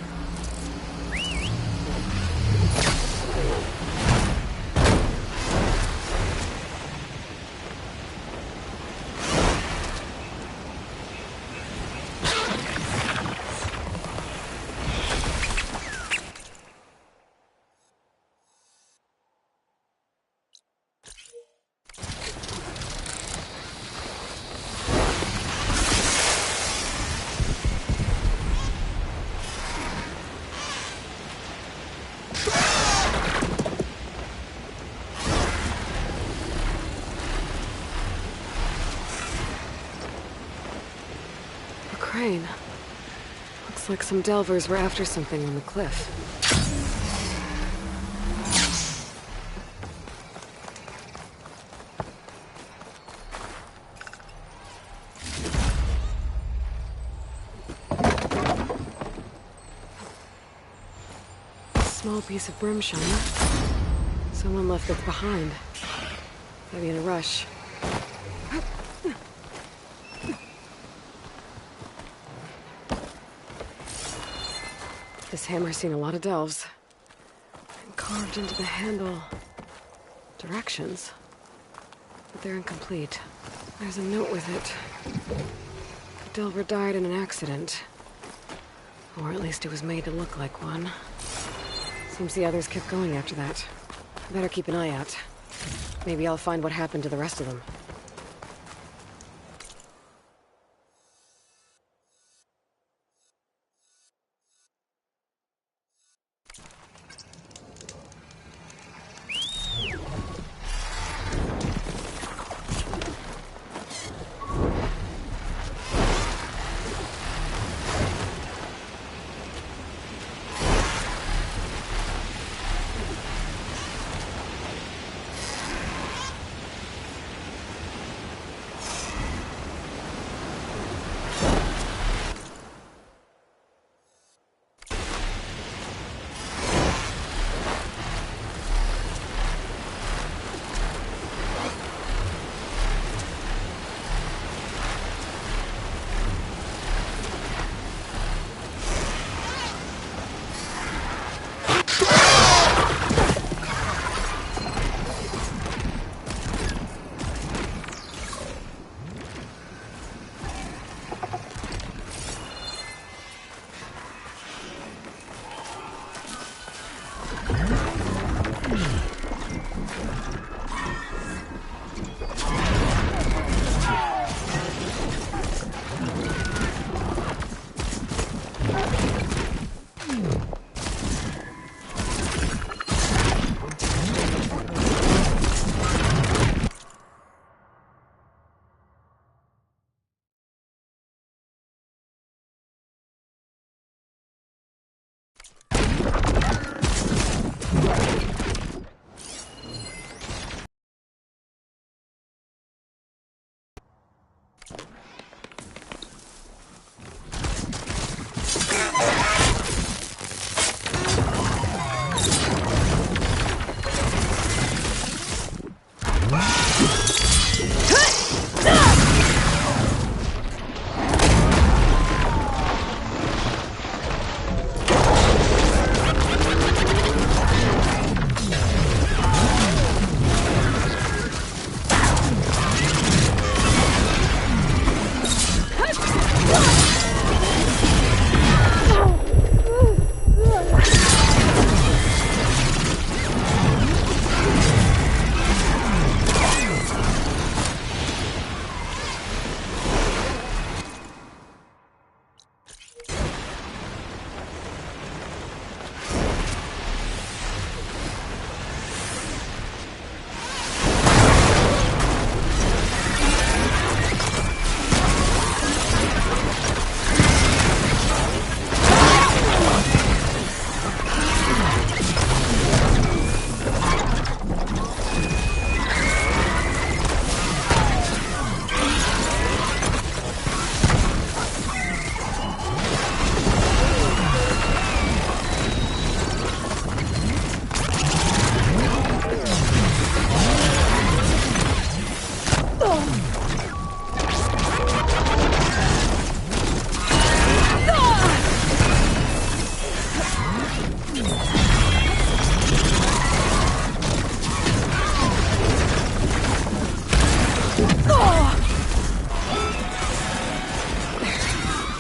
Looks Looks like some delvers were after something on the cliff. Small piece of brimstone. Someone left it behind. Maybe in a rush. This hammer's seen a lot of delves. And carved into the handle. Directions. But they're incomplete. There's a note with it. The delver died in an accident. Or at least it was made to look like one. Seems the others kept going after that. I better keep an eye out. Maybe I'll find what happened to the rest of them.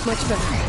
Much better.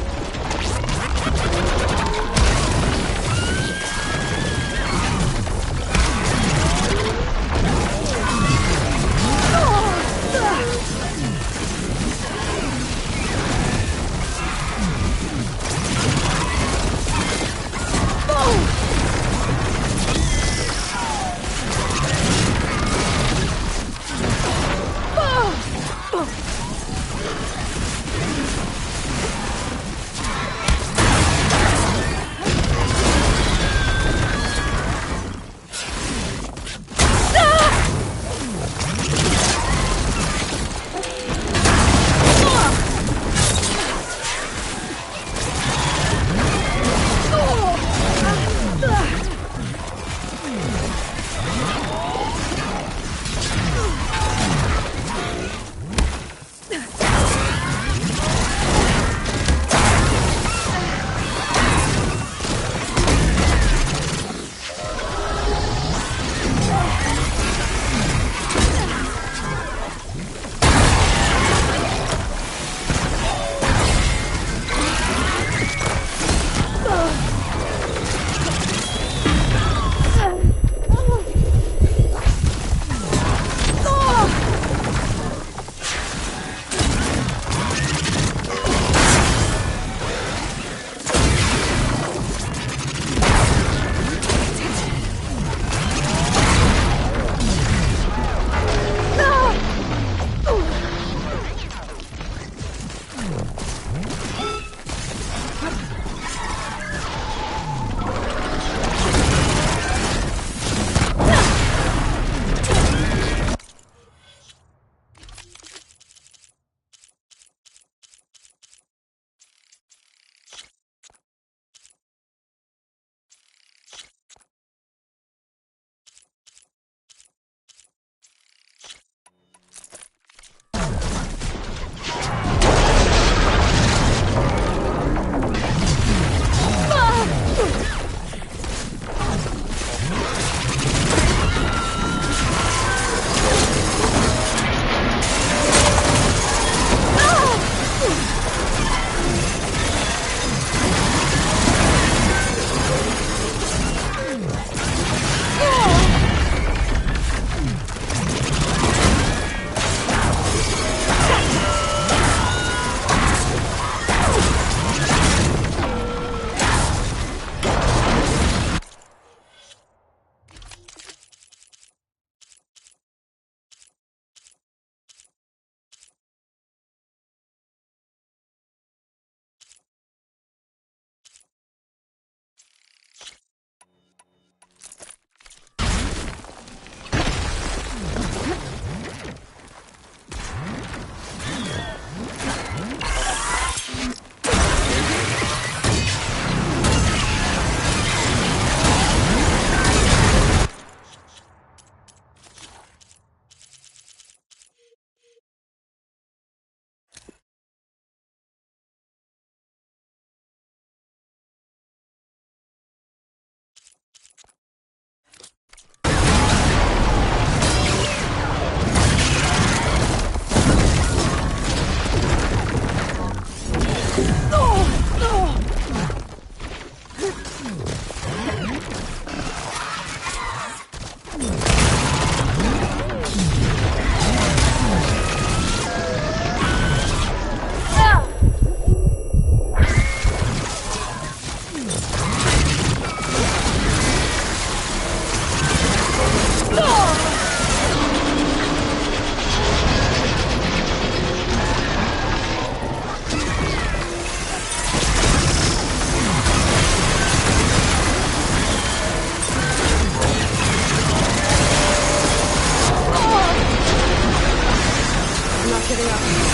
getting up.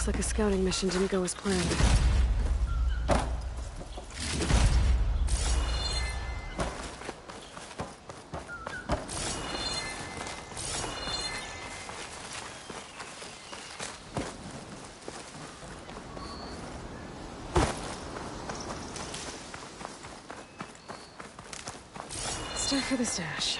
Looks like a scouting mission didn't go as planned. It's time for the stash.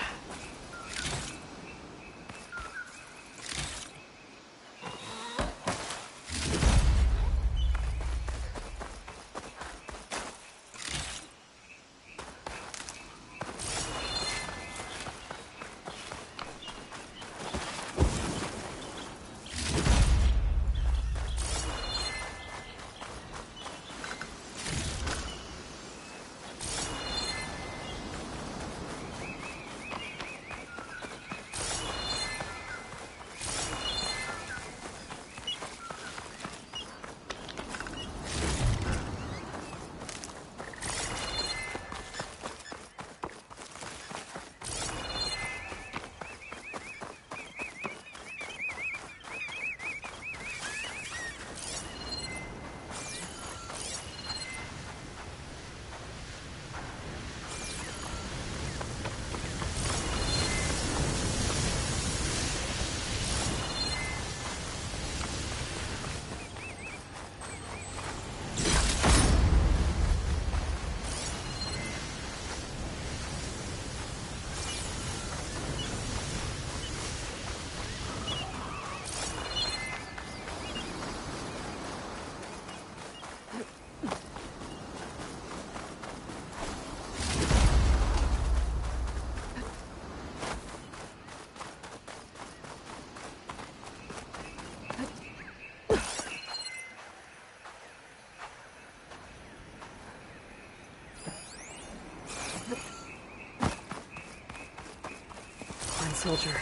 Soldier.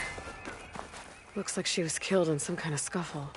Looks like she was killed in some kind of scuffle.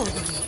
already.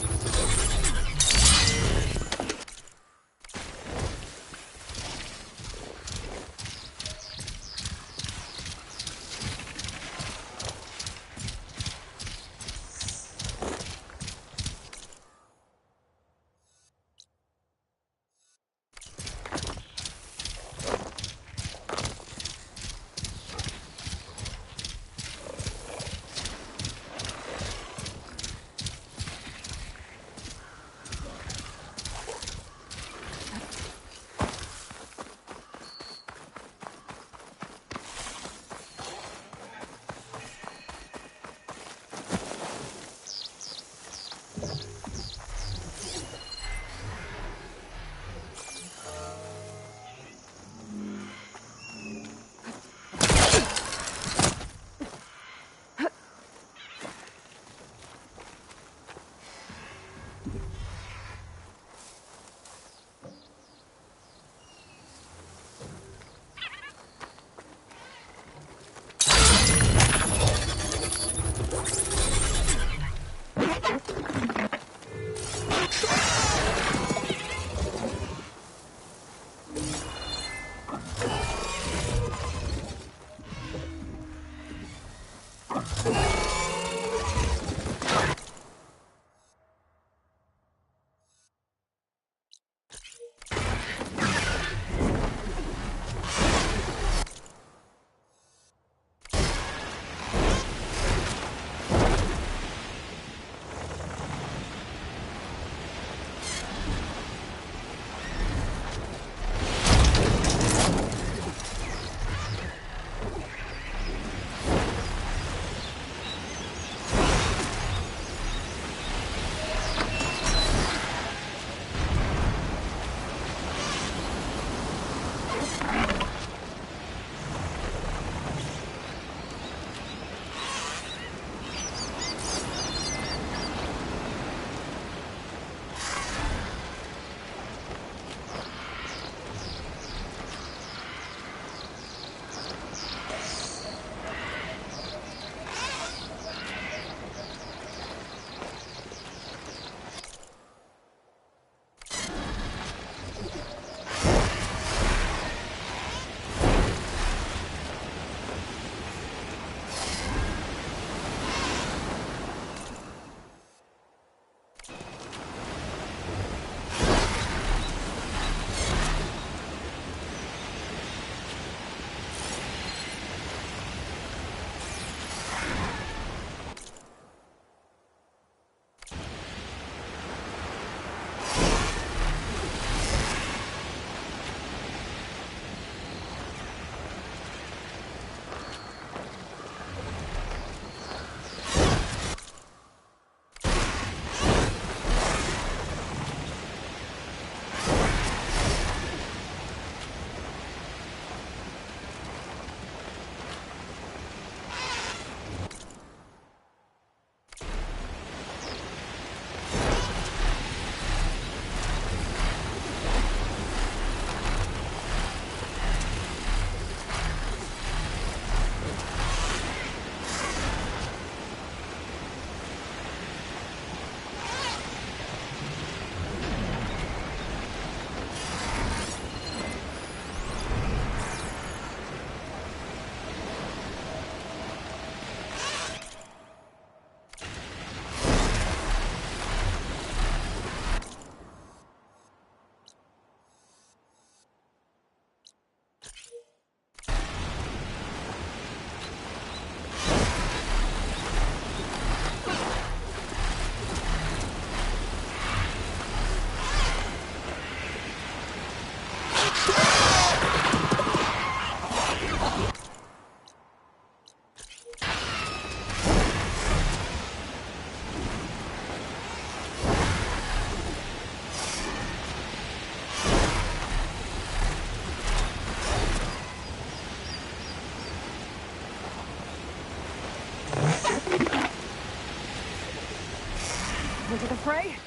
Into the fray?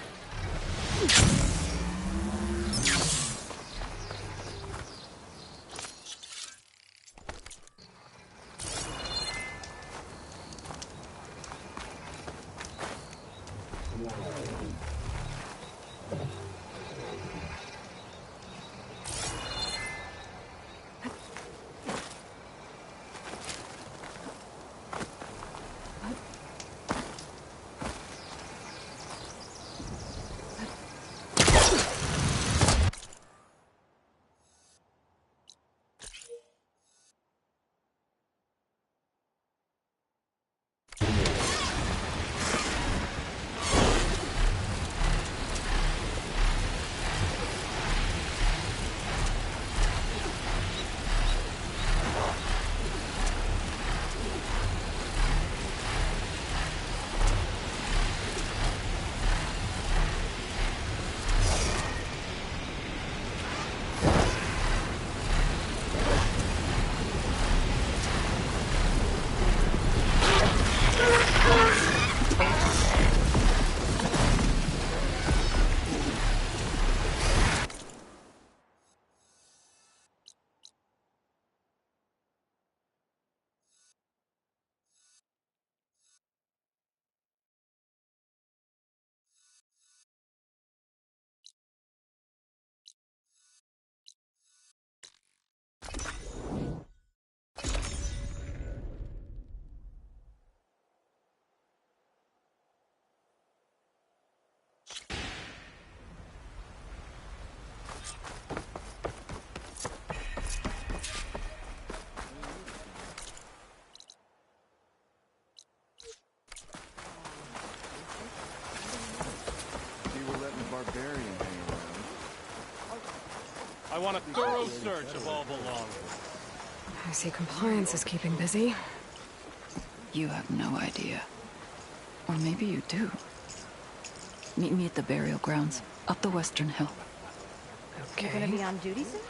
Barbarian hanging around. I want a thorough search of all belongings. I see compliance is keeping busy. You have no idea. Or maybe you do. Meet me at the burial grounds, up the Western Hill. Okay. You're gonna be on duty soon?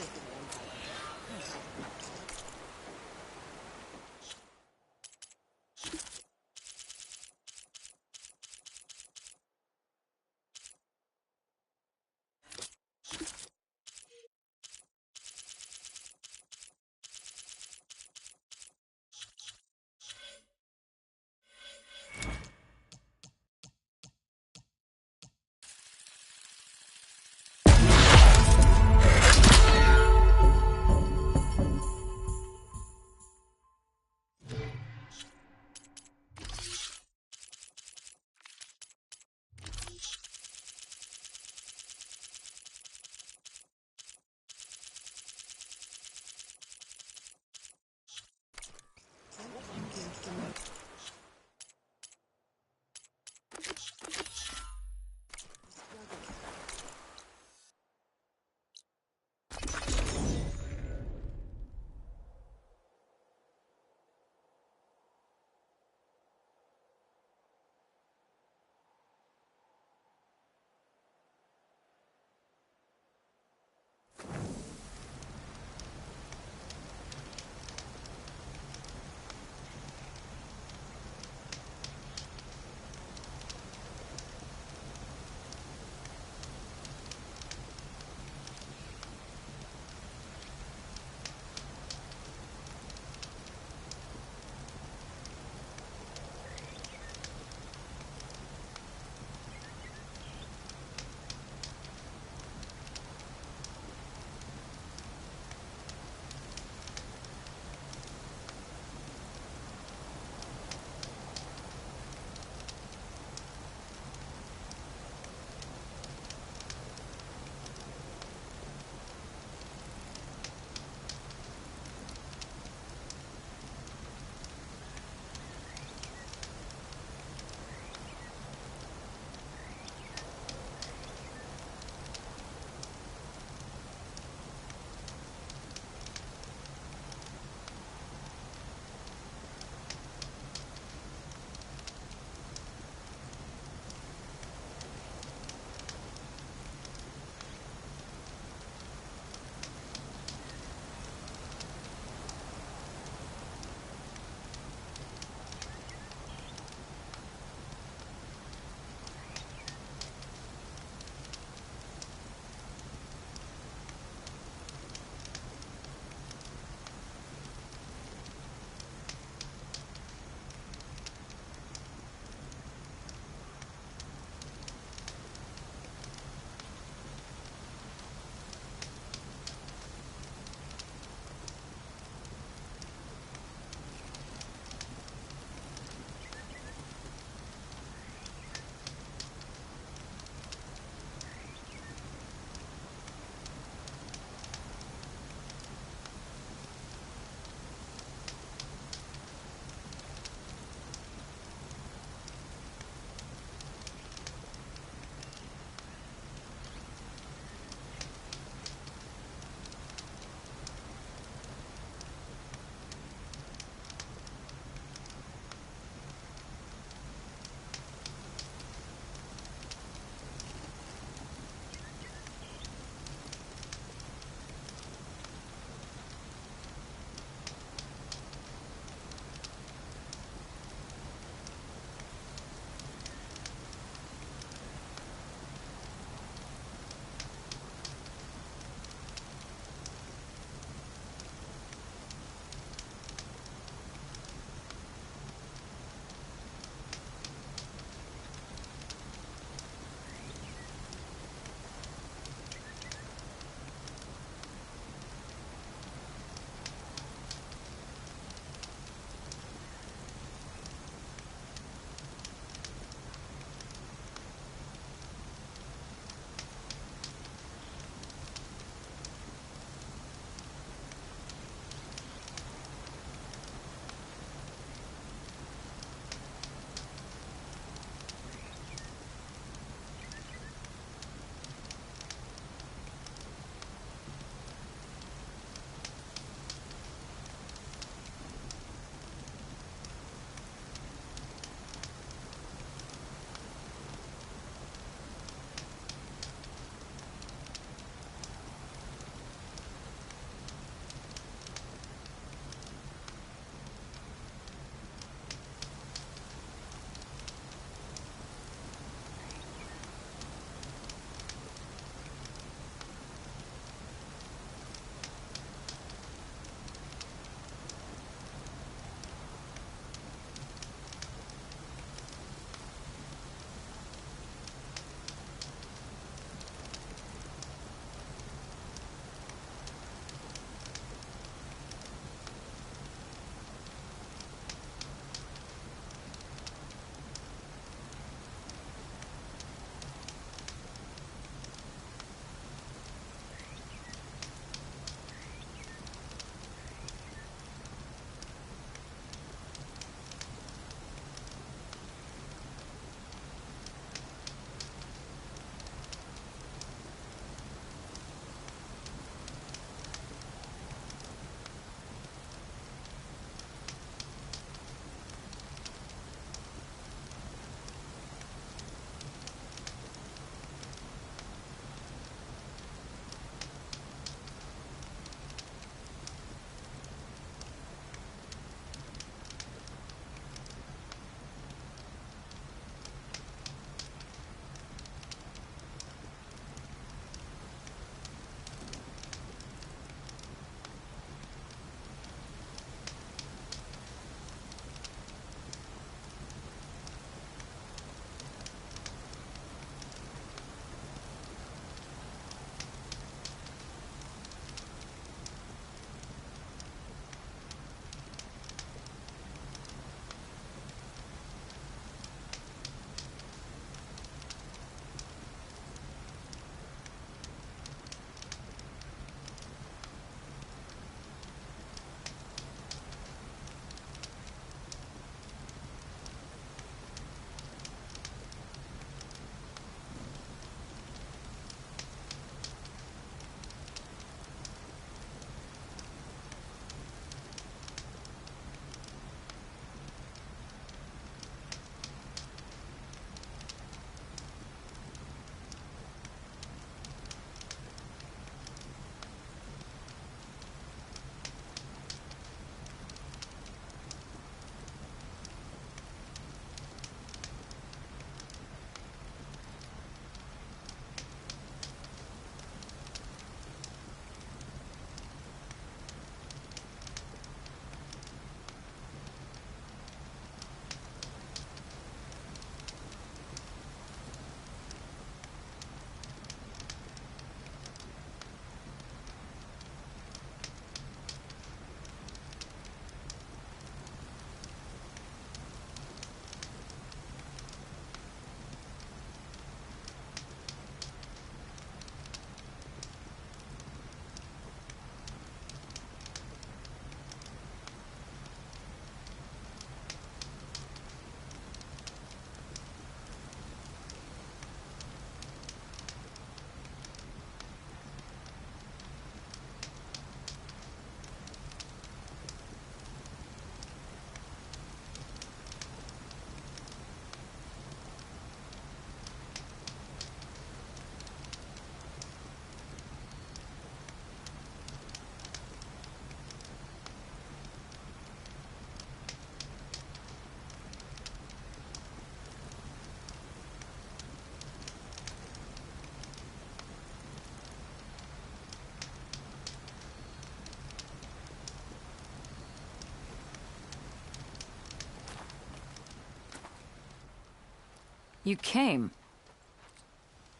You came.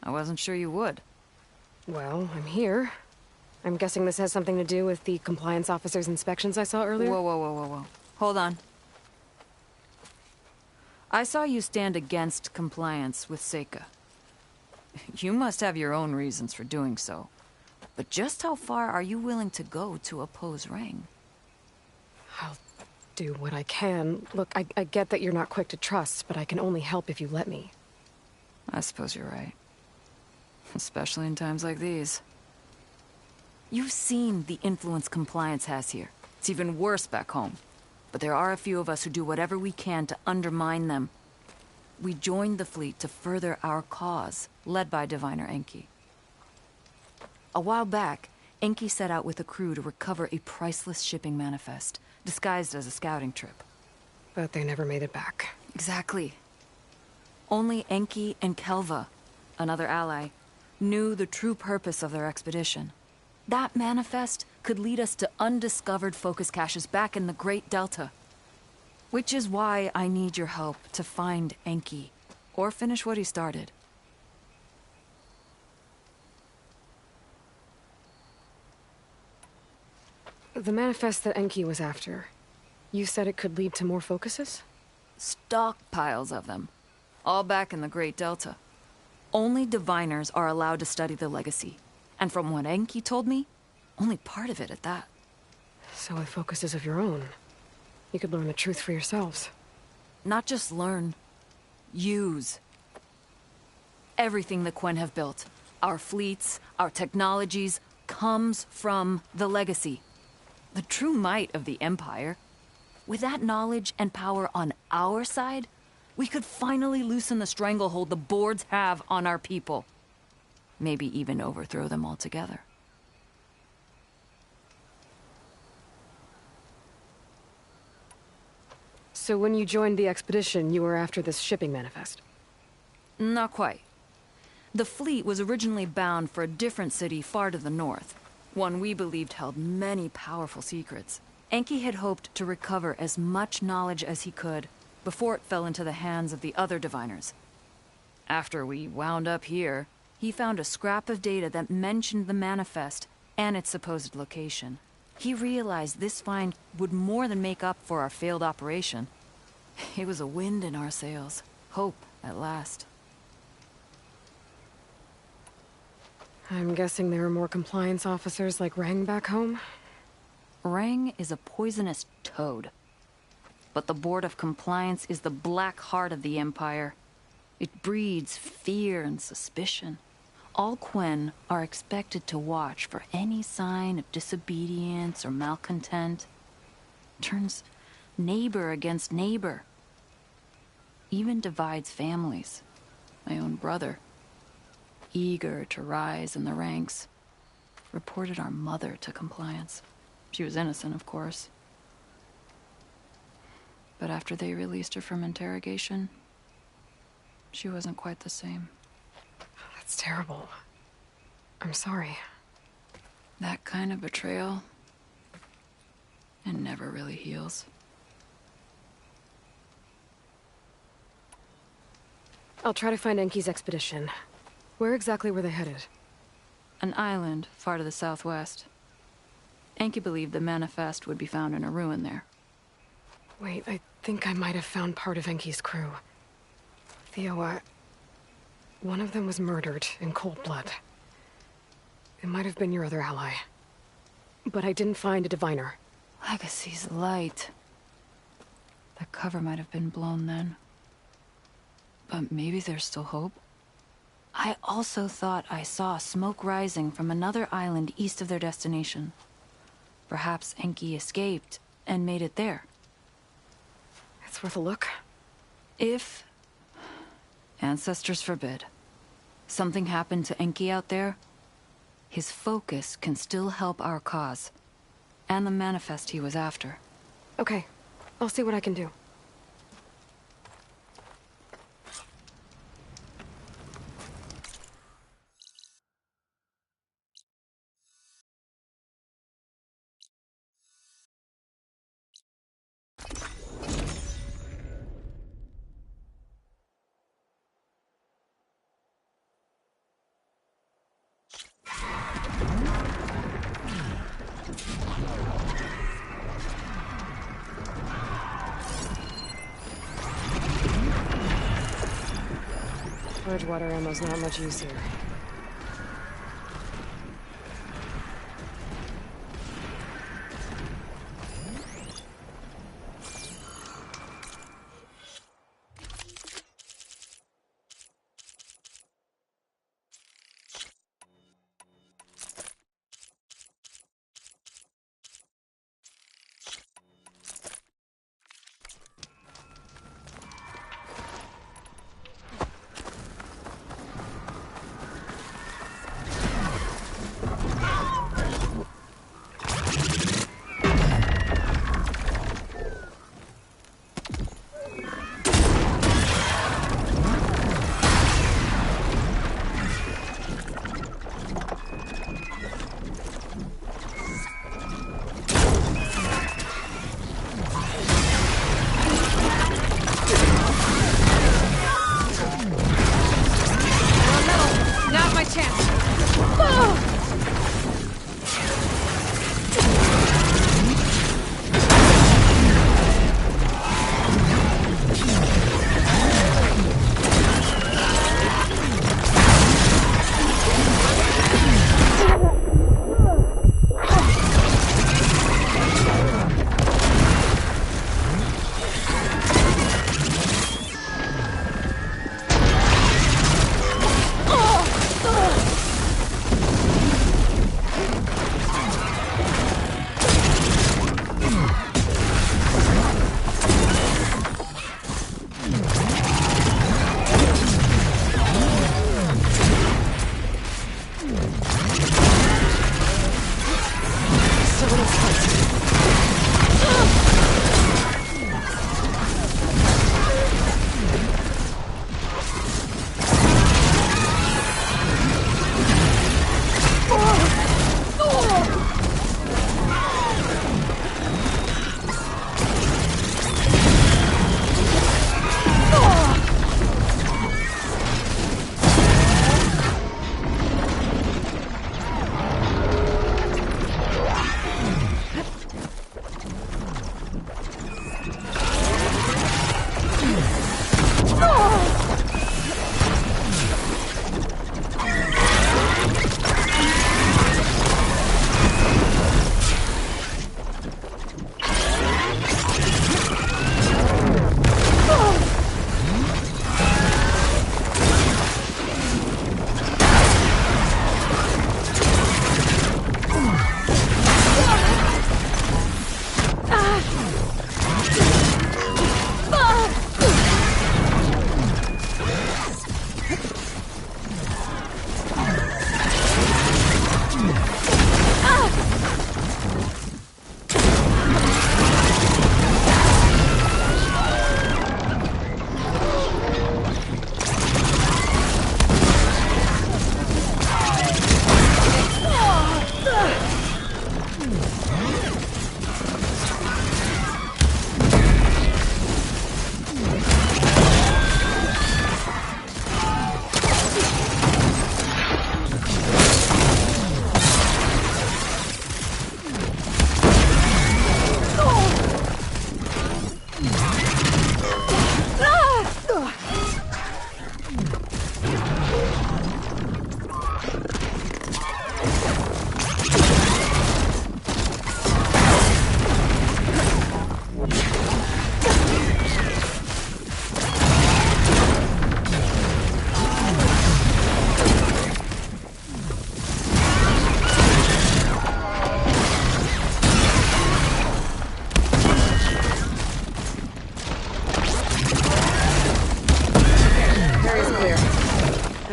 I wasn't sure you would. Well, I'm here. I'm guessing this has something to do with the compliance officer's inspections I saw earlier? Whoa. Hold on. I saw you stand against compliance with Seika. You must have your own reasons for doing so. But just how far are you willing to go to oppose Rang? I'll do what I can. Look, I get that you're not quick to trust, but I can only help if you let me. I suppose you're right. Especially in times like these. You've seen the influence compliance has here. It's even worse back home. But there are a few of us who do whatever we can to undermine them. We joined the fleet to further our cause, led by Diviner Enki. A while back, Enki set out with a crew to recover a priceless shipping manifest, disguised as a scouting trip. But they never made it back. Exactly. Only Enki and Kelva, another ally, knew the true purpose of their expedition. That manifest could lead us to undiscovered focus caches back in the Great Delta. Which is why I need your help to find Enki, or finish what he started. The manifest that Enki was after, you said it could lead to more focuses? Stockpiles of them. All back in the Great Delta. Only diviners are allowed to study the legacy. And from what Enki told me, only part of it at that. So with focuses of your own, you could learn the truth for yourselves. Not just learn. Use. Everything the Quen have built, our fleets, our technologies, comes from the legacy. The true might of the Empire. With that knowledge and power on our side, we could finally loosen the stranglehold the boards have on our people. Maybe even overthrow them altogether. So when you joined the expedition, you were after this shipping manifest? Not quite. The fleet was originally bound for a different city far to the north. One we believed held many powerful secrets. Enki had hoped to recover as much knowledge as he could before it fell into the hands of the other diviners. After we wound up here, he found a scrap of data that mentioned the manifest and its supposed location. He realized this find would more than make up for our failed operation. It was a wind in our sails. Hope, at last. I'm guessing there are more compliance officers like Rang back home? Rang is a poisonous toad. But the Board of Compliance is the black heart of the Empire. It breeds fear and suspicion. All Quen are expected to watch for any sign of disobedience or malcontent. Turns neighbor against neighbor. Even divides families. My own brother, eager to rise in the ranks, reported our mother to Compliance. She was innocent, of course. But after they released her from interrogation, she wasn't quite the same. That's terrible. I'm sorry. That kind of betrayal, it never really heals. I'll try to find Enki's expedition. Where exactly were they headed? An island far to the southwest. Enki believed the manifest would be found in a ruin there. Wait, I think I might have found part of Enki's crew. Theo, one of them was murdered in cold blood. It might have been your other ally. But I didn't find a diviner. Legacy's light. The cover might have been blown then. But maybe there's still hope. I also thought I saw smoke rising from another island east of their destination. Perhaps Enki escaped and made it there. It's worth a look. If... ancestors forbid. Something happened to Enki out there, his focus can still help our cause. And the manifest he was after. Okay. I'll see what I can do. Purge water ammo's not much use here.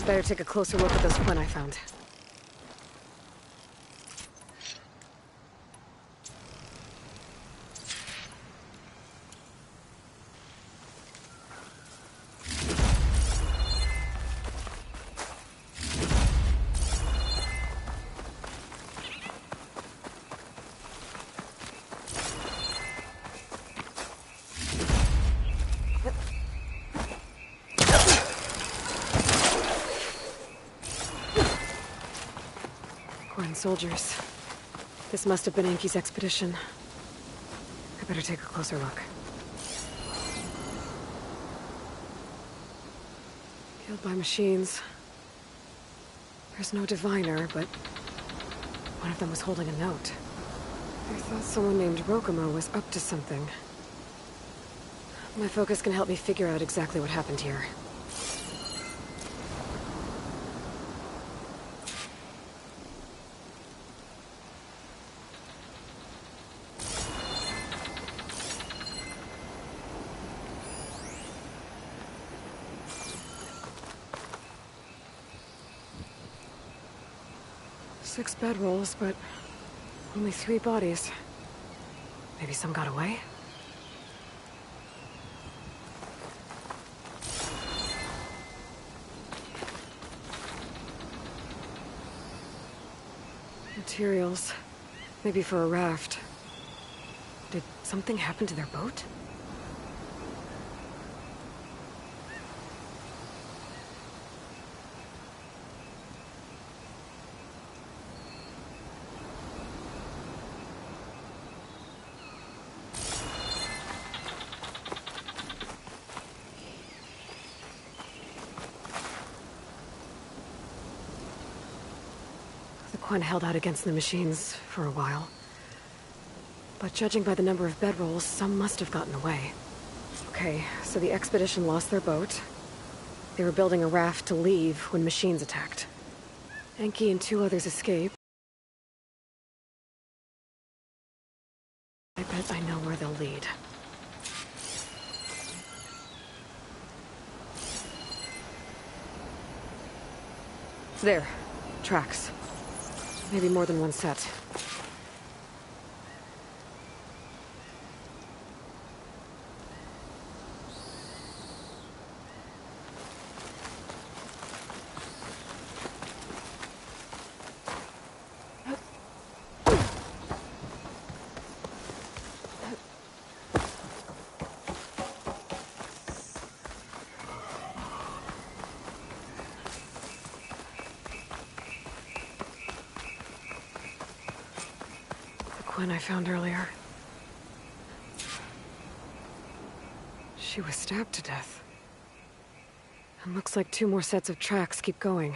Better take a closer look at those Quinn I found. Soldiers. This must have been Enki's expedition. I better take a closer look. Killed by machines. There's no diviner, but one of them was holding a note. I thought someone named Rokumo was up to something. My focus can help me figure out exactly what happened here. Six bedrolls, but only 3 bodies. Maybe some got away? Materials. Maybe for a raft. Did something happen to their boat? Quan held out against the machines for a while. But judging by the number of bedrolls, some must have gotten away. Okay, so the expedition lost their boat. They were building a raft to leave when machines attacked. Enki and 2 others escaped. I bet I know where they'll lead. There. Tracks. Maybe more than one set. One I found earlier. She was stabbed to death. And looks like 2 more sets of tracks keep going.